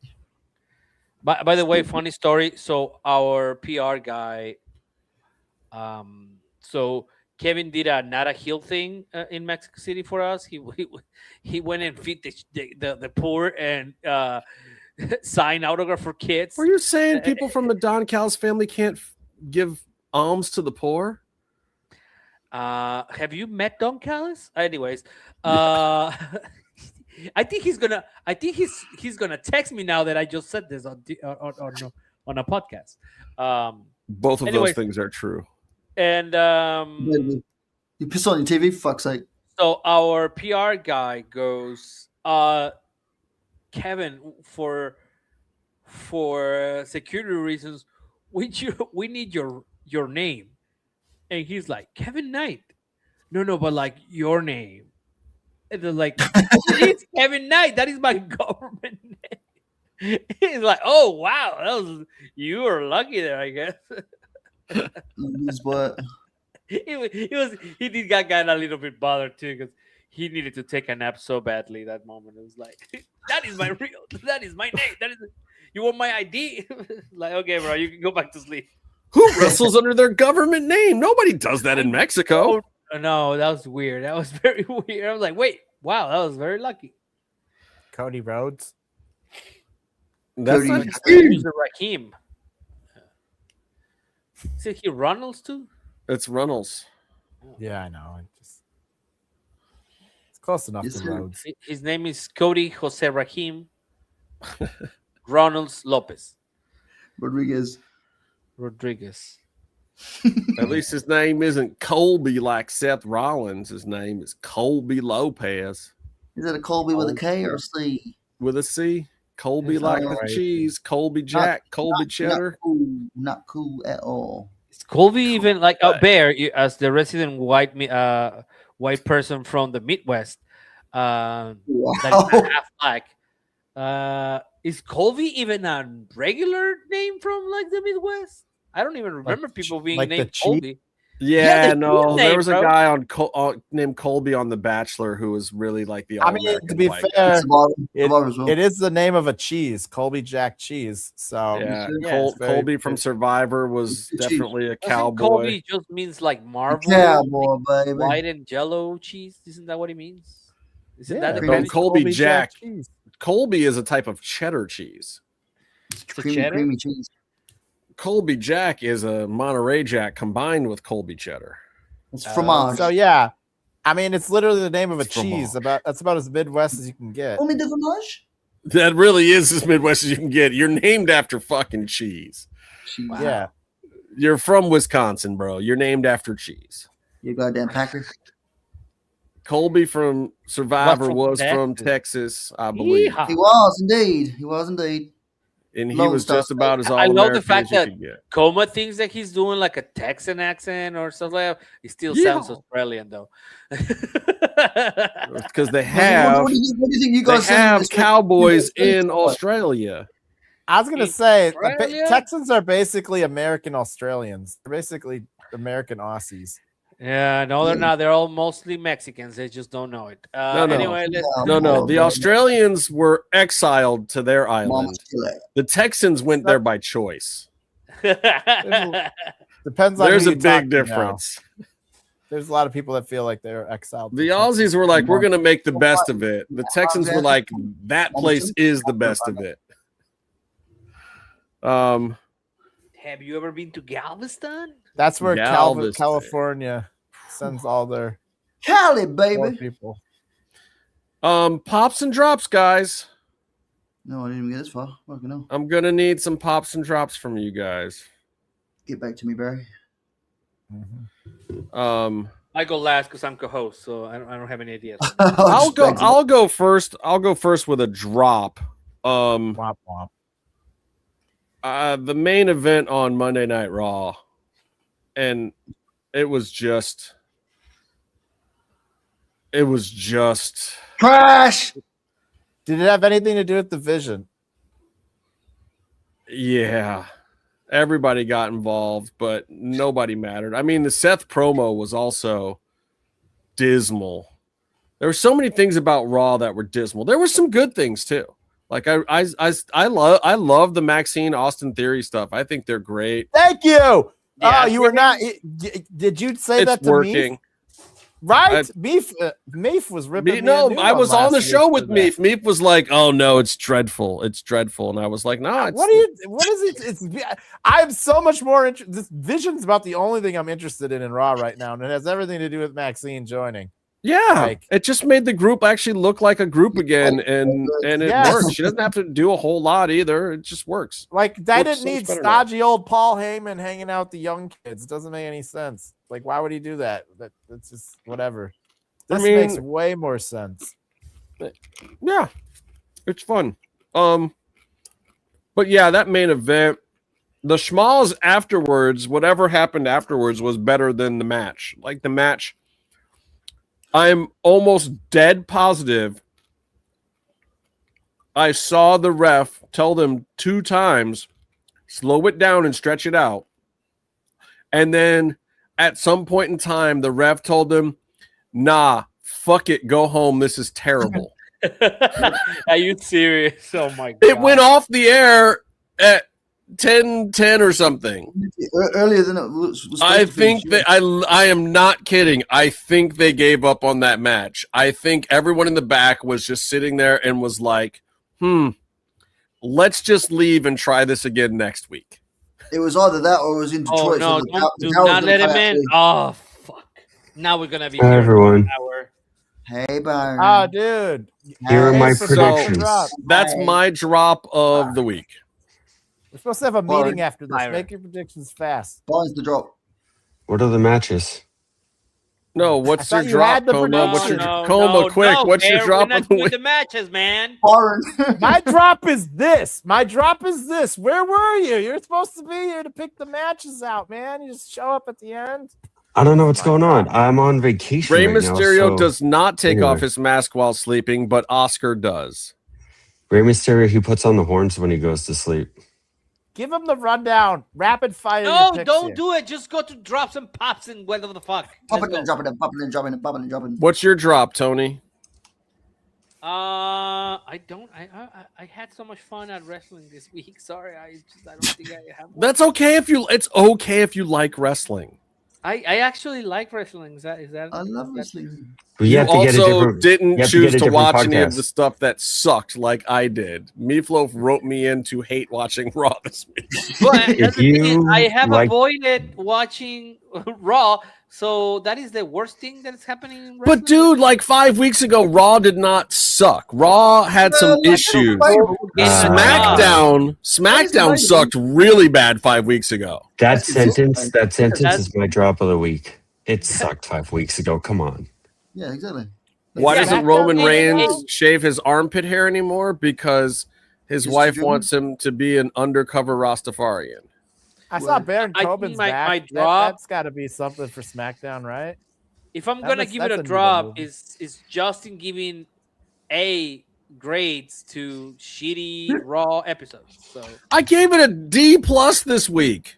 By the way, funny story. So our PR guy, so Kevin did a not a heel thing in Mexico City for us. He went and feed the poor and sign autograph for kids. Were you saying people from the Don Callis family can't give alms to the poor? Have you met Don Callis? Anyways, I think he's gonna text me now that I just said this on a podcast. Both of those things are true. And you piss on your TV, for fuck's sake. So our PR guy goes, Kevin, for security reasons, we need your name. And he's like, Kevin Knight. No, but like your name. And they're like, it's Kevin Knight. That is my government name. He's like, oh wow, you were lucky there, I guess. What? He did got a little bit bothered too because he needed to take a nap so badly that moment. It was like, that is my name. You want my ID? Like, okay, bro, you can go back to sleep. Who wrestles under their government name? Nobody does that in Mexico. No, that was weird. That was very weird. I was like, wait, wow, that was very lucky. Cody Rhodes. That's not his Raheem. Is it here Runnels too? It's Runnels. Yeah, I know. It's close enough to Rhodes. His name is Cody Jose Raheem Runnels Lopez. Rodriguez. At least his name isn't Colby like Seth Rollins. His name is Colby Lopez. Is it a Colby with a K or a C? With a C. Colby like the cheese. Colby Jack. Colby cheddar. Not cool at all. Is Colby even like a bear as the resident white person from the Midwest? That is not half black. Is Colby even a regular name from like the Midwest? I don't even remember people being like named Colby. Yeah, the no, name, there was a bro. guy named Colby on The Bachelor who was really like the I all-American mean, to be white fair, Survivor as well. it is the name of a cheese, Colby Jack cheese. So guy. Yeah. it's very- Colby from Survivor was It's cheese. definitely a Doesn't cowboy. Colby just means like Marvel, Cowboy, baby. white and jello cheese? Isn't that what it means? Isn't that the cream No, Spanish? Colby Jack. cheese. Colby is a type of cheddar cheese. It's a creamy, cheddar? creamy cheese. Colby Jack is a Monterey Jack combined with Colby cheddar. It's fromage. So yeah, I mean, it's literally the name of a It's fromage. cheese. That's about as Midwest as you can get. Call me the fromage. That really is as Midwest as you can get. You're named after fucking cheese. Wow. Yeah, You're from Wisconsin, bro. You're named after cheese. You goddamn Packer. Colby from Survivor from was from Texas? Texas, I believe. Yeehaw. He was indeed. He was indeed. And he Lone was Star just about as all I love the American fact as you that could get. Coma thinks that he's doing like a Texan accent or something like that. He still sounds Yeah. Australian though. Because they What have do you think you they guys said in have this- cowboys in What? Australia. I was gonna say Australia? Texans are basically American Australians. They're basically American Aussies. Yeah, no, they're not. They're all mostly Mexicans. They just don't know it. No. Anyway, let's No. The Australians were exiled to their Mama island. Chile. The Texans went there by choice. Depends on There's who a you talk big to now. difference. There's a lot of people that feel like they're exiled. The Aussies were like, we're going to make the best of it. The Texans were like, that place is the best of it. Have you ever been to Galveston? That's where Galveston. California sends all their Cali, poor baby. people. Pops and drops, guys. No, I didn't even get this far. Fucking hell. I'm going to need some pops and drops from you guys. Get back to me, Barry. I go last because I'm co-host, so I don't have any ideas. I'll go first. I'll go first with a drop. Womp womp. The main event on Monday Night Raw, and it was just Trash. Did it have anything to do with the vision? yeah. Everybody got involved, but nobody mattered. I mean, the Seth promo was also dismal. There were so many things about Raw that were dismal. There were some good things too. Like I love the Maxine Austin Theory stuff. I think they're great. Thank you. Yeah, Oh, you were not. Did you say It's that to working. me? Right? Meef was ripping. me a No, new I one was on the last show week with for that. Meef. Meef was like, "Oh no, it's dreadful. It's dreadful," and I was like, "No, it's What is it? I'm so much more interested. This Vision's about the only thing I'm interested in Raw right now, and it has everything to do with Maxine joining. yeah." Like- It just made the group actually look like a group again, and it Yes. works. She doesn't have to do a whole lot either. It just works. Like, I Looks didn't so need much better now. stodgy old Paul Heyman hanging out with the young kids. It doesn't make any sense. Like, why would he do that? That's just whatever. I This mean- makes way more sense. Yeah, it's fun. But yeah, that main event, the schmalls afterwards, whatever happened afterwards was better than the match. Like the match, I'm almost dead positive I saw the ref tell them 2 times, slow it down and stretch it out. And then at some point in time, the ref told them, nah, fuck it, go home. This is terrible. Are you serious? Oh my god! It went off the air at 10:10 or something. Earlier than it was I think that I am not kidding. I think they gave up on that match. I think everyone in the back was just sitting there and was like, let's just leave and try this again next week. It was either that or it was in Oh Detroit. no! so Do the power not was let gonna him play in. out Oh fuck! Now we're gonna be Hi, here for everyone. an hour. Hey, Byron. Oh, dude. Here are my Thanks for dropping the predictions. drop. That's my drop of the week. We're supposed to have a Byron. meeting after this. Byron. Make your predictions fast. Byron's the drop. What are the matches? No, what's I your thought you had drop, the Coma? What's your prediction. Coma? Quick, what's your Bear, drop we're not of the doing week? the matches, man. Byron. My drop is this. My drop is this. Where were you? You're supposed to be here to pick the matches out, man. You just show up at the end. I don't know what's going on. I'm on vacation. Rey right now, Mysterio so- does not take anyway. off his mask while sleeping, but Oscar does. Rey Mysterio, he puts on the horns when he goes to sleep. Give him the rundown. Rapid fire. No, your picks don't here. do it. Just go to drops and pops and whatever the fuck. Popping and dropping and popping and dropping and popping and dropping. What's your drop, Tony? I don't. I had so much fun at wrestling this week. Sorry, I don't think I have. One. That's okay if you. It's okay if you like wrestling. I actually like wrestling. Is that? I love wrestling. But you have to get a also different, didn't you have choose get a to different watch any of podcast. the stuff that sucked like I did. Meefloaf wrote me in to hate watching Raw this week. But If the thing is, you I have like- avoided watching Raw, so that is the worst thing that is happening in wrestling. But dude, like 5 weeks ago, Raw did not suck. Raw had some issues. SmackDown sucked really bad 5 weeks ago. That sentence is my drop of the week. It sucked 5 weeks ago. Come on. Yeah, exactly. Why doesn't SmackDown Roman did it Reigns well. shave his armpit hair anymore? Because his wife Junior? wants him to be an undercover Rastafarian. I saw Baron I think Corbin's my back. drop- That's got to be something for SmackDown, right? If I'm That gonna was- give it that's a a needle drop, move. is Justin giving A grades to shitty Raw episodes. So I gave it a D+ this week.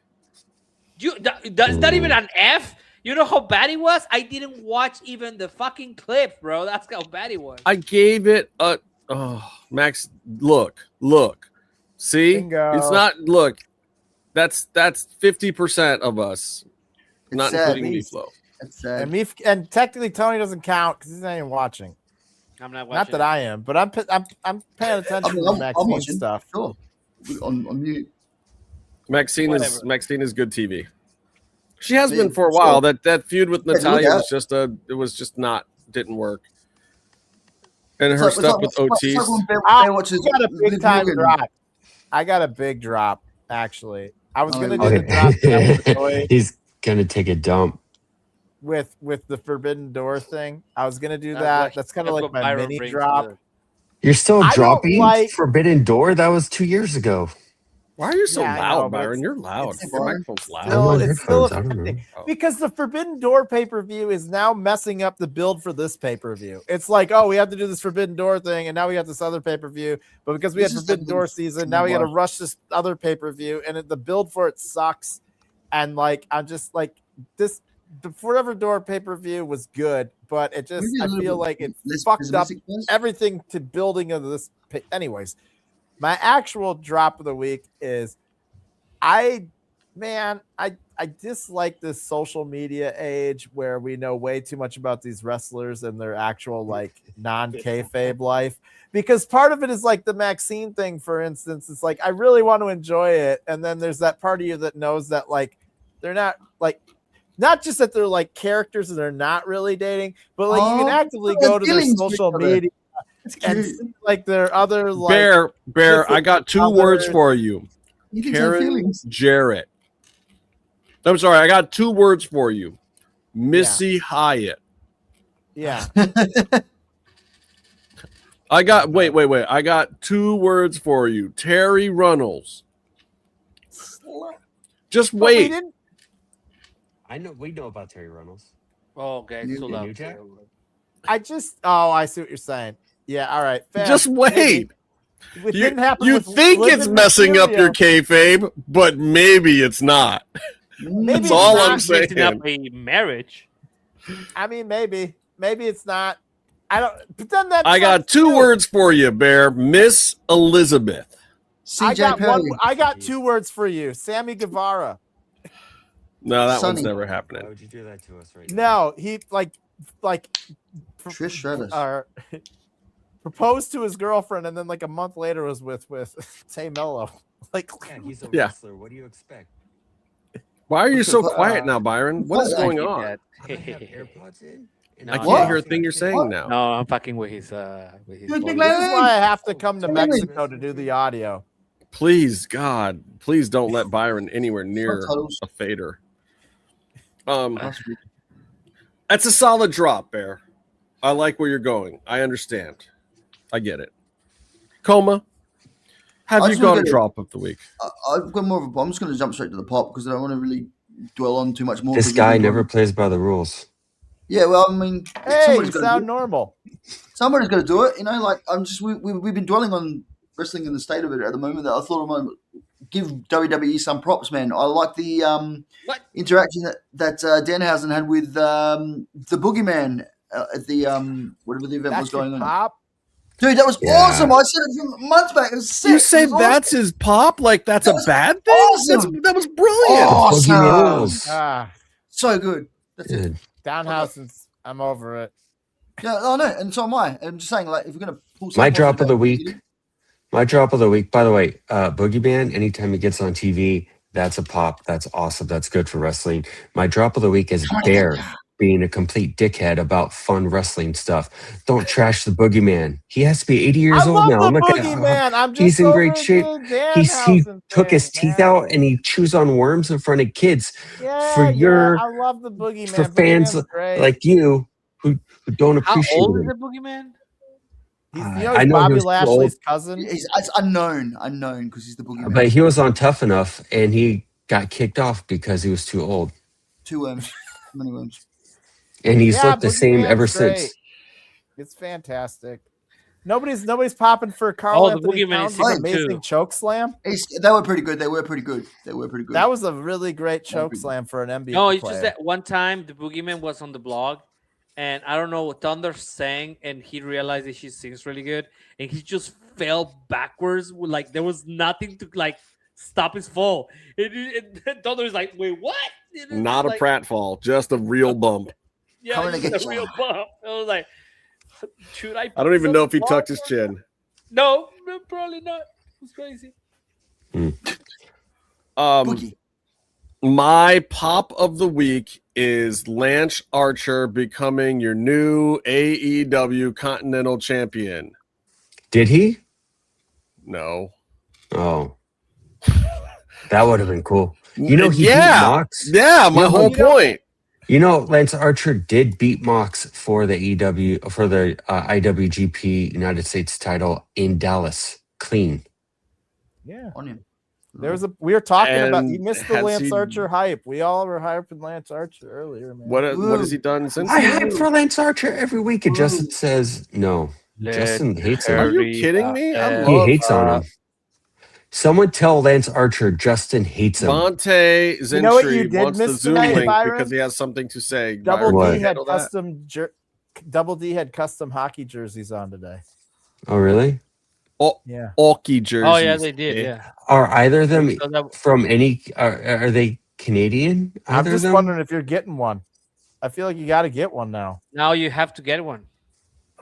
that's not even an F. You know how bad it was? I didn't watch even the fucking clip, bro. That's how bad it was. I gave it a Max. Look. See, Bingo. it's not. Look, that's 50% of us, not sad. including Meefloaf. It's sad. And technically Tony doesn't count because he's not even watching. I'm not watching. Not that I am, but I'm paying attention to the I'm Maxine watching. stuff. Sure. On mute. Maxine Whatever. is good TV. She has Yeah, been for a sure. while. That feud with Yeah, Natalia yeah. didn't work. And her It's like- stuff with it's like Otis. when Bear I watches got a big Liv time Morgan. drop. I got a big drop, actually. I was Oh, gonna yeah. do the drop that was annoying He's gonna take a dump. with the Forbidden Door thing. I was gonna do That's that. what- That's kind of that's like what my Byron mini brings drop. to the- You're still I don't dropping like- Forbidden Door. That was 2 years ago. Why are you so Yeah, I loud, know, but Byron? it's- You're loud. it's Your fine. microphone's loud. Still- I'm on it's still headphones. I don't know. offending. Because the Forbidden Door pay-per-view is now messing up the build for this pay-per-view. It's like, oh, we have to do this Forbidden Door thing, and now we have this other pay-per-view. But because we had This is Forbidden something Door season, now we got to more. rush this other pay-per-view, and the build for it sucks. And like, I'm just like, the Forever Door pay-per-view was good, but it just, Maybe a I little feel bit like it less fucked up pessimistic first. everything to building of this. Anyways, my actual drop of the week is I dislike this social media age where we know way too much about these wrestlers and their actual like non-kayfabe life, because part of it is like the Maxine thing, for instance. It's like I really want to enjoy it, and then there's that part of you that knows that like they're not like, not just that they're like characters and they're not really dating, but like you can actively go to their social media and see like their other like Bear, I different got two words others. for you. You can tell Karen feelings. Jarrett. I'm sorry, I got 2 words for you. Missy Hyatt. yeah. I got wait. I got 2 words for you. Terry Runnels. Just But we wait. didn't- We know about Terry Runnels. Oh, okay. New- So New loud. Jack? I just I see what you're saying. Yeah, all right. Fair. Just wait. It didn't happen You with think Liv it's and messing up your Mysterio. kayfabe, but maybe it's not. Maybe That's it's all not. I'm saying. Messing up a marriage. I mean, maybe it's not. I don't. But then that I got 2 words for you, Bear. Miss Elizabeth. CJ Perry. I got 2 words for you. Sammy Guevara. No, that Sonny. one's never Why happening. would you do that to us right now? No, he like Trish Stratus. proposed to his girlfriend, and then like a month later was with CMLL. Like, Yeah, he's a Yeah. wrestler. What do you expect? Why are you so But, quiet now, Byron? What is I going Get on? that. I don't have AirPods in. and No, I I'm can't What? hear a thing you're saying now. No, I'm fucking with his Big volume. man. this is why I have to come to Sammy. Mexico to do the audio. Please, God, please don't let Byron anywhere near Subtitles. a fader. That's a solid drop, Bear. I like where you're going. I understand. I get it. Coma, have I you just got wanna a get it- drop of the week? I've got more of a. I'm just going to jump straight to the pop because I don't want to really dwell on too much more. This 'cause guy we've been never going- plays by the rules. Yeah, well, I mean, Hey, you somebody's got to sound do it. normal. Somebody's got to do it. You know, like I'm just we've been dwelling on wrestling in the state of it at the moment that I thought I might give WWE some props, man. I like the interaction that Danhausen had with the Boogeyman at the whatever the event was going on. Pop? Dude, that was awesome. I said it from months back. It was sick. You say that's his pop? Like that's a bad thing? Awesome. That was brilliant. Awesome. So good. That's it. Downhousen's. I'm over it. Yeah, I know, and so am I. I'm just saying, like, if we're gonna pull my drop of the week. My drop of the week. By the way, Boogeyman. Anytime he gets on TV, that's a pop. That's awesome. That's good for wrestling. My drop of the week is Bear being a complete dickhead about fun wrestling stuff. Don't trash the Boogeyman. He has to be 80 years old now. He's in great shape. He took his teeth out and he chews on worms in front of kids. I love the Boogeyman. For fans like you who don't appreciate How old is it. the Boogeyman? He's Bobby Lashley's cousin. It's unknown because he's the Boogeyman. But he was on Tough Enough and he got kicked off because he was too old. 2 worms. Many worms. And he's looked the same ever since. It's fantastic. Nobody's popping for Carl Anthony Towns' amazing choke slam. They were pretty good. They were pretty good. That was a really great choke slam for an NBA No, it's player. just that one time the Boogeyman was on the blog, and I don't know what Thunder sang, and he realized that she sings really good, and he just fell backwards. Like there was nothing to like stop his fall. And Thunder's like, wait, what? Not a pratfall, just a real bump. Yeah, just a real bump. I was like, should I don't even know if he tucked his chin. No, probably not. It was crazy. My pop of the week is Lance Archer becoming your new AEW Continental Champion. Did he? No. Oh. That would have been cool. You know, he beat Mox. Yeah, my whole point. You know, Lance Archer did beat Mox for the IWGP United States title in Dallas, clean. Yeah, on him. We were talking about. You missed the Lance Archer hype. We all were hyping Lance Archer earlier, man. What has he done since? I hype for Lance Archer every week, and Justin says no. Justin hates him. Are you kidding me? He hates on him. Someone tell Lance Archer Justin hates him. Monte Zentry wants the Zoom link because he has something to say. Double D had custom hockey jerseys on today. Oh, really? Oh, yeah. Hockey jerseys. Oh, yeah, they did. Yeah. Are either of them from any? Are they Canadian? I'm just wondering if you're getting one. I feel like you got to get one now. Now you have to get one.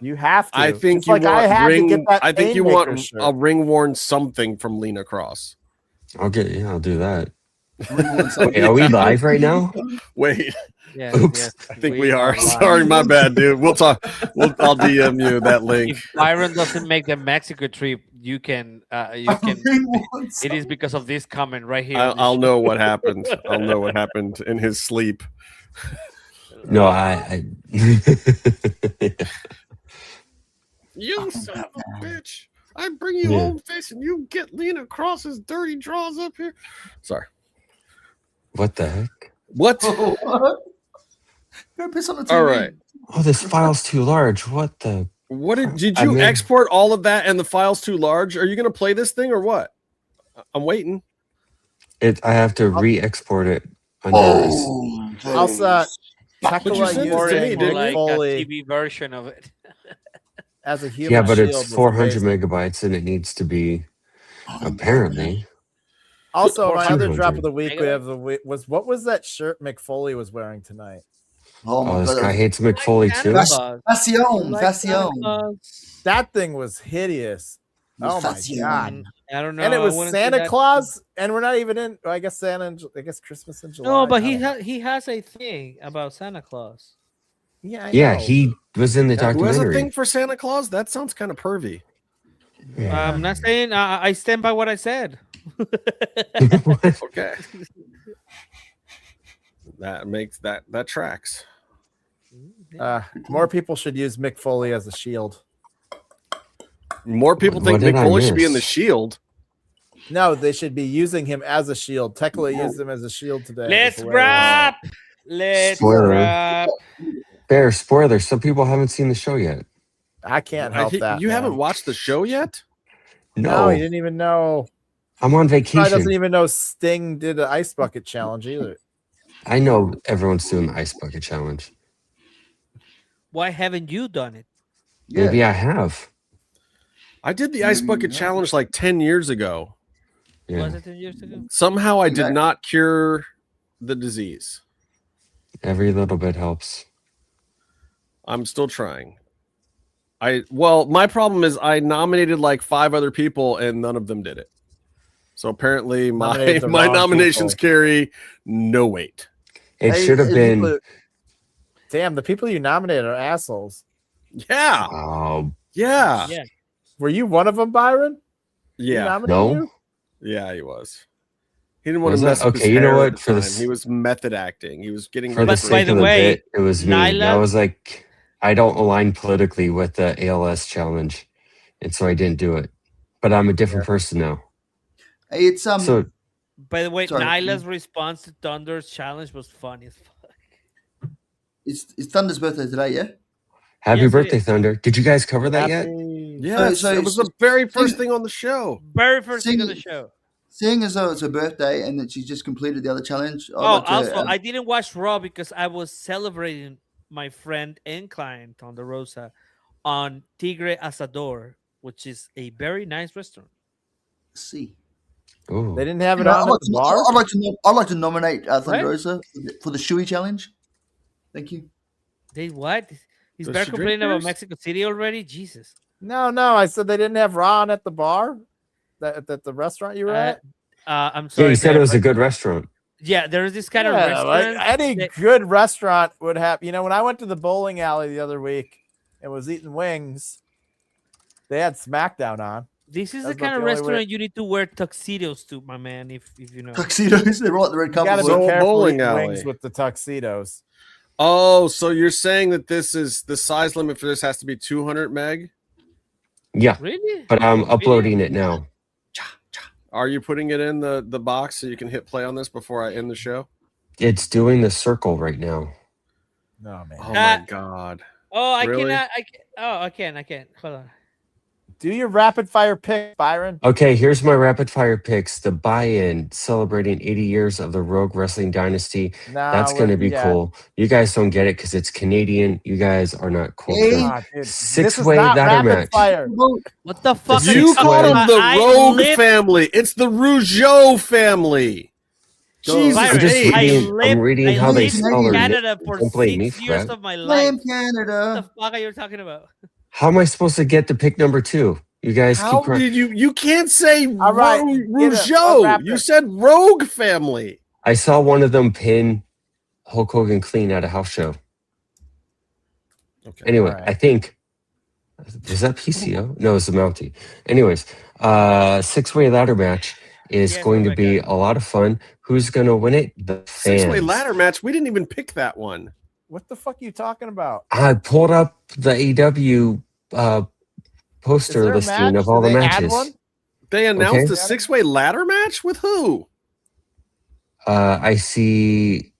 You have to. I think you want a ring worn something from Lena Cross. I'll do that. Wait, are we live right now? Wait. Yeah, oops. I think we are. Sorry, my bad, dude. We'll talk. I'll DM you that link. If Byron doesn't make the Mexico trip, you can. It is because of this comment right here. I'll know what happened. I'll know what happened in his sleep. No, I You son of a bitch. I bring you home face and you get Lena Cross's dirty draws up here. Sorry. What the heck? What? Go piss on the TV. All right. Oh, this file's too large. What the? What did you export all of that and the file's too large? Are you going to play this thing or what? I'm waiting. I have to re-export it. Also, TV version of it. As a human, yeah, but it's 400 megabytes and it needs to be apparently. Also, my other drop of the week was what was that shirt McFoley was wearing tonight? Oh, this guy hates McFoley too. Fashion. That thing was hideous. Oh my god! I don't know. And it was Santa Claus, and we're not even in. I guess Christmas in July. No, but he has a thing about Santa Claus. Yeah, yeah, he was in the documentary. Who has a thing for Santa Claus? That sounds kind of pervy. Yeah. I'm not saying I stand by what I said. Okay. That tracks. More people should use Mick Foley as a shield. More people think Mick Foley should be in the Shield. No, they should be using him as a shield. Tekla used him as a shield today. Let's wrap. Bear, spoiler. Some people haven't seen the show yet. I can't help that. You haven't watched the show yet? No, he didn't even know. I'm on He vacation. doesn't even know Sting did the ice bucket challenge either. I know everyone's doing the ice bucket challenge. Why haven't you done it? Maybe I have. I did the ice bucket challenge like 10 years ago. Yeah. Was it 10 years ago? Somehow I did not cure the disease. Every little bit helps. I'm still trying. Well, my problem is I nominated like 5 other people and none of them did it. So apparently my nominations carry no weight. It should have been. Damn, the people you nominated are assholes. Yeah. Oh. Yeah. Were you one of them, Byron? Yeah. No. Yeah, he was. He didn't want to Was mess up his you know hair what? at the For time. this, He was method acting. He was getting for the sake of the bit, it was me. Nyla- I was like, I don't align politically with the ALS challenge, and so I didn't do it. But I'm a different person now. Hey, it's So By the way, Sorry. Nyla's response to Thunder's challenge was funny as fuck. it's Thunder's birthday today, yeah. happy Yes, it birthday, is. Thunder! Did you guys cover that yet? Yes, So- it was the very first thing on the show. Very first thing of the show. Seeing as though it's her birthday and that she just completed the other challenge, I'd Oh, like to, also, I didn't watch Raw because I was celebrating my friend and client on the Rosa on Tigre Asador, which is a very nice restaurant. see. Ooh. They didn't have it You know, on at the bar. I'd like to nominate Thunder Right? Rosa for the Shui challenge. Thank you. They what? Is Does Bear she drink complaining about beers? Mexico City already? Jesus. No, I said they didn't have Ron at the bar. That at the restaurant you were at. I'm Yeah, sorry. you said Bear, it was a but- good restaurant. Yeah, there is this kind of Yeah, like restaurant. any good restaurant would have. You know, when I went to the bowling alley the other week and was eating wings, they had SmackDown on. This is That's the kind about of the only restaurant way- you need to wear tuxedos to, my man. If you know. Tuxedos, they're right, the red You carpet. got to for be it. careful bowling eating alley. wings with the tuxedos. Oh, so you're saying that this is the size limit for this has to be 200 meg? Yeah, Really? but I'm uploading it now. Are you putting it in the box so you can hit play on this before I end the show? It's doing the circle right now. No man. Oh my god. Oh, I Really? cannot. I can't. Hold on. Do your rapid fire pick, Byron. Okay, here's my rapid fire picks. The buy-in celebrating 80 years of the Rogue Wrestling Dynasty. No, That's going to be yeah. cool. You guys don't get it because it's Canadian. You guys are not cool. Hey. enough. Ah, dude, this is Six-way not ladder rapid match. fire. What the fuck? Six You way. called them the I Rogue lived- family. It's the Rougeau family. Jesus, Byron, I'm just H. I'm reading how they lived spell in their Canada for Don't blame me 6 for years that. of my life. Blame What the Canada. fuck are you talking about? How am I supposed to get to pick number 2? You guys How keep did you can't say All right, Rougeau. wrap You it. said Rogue family. I saw one of them pin Hulk Hogan clean at a house show. Okay. Anyway, All right. I think was that PCO? No, it's the Mountie. Anyways, 6-way ladder match is Yes, going oh to my be God. a lot of fun. Who's going to win it? The fans. 6-way ladder match. We didn't even pick that one. What the fuck are you talking about? I pulled up the AEW Is poster there a listing match? of all Do the they add matches. one? They announced Okay. a 6-way ladder match with who? I see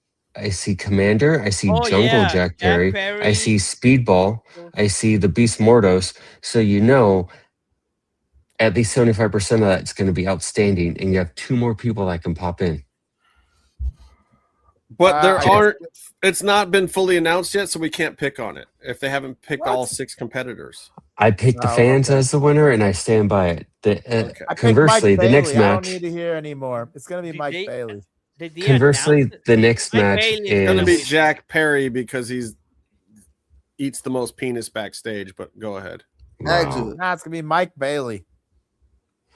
Commander. I see Oh, Jungle yeah. Jack Jack Perry. Perry. I see Speedball. I see the Beast Mordos. So you know, at least 75% of that's going to be outstanding, and you have 2 more people that can pop in. But there I- aren't. It's not been fully announced yet, so we can't pick on it if they haven't picked all What? 6 competitors. I picked the Oh, fans okay. as the winner, and I stand by it. Okay. I picked Conversely, Mike the next Bailey. I don't match. need to hear anymore. It's gonna be Did Mike they- Bailey. Did they Conversely, announce it? the next Mike match Bailey is It's going to is be Jack Perry because he's eats the most penis backstage. But go ahead. Add to wow. it. Nah, it's gonna be Mike Bailey.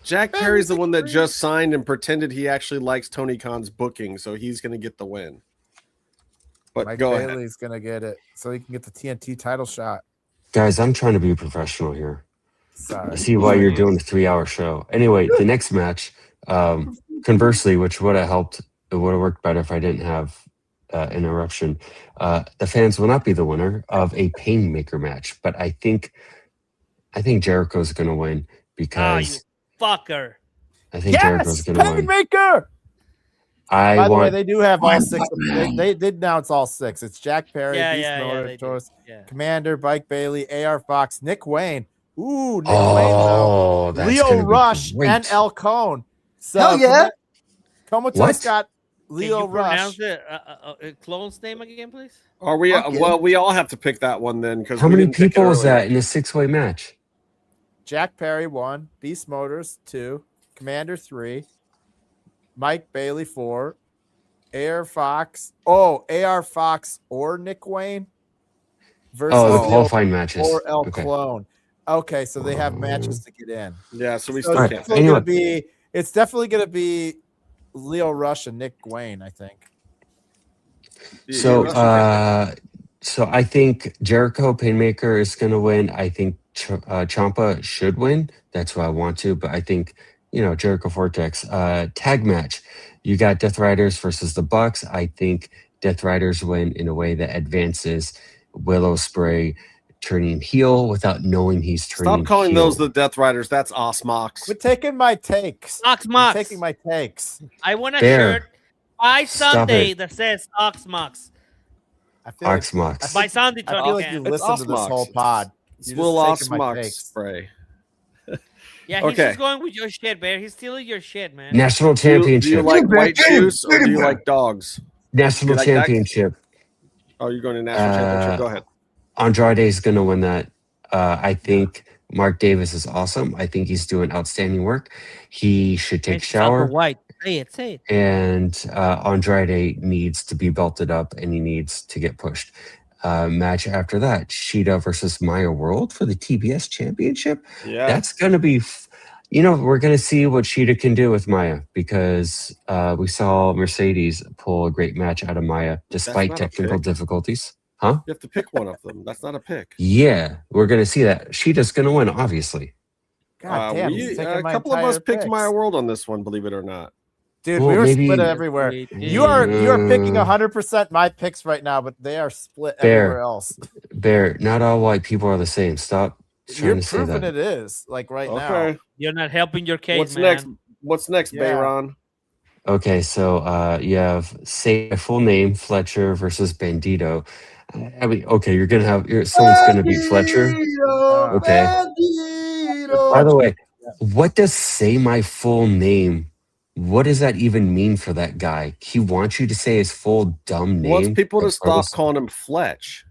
Jack Perry's the one that just signed and pretended he actually likes Tony Khan's booking, so he's going to get the win. But Mike go ahead. Bailey's gonna get it, so he can get the TNT title shot. Guys, I'm trying to be professional here. I Sorry. see why you're doing a 3-hour show. Anyway, the next match, conversely, which would have helped, it would have worked better if I didn't have interruption. The fans will not be the winner of a Painmaker match, but I think Jericho's going to win Oh, because you fucker. I think Jericho's Yes, going to win. Painmaker. I By the way, want. they do have all 6. They did announce all 6. It's Jack Perry, Yeah, Beast they Mordos, did. Yeah. Commander, Mike Bailey, AR Fox, Nick Wayne, Ooh, Nick Wayne, though. that's Leo gonna be Rush great. and El Cone. So Hell yeah. Comatose What? got Can Leo you pronounce Rush. Clone's name again, please? Are we? Okay. Well, we all have to pick that one then because How many people is that in a 6-way match? Jack Perry 1, Beast Motors 2, Commander 3, Mike Bailey 4, AR Fox or Nick Wayne versus Oh, the Leo qualifying matches. or El Okay. Clone. Okay, so they have matches to get in. Yeah, so we So still it's can't. definitely Anyway. gonna be. It's definitely gonna be Leo Rush and Nick Wayne. I think. So, so I think Jericho Painmaker is going to win. I think Ciampa should win. That's who I want to. But I think Jericho Vortex tag match. You got Death Riders versus the Bucks. I think Death Riders win in a way that advances Willow Spray turning heel without knowing he's turning. Stop calling heel. those the Death Riders. That's Osmox. We're taking my takes. Oxmox. Taking my takes. I want a There. shirt by Stop Sunday it. that says Oxmox. I feel like, Oxmox. By Sunday, I Tony. feel like you It's listen to this Osmox. whole pod. It's You're Will just taking my Osmox takes. spray. Yeah, he's Okay. just going with your shit, Bear. He's stealing your shit, man. National Do you Championship. like white Get him, juice or get do you him. like dogs? National You like that? Championship. Oh, you're going to national championship. Go ahead. Andrade is going to win that. I think Mark Davis is awesome. I think he's doing outstanding work. He should take a shower. White. Say it. And Andrade needs to be belted up and he needs to get pushed. Match after that, Sheeta versus Maya World for the TBS Championship. Yeah. That's going to be, we're going to see what Sheeta can do with Maya because we saw Mercedes pull a great match out of Maya despite not a technical pick. difficulties. Huh? You have to pick one of them. That's not a pick. Yeah, we're going to see that. Sheeta's going to win, obviously. God damn, he's taking a my couple of us entire picked picks. Maya World on this one, believe it or not. Dude, Well, we were maybe- split everywhere. You are picking 100% my picks right now, but they are split everywhere else. Bear, not all white people are the same. Stop trying You're to say proving that. it is like right now. Okay. You're not helping your case, What's man. next? What's next, Yeah. Bayron? Okay, so you have say my full name, Fletcher versus Bandito. I mean, okay, someone's gonna beat Fletcher. Okay. By the way, what does say my full name? What does that even mean for that guy? He wants you to say his full dumb name. Wants people to like stop Ferguson. calling him Fletch.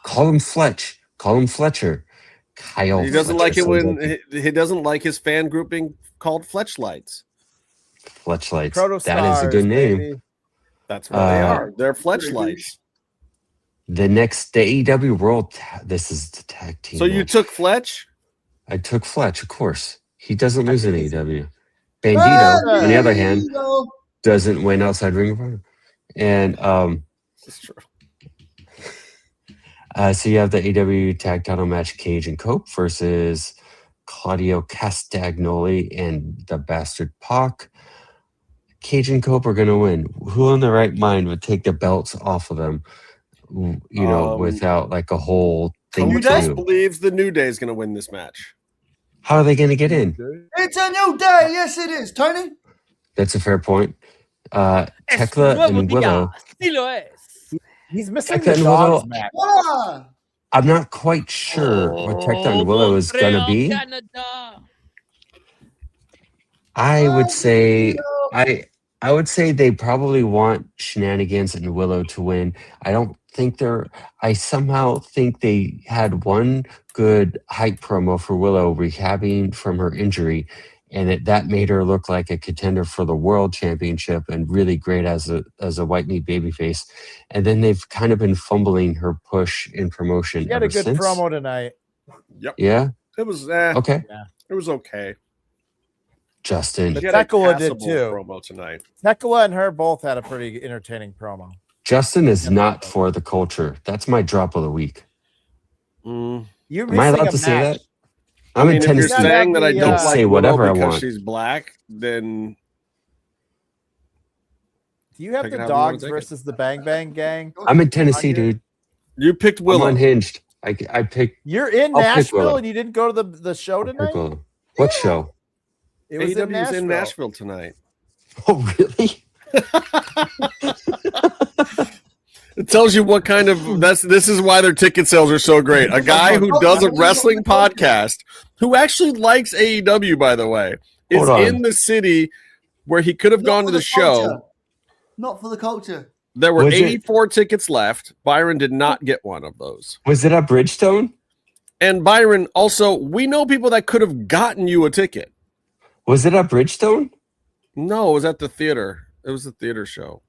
Call him Fletch. Call him Fletcher. Kyle. He doesn't Fletcher like it sounds when he doesn't like his fan group being called Fletchlights. Fletchlights. Protostars, That is a good name. baby. That's what they are. They're Fletchlights. The AEW World. This is the tag team. So you match. took Fletch? I took Fletch, of course. He doesn't lose in AEW. Bandito, on the other hand, doesn't win outside Ring of Honor. And That's true. so you have the AEW tag title match, Cage and Cope versus Claudio Castagnoli and the Bastard Pac. Cage and Cope are going to win. Who in the right mind would take the belts off of them, without like a whole thing Who to just do? believes the New Day is going to win this match? How are they going to get in? It's a new day. Yes, it is, Tony. That's a fair point. Tekla and Willow. He's missing Tekla the and dogs Willow. match. Ah, I'm not quite sure what Tekla and Willow is going to be. I would say I would say they probably want Shenanigans and Willow to win. I somehow think they had one good hype promo for Willow rehabbing from her injury, and that made her look like a contender for the world championship and really great as a white meat babyface. And then they've kind of been fumbling her push in promotion. She had a ever good since. promo tonight. Yep. Yeah. It was Okay. It was okay. Justin. She had a Tekla did passable too. promo tonight. Tekla and her both had a pretty entertaining promo. Justin is not for the culture. That's my drop of the week. Mm. You're Am I missing allowed a to say match. that? I'm in if you're Tennessee. saying that I I don't can like say Willow whatever I because want. she's black, then Do you have Take it the how you wanna dogs take it. versus the Bang Bang Gang? I'm in Tennessee, On your- dude. you picked I'm Willow. unhinged. I picked. You're in I'll pick Nashville Willow. and you didn't go to the show tonight? Willow. What show? It was AEW in Nashville. in Nashville tonight. Oh, really? tells you what kind of this is why their ticket sales are so great. A guy who does a wrestling podcast, who actually likes AEW, by the way, is in the city where he could have gone to the show. Not for the culture. There were 84 tickets left. Byron did not get one of those. Was it at Bridgestone? And Byron, also, we know people that could have gotten you a ticket. Was it at Bridgestone? No, it was at the theater. It was a theater show.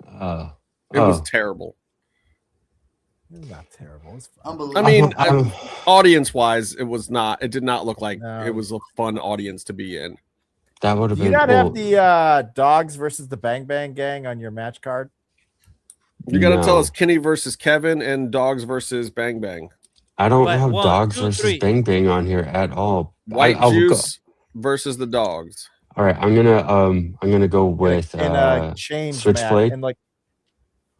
It was terrible. It's not terrible. It's Unbelievable. I mean, audience-wise, it was not. It did not look like it was a fun audience to be in. That would have Do been. you not have the Dogs versus the Bang Bang Gang on your match card? You got to tell us Kenny versus Kevin and Dogs versus Bang Bang. I don't have Dogs versus Bang Bang on here at all. White Juice versus the Dogs. All right, I'm gonna go with Switchblade. And like,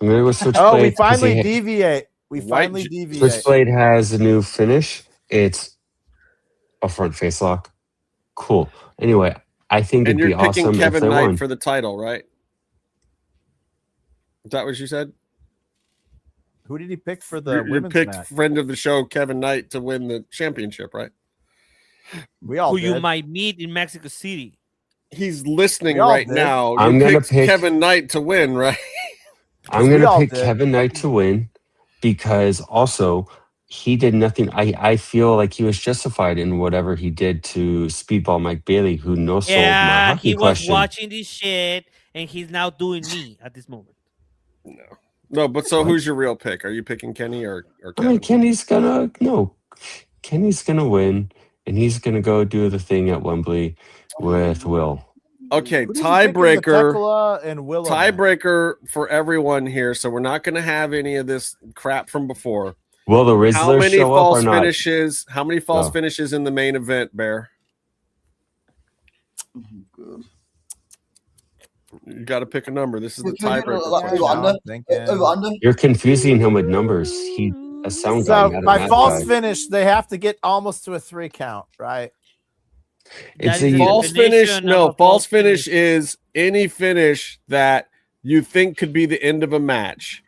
I'm gonna go with Switchblade. Oh, we finally deviate. Switchblade has a new finish. It's a front face lock. Cool. Anyway, I think it'd be awesome if they Kevin Knight won for the title, right? Is that what you said? Who did he pick for the You women's picked match? friend of the show Kevin Knight to win the championship, right? We all Who did. you might meet in Mexico City. He's listening We all right did. now. I'm You gonna picked pick Kevin Knight to win, right? I'm We gonna all pick did. Kevin Knight to win because also he did nothing. I feel like he was justified in whatever he did to Speedball Mike Bailey, who no sold my Yeah, hockey he was question. watching this shit, and he's now doing me at this moment. No, but so who's your real pick? Are you picking Kenny or I Kevin? mean, Kenny's gonna win, and he's gonna go do the thing at Wembley with Will. Okay, Who did you pick in the tiebreaker. Tekla and Willow match? Tiebreaker for everyone here, so we're not going to have any of this crap from before. Will the How Rizzler many show up false or not? finishes? How many false Oh. finishes in the main event, Bear? You got to pick a number. This is the tiebreaker. Over under. You're confusing him with numbers. He a sound guy. So not a by math false guy. finish, they have to get almost to a 3 count, right? It's That is a the False definition finish? of No, a false finish is any finish that you think could be the end of a match.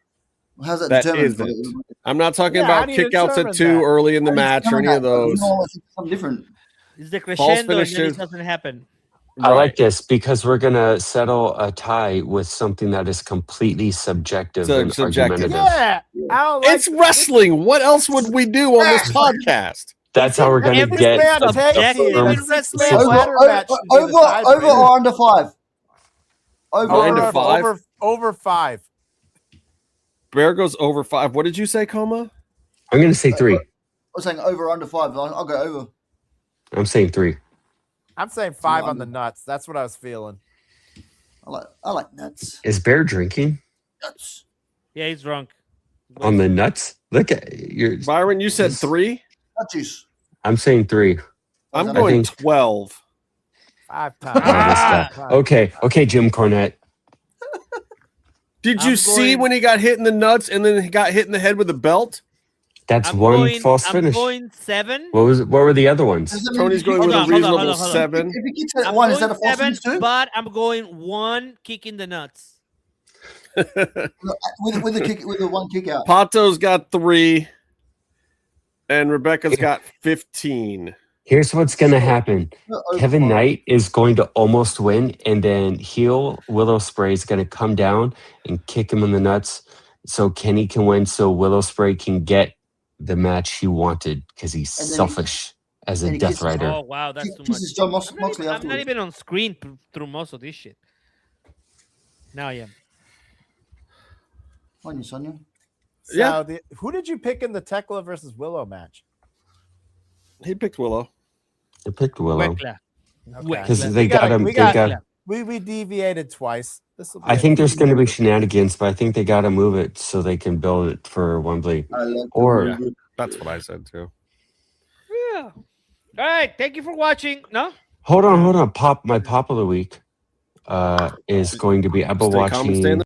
How's that, That determined? isn't. I'm not talking Yeah, how about do you kickouts at determine 2 that? early in the match or any of those. No, it's something different. It's the False crescendo, and then finishes. it doesn't happen. I like this because we're gonna settle a tie with something that is completely subjective So and subjective. argumentative. Yeah, I don't like It's wrestling. What else would we do on this podcast? That's how we're gonna Every get man a tag team firm- and six-man Over, ladder over, match should be the over, over tiebreaker. or under 5? Over, Under 5? Over 5. Bear goes over 5. What did you say, Coma? I'm gonna say 3. I was saying over under 5. I'll go over. I'm saying 3. I'm saying 5 on the nuts. That's what I was feeling. I like nuts. Is Bear drinking Nuts. Yeah, he's drunk. on the nuts? Look at your Byron, you said 3? Nut juice. I'm saying 3. I'm I going think- 12. 5 Oh, this times. guy. Okay, Jim Cornette. Did you I'm see going- when he got hit in the nuts and then he got hit in the head with a belt? That's I'm one going, false I'm finish. going 7. What were the other ones? Tony's going with a Hold on, reasonable hold on. 7. If he gets that I'm one, is going that a false 7, finish too? but I'm going 1 kick in the nuts. With the kick, with the one kick out. Pato's got 3. And Rebecca's got 15. Here's what's gonna happen. Over Kevin 5. Knight is going to almost win, and then Willow Spray is gonna come down and kick him in the nuts, so Kenny can win, so Willow Spray can get the match he wanted because he's And then selfish as a and he Death kisses- Rider. Oh, wow, that's too much. Kisses John I'm Moxley not, even, I'm not afterwards. even on screen through most of this shit. Now I am. On you, Sonia. So Yeah. who did you pick in the Tekla versus Willow match? He picked Willow. They picked Willow Wekla. because Wekla. they got him. They got. We deviated twice. This will be I think there's going to be shenanigans, but I think they got to move it so they can build it for Wembley. I like Or Yeah. That's what I said too. Yeah. All right. Thank you for watching. No? hold on. My pop of the week is going to be. I've been Stay calm and stay in watching. the